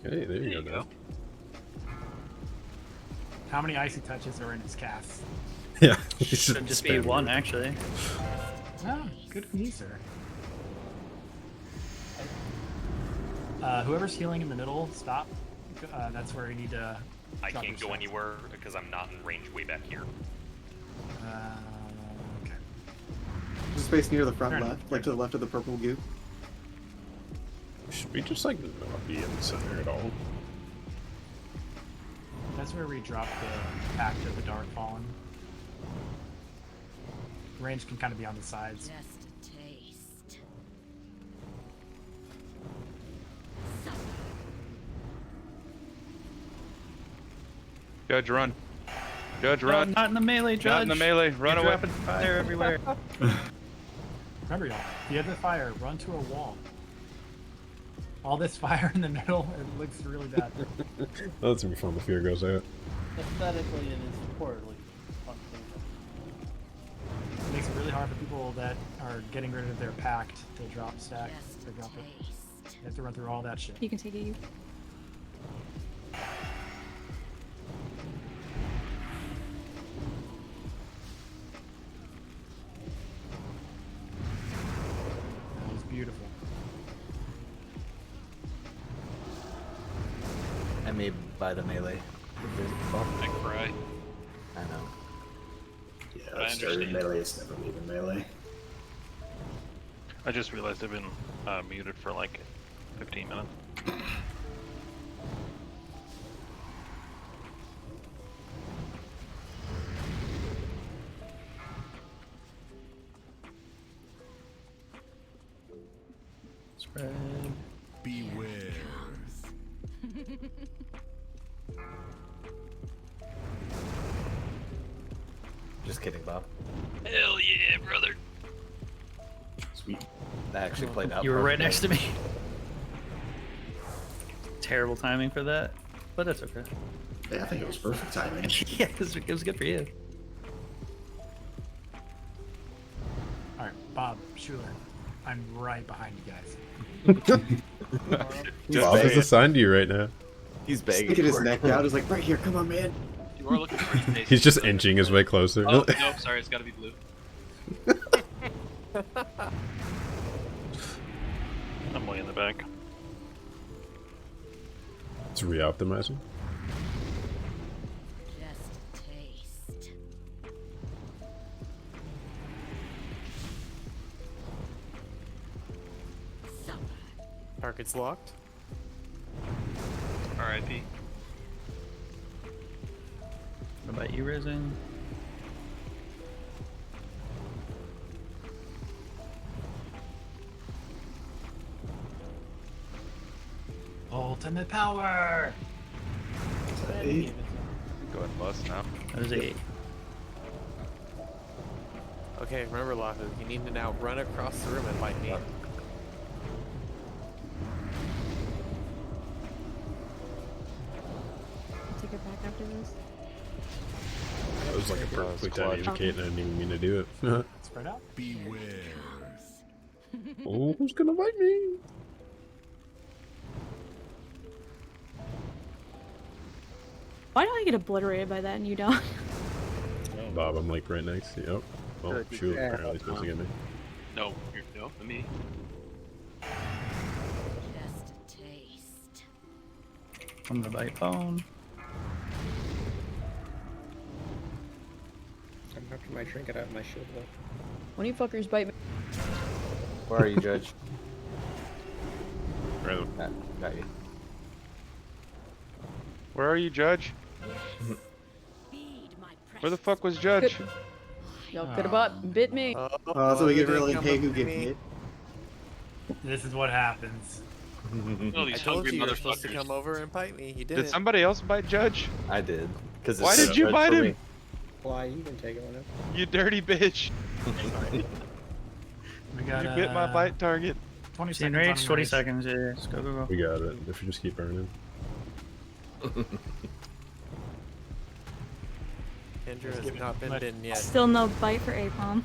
Hey, there you go. How many icy touches are in his cast? Yeah. Should just be one, actually. Ah, good for you, sir. Whoever's healing in the middle, stop. That's where you need to. I drop can't go yourself. anywhere because I'm not in range way back here. Okay. There's space near the front Fair left, like to the left of the purple goo. Should we just like not be in the center at all? That's where we drop the pact of the Dark Fallen. Range can kind of be on the sides. Just a taste. Judge, run. Judge, No, run. not in the melee, Judge. Not in the melee. Run You're away. dropping fire everywhere. Remember, y'all, if you have the fire, run to a wall. All this fire in the middle, it looks really bad. That's gonna be fun. The fear goes out. Aesthetically, it is poorly functioning. It makes it really hard for people that are getting rid of their pact to drop stack. To drop it. You have to run through all that shit. You can take it, you. That was beautiful. I may buy the melee. I cry. I know. Yeah, But I I've started understand. melee, it's never leaving melee. I just realized I've been muted for like 15 minutes. Spread. Beware. Just kidding, Bob. Hell yeah, brother. Sweet. That actually played out. You were right perfectly. next to me. Terrible timing for that, but that's okay. Yeah, I think it was perfect timing. Yeah, it was good for you. Alright, Bob, Schuler, I'm right behind you guys. Bob is assigned to you right now. He's begging. Sticking his neck out. He's like, right here, come on, man. You are looking pretty tasty. He's just inching his way closer. Oh, nope, sorry, it's gotta be blue. I'm way in the back. It's re-optimizing. Just a taste. Target's locked. R.I.P. What about you, Risen? Ultimate power! Go ahead and bust now. That was 8. Okay, remember, Lahu, you need to now run across the room and bite me. Take it back after this. That was like a perfectly timed indicate, and I didn't even mean to do it. Spread out. Beware. Oh, who's gonna bite me? Why do I get obliterated by that and you don't? Bob, I'm like right next to you. Oh, well, shoot, apparently he's supposed to get me. No, no, me. Just a taste. I'm gonna bite bone. I'm after my trinket out of my shield though. When you fuckers bite me. Where are you, Judge? Right. Got you. Where are you, Judge? Where the fuck was Judge? Y'all could have bit me. So we you can really didn't pay come who up gets with me. hit. This is what happens. Oh, I these told hungry you you're supposed to motherfuckers. come over and bite me. You Did didn't. somebody else bite Judge? I did. Why did you bite him? Why you can take it whenever. You dirty bitch. We got You bit my bite target. 20 See in seconds. range, on 20 race. seconds. Yeah, let's go, go, go. We got it. If you just keep burning. Kendra has not been bitten yet. Still no bite for Apom.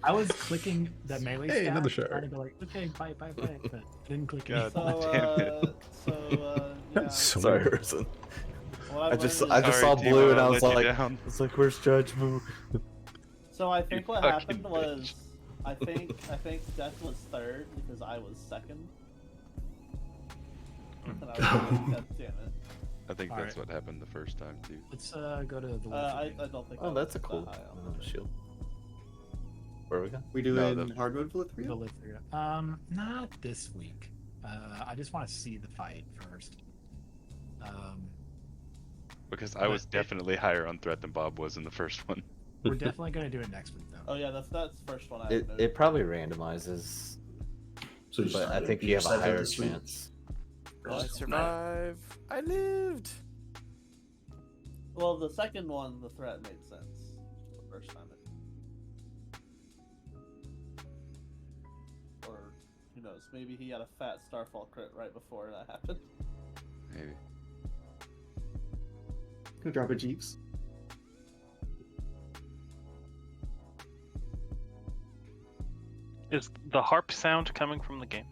I was clicking that melee Hey, stat, another shower. trying to go like, okay, bite, but I didn't click God it. So, So Sorry, many- Harrison. What I just learned is- saw Sorry, blue Timo, and I I was let you like, down. where's Judge Moo? So I think what fucking happened was, I think Death was third because I was second. And I was like, God damn it. I think All that's right. what happened the first time too. Let's go to the. I don't think. Oh, I that's a was cool that high on it. shield. Where are we go? We do No, in the- hard mode Valeria? Valeria. Not this week. I just want to see the fight first. Because I was definitely higher on threat than Bob was in the first one. We're definitely gonna do it next week though. Oh yeah, that's the first one I It noted. probably randomizes, So you but I think you you have a decided higher this week? chance. I survived. I lived. Well, the second one, the threat made sense. The first time it. Or, who knows, maybe he had a fat Starfall crit right before that happened. Maybe. Gonna drop a Jeeps. Is the harp sound coming from the game?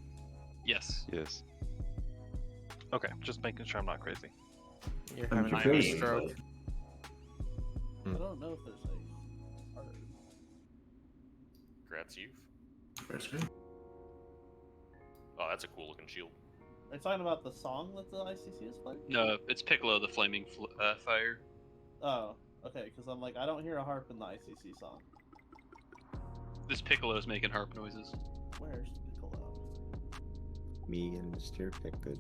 Yes. Yes. Okay, just making sure I'm not crazy. You're I'm having a confused, brain stroke. I don't know if there's a harder. Congrats, youth. That's good. Oh, that's a cool looking shield. Are you talking about the song that the ICC is playing? No, it's Piccolo, the flaming fire. Oh, okay, because I'm like, I don't hear a harp in the ICC song. This Piccolo is making harp noises. Where's Piccolo? Me and Mr. Pickard.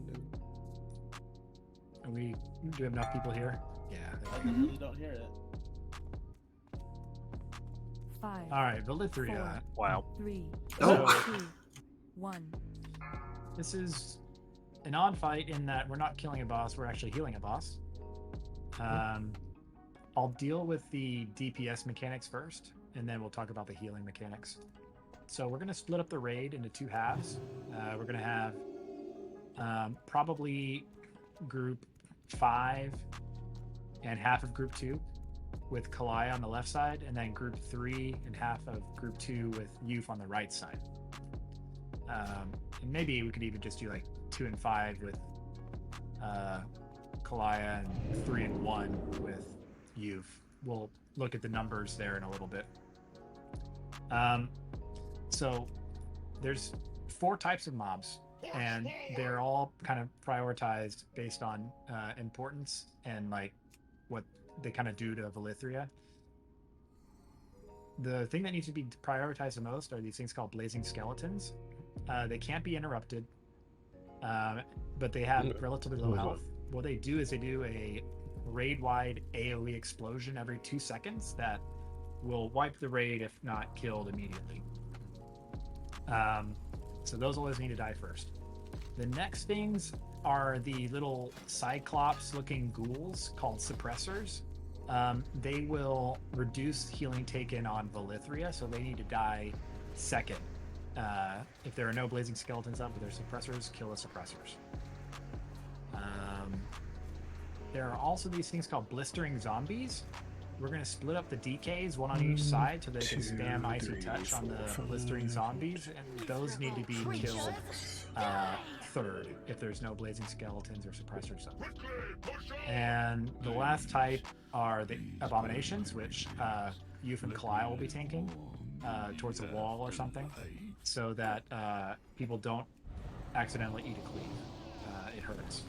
Do we have enough people here? Yeah. I literally don't hear it. 5. All right, Valeria. Wow. 3. Oh. 2. 1. This is an odd fight in that we're not killing a boss, we're actually healing a boss. I'll deal with the DPS mechanics first, and then we'll talk about the healing mechanics. So we're going to split up the raid into 2 halves. We're going to have probably group 5 and half of group 2 with Kalai on the left side, and then group 3 and half of group 2 with Youth on the right side. And maybe we could even just do like 2 and 5 with Kalaya and 3 and 1 with Youth. We'll look at the numbers there in a little bit. So there's 4 types of mobs, and they're all kind of prioritized based on importance and like what they kind of do to Valeria. The thing that needs to be prioritized the most are these things called blazing skeletons. They can't be interrupted, but they have relatively low health. What they do is they do a raid-wide AoE explosion every 2 seconds that will wipe the raid if not killed immediately. So those always need to die first. The next things are the little cyclops-looking ghouls called suppressors. They will reduce healing taken on Valeria, so they need to die second. If there are no blazing skeletons up, but there's suppressors, kill the suppressors. There are also these things called blistering zombies. We're going to split up the DKs, one on each side, so they can spam Icy Touch on the blistering zombies, and those need to be killed third if there's no blazing skeletons or suppressors up. And the last type are the abominations, which Youth and Kalai will be tanking towards a wall or something, so that people don't accidentally eat a cleave. It hurts.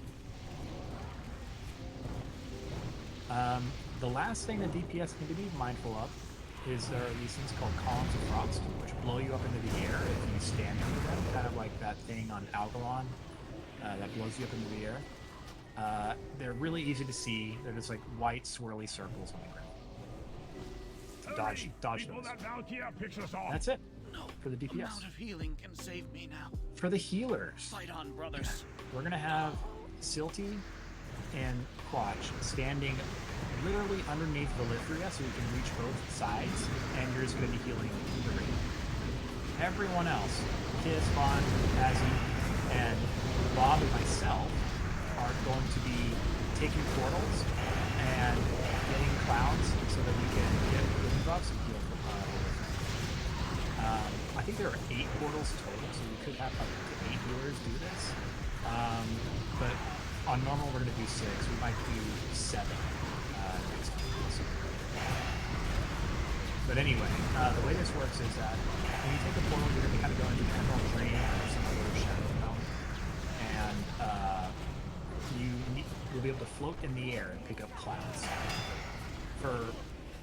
The last thing that DPS need to be mindful of is there are these things called columns of frost, which blow you up into the air if you stand under them, kind of like that thing on Algalon that blows you up into the air. They're really easy to see. They're just like white swirly circles on the ground. Dodge those. That's it for the DPS. Amount of healing can save me now. For the healers, Fight on, brothers. we're gonna have Silty and Quatch standing literally underneath Valeria so you can reach both sides, and you're just going to be healing the raid. Everyone else, Kiss, Bond, Azzy, and Bob and myself are going to be taking portals and getting clowns so that we can get healing buffs and heal Valeria. I think there are 8 portals total, so we could have up to 8 healers do this. But on normal we're gonna do 6. We might do 7 next time. We'll see. But anyway, the way this works is that when you take a portal, you're gonna kind of go into the Emerald Dream or some other shadow realm, and you'll be able to float in the air and pick up clouds. For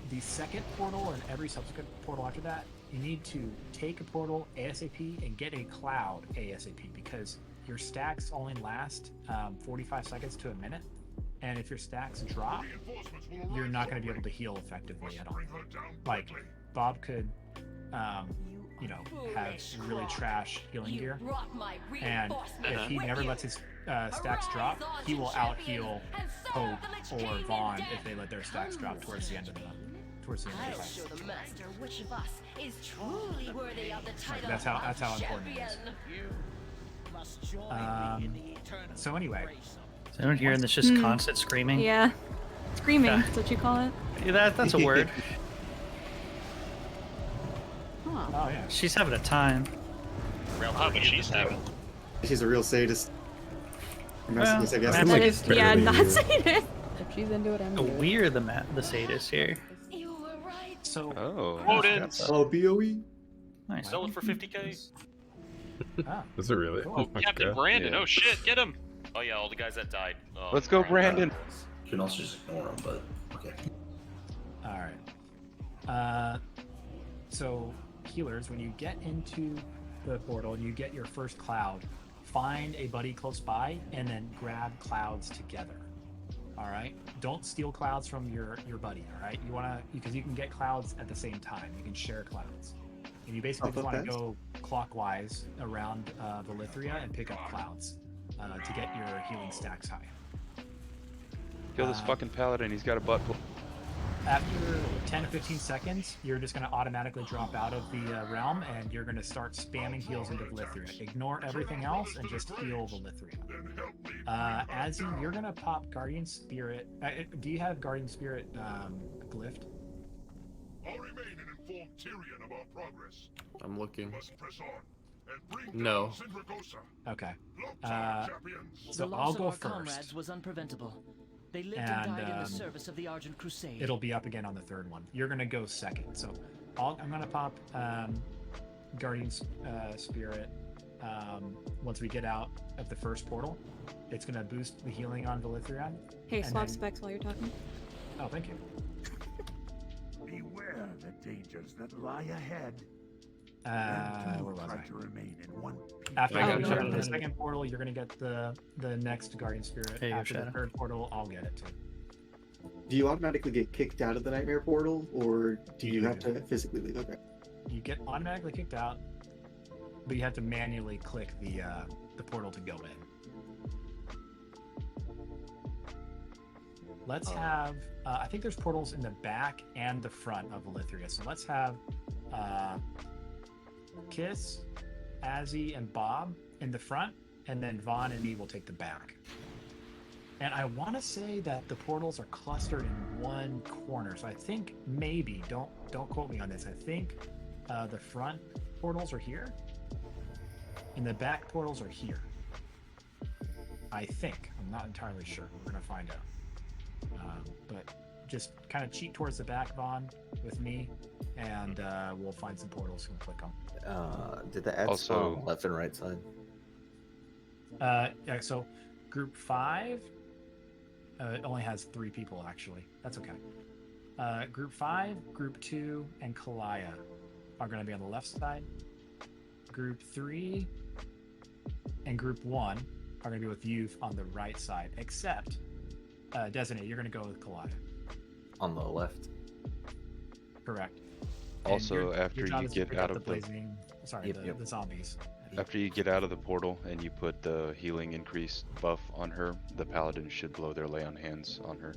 the second portal and every subsequent portal after that, you need to take a portal ASAP and get a cloud ASAP, because your stacks only last 45 seconds to a minute, and if your stacks drop, you're not going to be able to heal effectively at all. Like, Bob could, you know, have really trash healing gear, and if he never lets his stacks drop, he will out-heal Hope or Vaughn if they let their stacks drop towards the end of the fight. That's how important it is. So anyway. Is anyone hearing this just constant screaming? Yeah. Screaming, that's what you call it. Yeah, that's a word. Huh. Oh, yeah. She's having a time. Oh, but she's having. She's a real sadist. Well, I guess. That is, yeah, not sadist. If she's into it, I'm into it. We're the sadist here. So, Oh, BOE? Nice. Sell it for 50K. Is it really? Oh, my Captain God. Brandon. Yeah. Oh shit, get him. Oh yeah, all the guys that died. Let's go, Brandon. You can also just ignore them, but okay. all right. So healers, when you get into the portal and you get your first cloud, find a buddy close by and then grab clouds together. All right. Don't steal clouds from your buddy. All right. You wanna, because you can get clouds at the same time. You can share clouds, and you basically just want to go clockwise around Valithria and pick up clouds to get your healing stacks high. Kill this fucking paladin. He's got a butt plug. After 10 to 15 seconds, you're just going to automatically drop out of the realm, and you're going to start spamming heals into Valithria. Ignore everything else and just heal Valithria. Azzy, you're going to pop Guardian Spirit. Do you have Guardian Spirit glyphed? I'll remain and inform Tyrion of our progress. I'm looking. Must press on and bring No. down Sindragosa. Okay. Champions. So The I'll loss go of our first. comrades was unpreventable. They lived and And died in the service of the Argent Crusade. it'll be up again on the third one. You're going to go second. So I'm going to pop Guardian Spirit once we get out of the first portal. It's going to boost the healing on Valithria. Hey, and swap then- specs while you're talking. Oh, thank you. Beware the dangers that lie ahead. Where was Try I? to remain in one piece. After Oh, I no, get no, the no. second portal, you're going to get the next Guardian Spirit. Hey, After the Shadow. third portal, I'll get it too. Do you automatically get kicked out of the Nightmare Portal, or do you have to physically leave? Okay. You get automatically kicked out, but you have to manually click the portal to go in. Let's have. I think there's portals in the back and the front of Valithria. So let's have Kiss, Azzy, and Bob in the front, and then Vaughn and me will take the back. And I want to say that the portals are clustered in one corner. So I think maybe don't quote me on this. I think the front portals are here, and the back portals are here. I think. I'm not entirely sure. We're gonna find out. But just kind of cheat towards the back, Vaughn, with me, and we'll find some portals we can click on. Did the ads spawn on left and right side? Yeah. So, group 5 only has 3 people actually. That's okay. Group 5, Group 2, and Kalaya are going to be on the left side. Group 3 and Group 1 are going to be with Youth on the right side, except Designate, you're going to go with Kalaya. On the left. Correct. Also, your after job you is to get pick out up of the the blazing, the zombies. after you get out of the portal and you put the healing increase buff on her, the paladin should blow their lay on hands on her.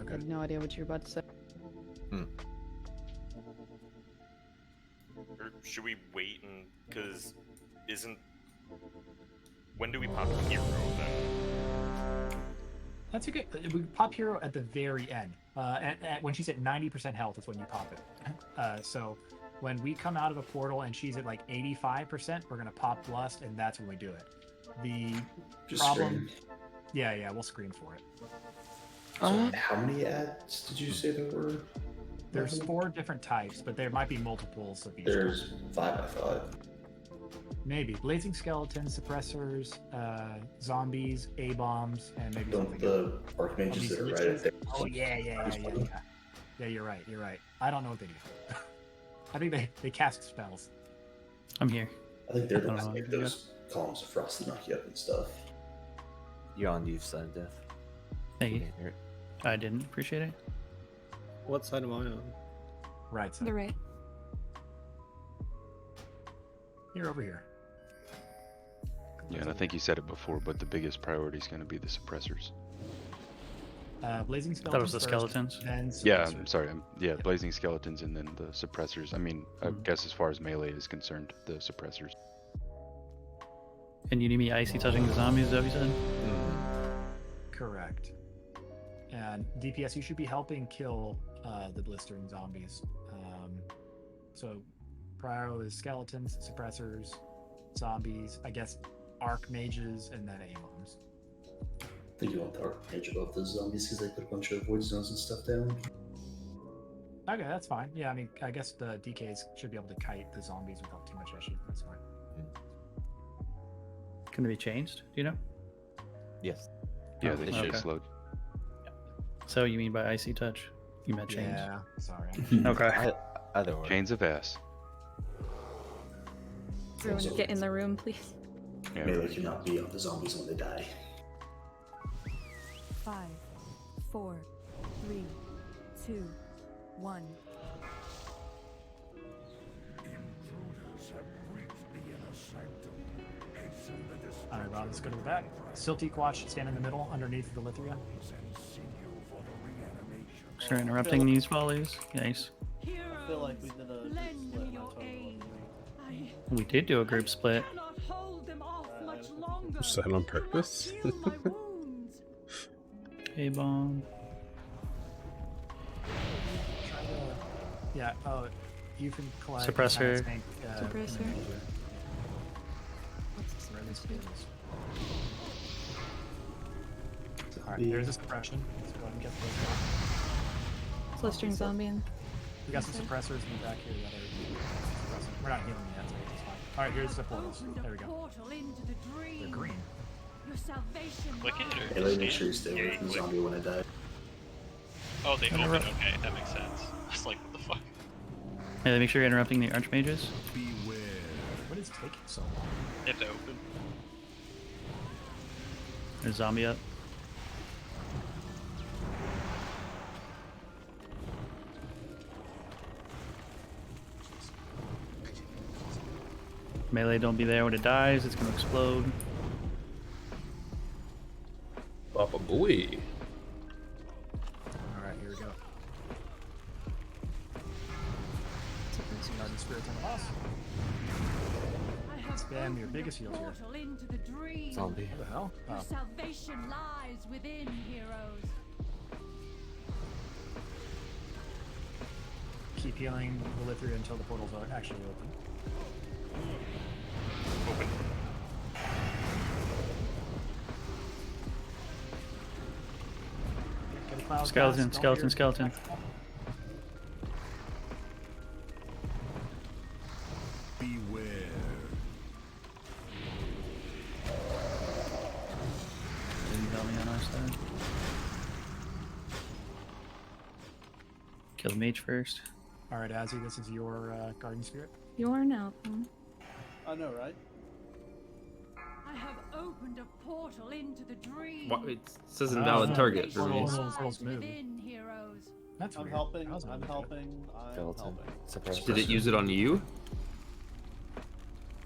I have no idea what you're about to say. Or should we wait and because when do we pop a hero then? That's a good. We pop hero at the very end. When she's at 90% health is when you pop it. So when we come out of a portal and she's at like 85%, we're gonna pop Lust, and that's when we do it. The Just problem. screen. Yeah, we'll screen for it. So how many ads did you say there were? There's 4 different types, but there might be multiples of each. There's 5, I thought. Maybe blazing skeletons, suppressors, zombies, A-bombs, and maybe Don't something. the archmages that are right at there? Oh yeah. Yeah, you're right. I don't know what they do. I think they cast spells. I'm here. I think they're the I ones don't that know. make those columns of frost that knock you up and stuff. You're on you've side of death. Thank you. I didn't appreciate it. What side am I on? Right side. The right. You're over here. Yeah, and I think you said it before, but the biggest priority is going to be the suppressors. Blazing skeletons. That was the first, skeletons. Then Yeah, suppressors. I'm sorry. Yeah, blazing skeletons and then the suppressors. I mean, I guess as far as melee is concerned, the suppressors. And you need me icy touching the zombies, is that what you said? Correct. And DPS, you should be helping kill the blistering zombies. So prio is skeletons, suppressors, zombies, I guess archmages, and then A-bombs. I think you want the archmage above the zombies because they put a bunch of void zones and stuff down. Okay, that's fine. Yeah, I mean, I guess the DKs should be able to kite the zombies without too much issue. That's fine. Can it be changed? Do you know? Yes. Yeah, they should Okay. slowed. So you mean by icy touch? You meant chains? Yeah, sorry. Okay. Either way. Chains of ass. Everyone get in the room, please. Yeah. Melee cannot be on the zombies when they die. 5, 4, 3, 2, 1. Alright, Rob, let's go to the back. Silty Quatch, stand in the middle underneath the Lithria. Start interrupting these volleys. Nice. I feel like we did a good split. My total. We did do a group split. Was that on purpose? A-bomb. Yeah, oh, you can collect. Suppressor. Suppressor. Alright, there's a suppression. Let's go ahead and get those. Blistering zombie in. We got some suppressors in the back here. The other suppressor. We're not healing yet, so it's fine. Alright, here's the portals. There we go. They're green. Click it or Melee, make sure you stay away from the zombie when it dies. Oh, they open. Okay, that makes sense. I was like, what the fuck? Hey, make sure you're interrupting the archmages. What is taking so long? They have to open. There's a zombie up. Melee, don't be there when it dies. It's gonna explode. Papa boy. Alright, here we go. Garden Spirits on the boss. Spam your biggest heals here. Zombie. What the hell? Your Oh. salvation lies within, heroes. Keep healing the Lithria until the portals are actually open. Open. Get a cloud Skeleton, cast, skeleton, don't skeleton. Beware. Zombie on our side. Kill the mage first. Alright, Azzy, this is your Garden Spirit. You are now. I know, right? I have opened a portal into the dream. What? It says invalid target for me. Portals move. Within, heroes. That's I'm weird. helping. That was I'm weird. helping. I'm Skeleton. helping. Suppressor. Did it use it on you?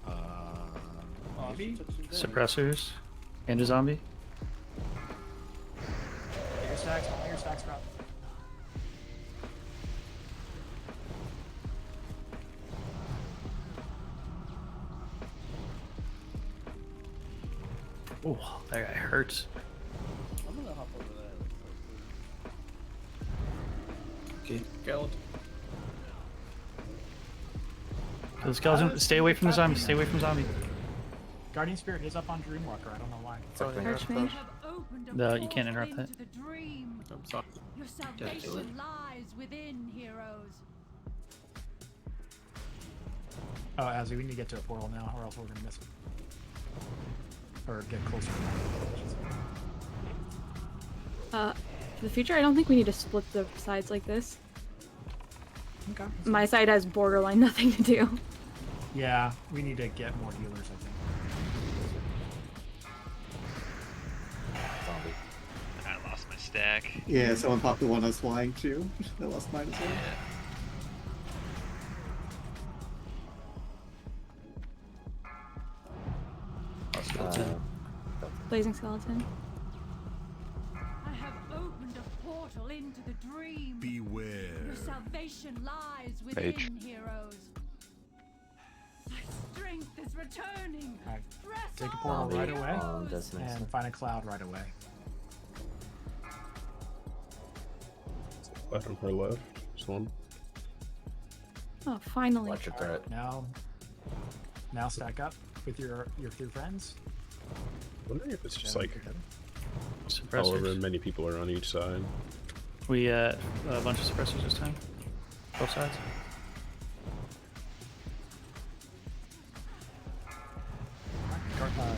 Oh, she took some damage. Suppressors. And a zombie. Get your stacks, don't let your stacks drop. Oh, that guy hurts. I'm gonna hop over there. Okay. Skeleton. Kill the skeleton. Stay away from the zombie. Stay away from zombie. Guardian Spirit is up on Dreamwalker. I don't know why. Archmage. No, you can't interrupt that. I'm sorry. Your salvation lies within, heroes. Oh, Azzy, we need to get to a portal now, or else we're gonna miss it. Or get closer to that. For the future, I don't think we need to split the sides like this. Okay. My side has borderline nothing to do. Yeah, we need to get more healers, I think. Zombie. I lost my stack. Yeah, someone popped the one I was flying to. I lost mine as well. Blazing skeleton. I have opened a portal into the dream. Beware. Your salvation lies within, Mage. heroes. My strength is returning. Alright, Press take a on, portal right away, heroes. and find a cloud right away. Left on her left. Just one. Oh, finally. Watch your threat. Now stack up with your three friends. I'm wondering if it's just like Suppressors. however many people are on each side. We a bunch of suppressors this time. Both sides.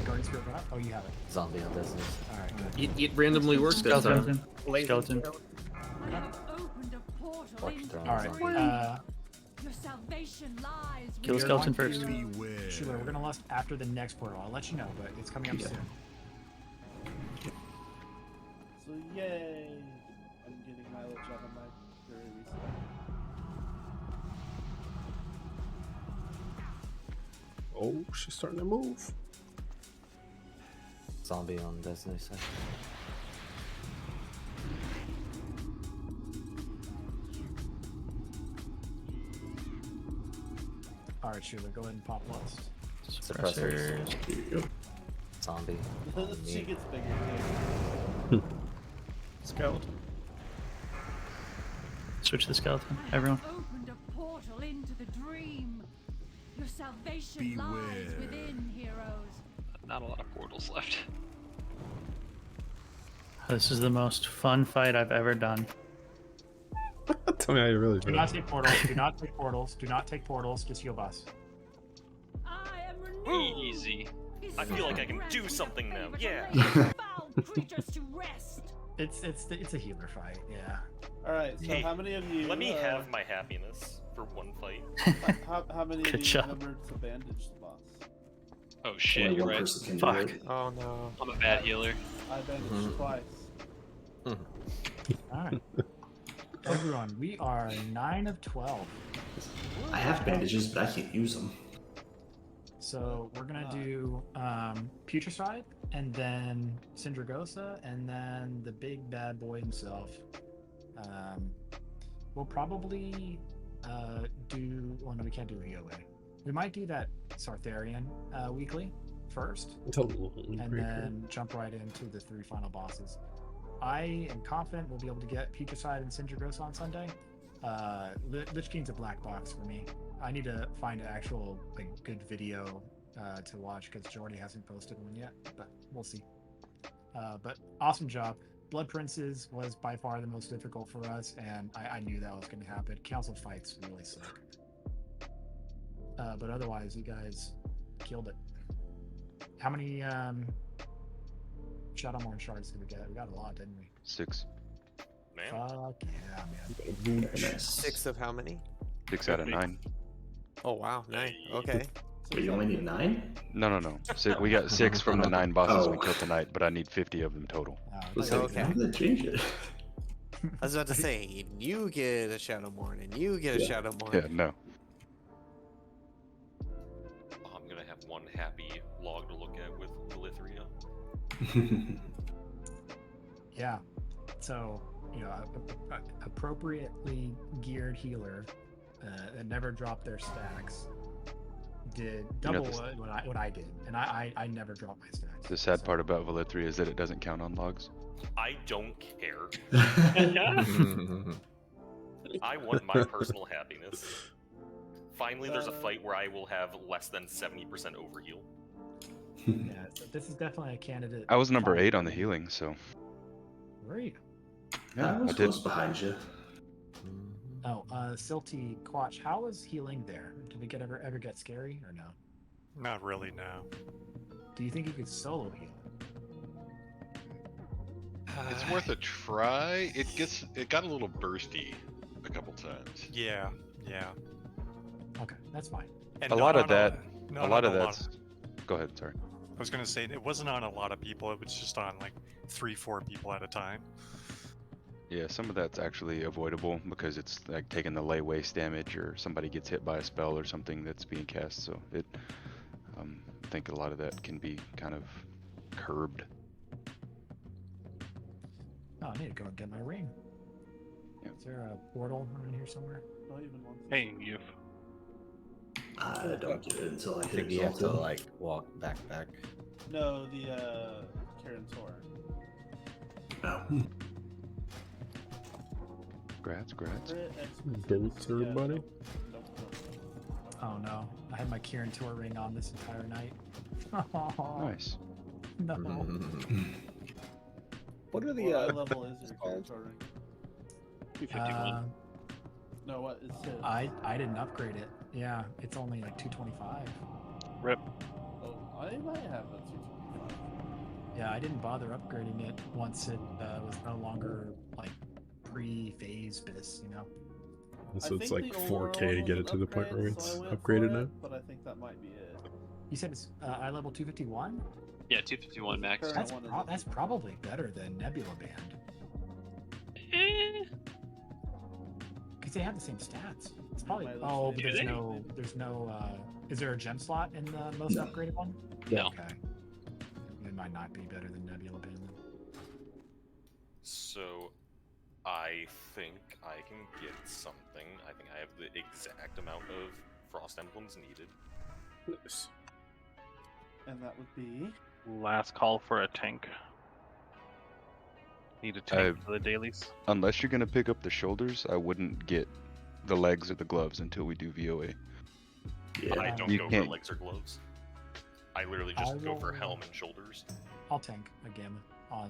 Guardian Spirit run up. Oh, you have it. Zombie on business. Alright, good. It randomly works this time. Skeleton. I have opened a portal Watch your into throne. the Alright, dream. uh, Your salvation lies Kill the within. skeleton first. Sheila, we're gonna lust after the next portal. I'll let you know, but it's coming up soon. So yay! I'm getting mileage out of my very recent. Oh, she's starting to move. Zombie on Destiny side. Alright, Sheila, go ahead and pop lust. Suppressors. Zombie. She gets bigger. Skeleton. Switch the skeleton, everyone. Opened a portal into the dream. Your salvation lies within, heroes. Not a lot of portals left. This is the most fun fight I've ever done. Tell me how you really Do feel. not take portals. Do not take portals. Do not take portals. Just heal boss. I am renewed. Easy. I feel like I can do something now. Yeah. Foul creatures to rest. It's a healer fight. Yeah. All right. So Hey, how many of you? Let me have my happiness for one fight. How many Good of you job. remembered to bandage the boss? Oh shit, Only you're one right. person can Fuck. do it. Oh no. I'm a bad healer. I bandaged twice. Alright. Everyone, we are 9 of 12. I have bandages, but I can't use them. So we're gonna do Putricide, and then Syndragosa, and then the big bad boy himself. We'll probably do. Well, no, we can't do EOA. We might do that Sartharian weekly first, and then jump right into the 3 final bosses. I am confident we'll be able to get Putricide and Syndragosa on Sunday. Lich King's a black box for me. I need to find an actual good video to watch because Jordy hasn't posted one yet, but we'll see. But awesome job. Blood Princes was by far the most difficult for us, and I knew that was going to happen. Council fights really suck. But otherwise, you guys killed it. How many Shadowmourne shards did we get? We got a lot, didn't we? 6. Man. Fuck yeah, man. 6 of how many? 6 out of 9. Oh wow, 9. Okay. Wait, you only need 9? No. We got 6 from the 9 bosses we killed tonight, but I need 50 of them total. Okay. I'm gonna change it. I was about to say, you get a Shadowmourne and you get a Shadowmourne. Yeah, no. I'm gonna have one happy log to look at with Elithria. Yeah. So, appropriately geared healer that never dropped their stacks did double what I did, and I never dropped my stacks. The sad part about Valithria is that it doesn't count on logs. I don't care. I want my personal happiness. Finally, there's a fight where I will have less than 70% overheal. Yeah, so this is definitely a candidate. I was number fine. 8 on the healing, so Where are you? yeah, I was I did. close behind you. Oh, Silty Quatch, how was healing there? Did we ever get scary or no? Not really, no. Do you think you could solo heal? It's worth a try. It got a little bursty a couple times. Yeah, yeah. Okay, that's fine. And A not lot of on that. not A lot on of that's. Go ahead. Sorry. I was gonna say it wasn't on a lot of people. It was just on like 3-4 people at a time. Yeah, some of that's actually avoidable because it's like taking the lay waste damage, or somebody gets hit by a spell or something that's being cast. So I think a lot of that can be kind of curbed. Oh, I need to go and get my ring. Is there a portal around here somewhere? Hey, you've. I don't get it until I I hit think you have to Exalted. like walk back. No, the Karen Tor. Oh. Grats. Boots, everybody. Oh no, I had my Kieran Tour ring on this entire night. Nice. No. What are the What level is your Karen Tor ring? 251. No, what is it? I didn't upgrade it. Yeah, it's only like 225. Rip. Oh, I might have a 225. Yeah, I didn't bother upgrading it once it was no longer like pre-phase bis, you know. So I it's think like the 4K overall to get was it to the point where upgrade, it's so I went upgraded for now. it, but I think that might be it. You said it's eye level 251? Yeah, 251 max. That's probably better than Nebula Band. Because they have the same stats. It's probably. Oh, but there's no. Is there a gem slot in the most upgraded one? No. Okay. It might not be better than Nebula Band. So, I think I can get something. I think I have the exact amount of Frost Emblems needed. Nice. And that would be. Last call for a tank. Need a tank for the dailies. Unless you're gonna pick up the shoulders, I wouldn't get the legs or the gloves until we do VOA. I don't You go can't- for legs or gloves. I literally just go for helm and shoulders. I'll tank a gamma on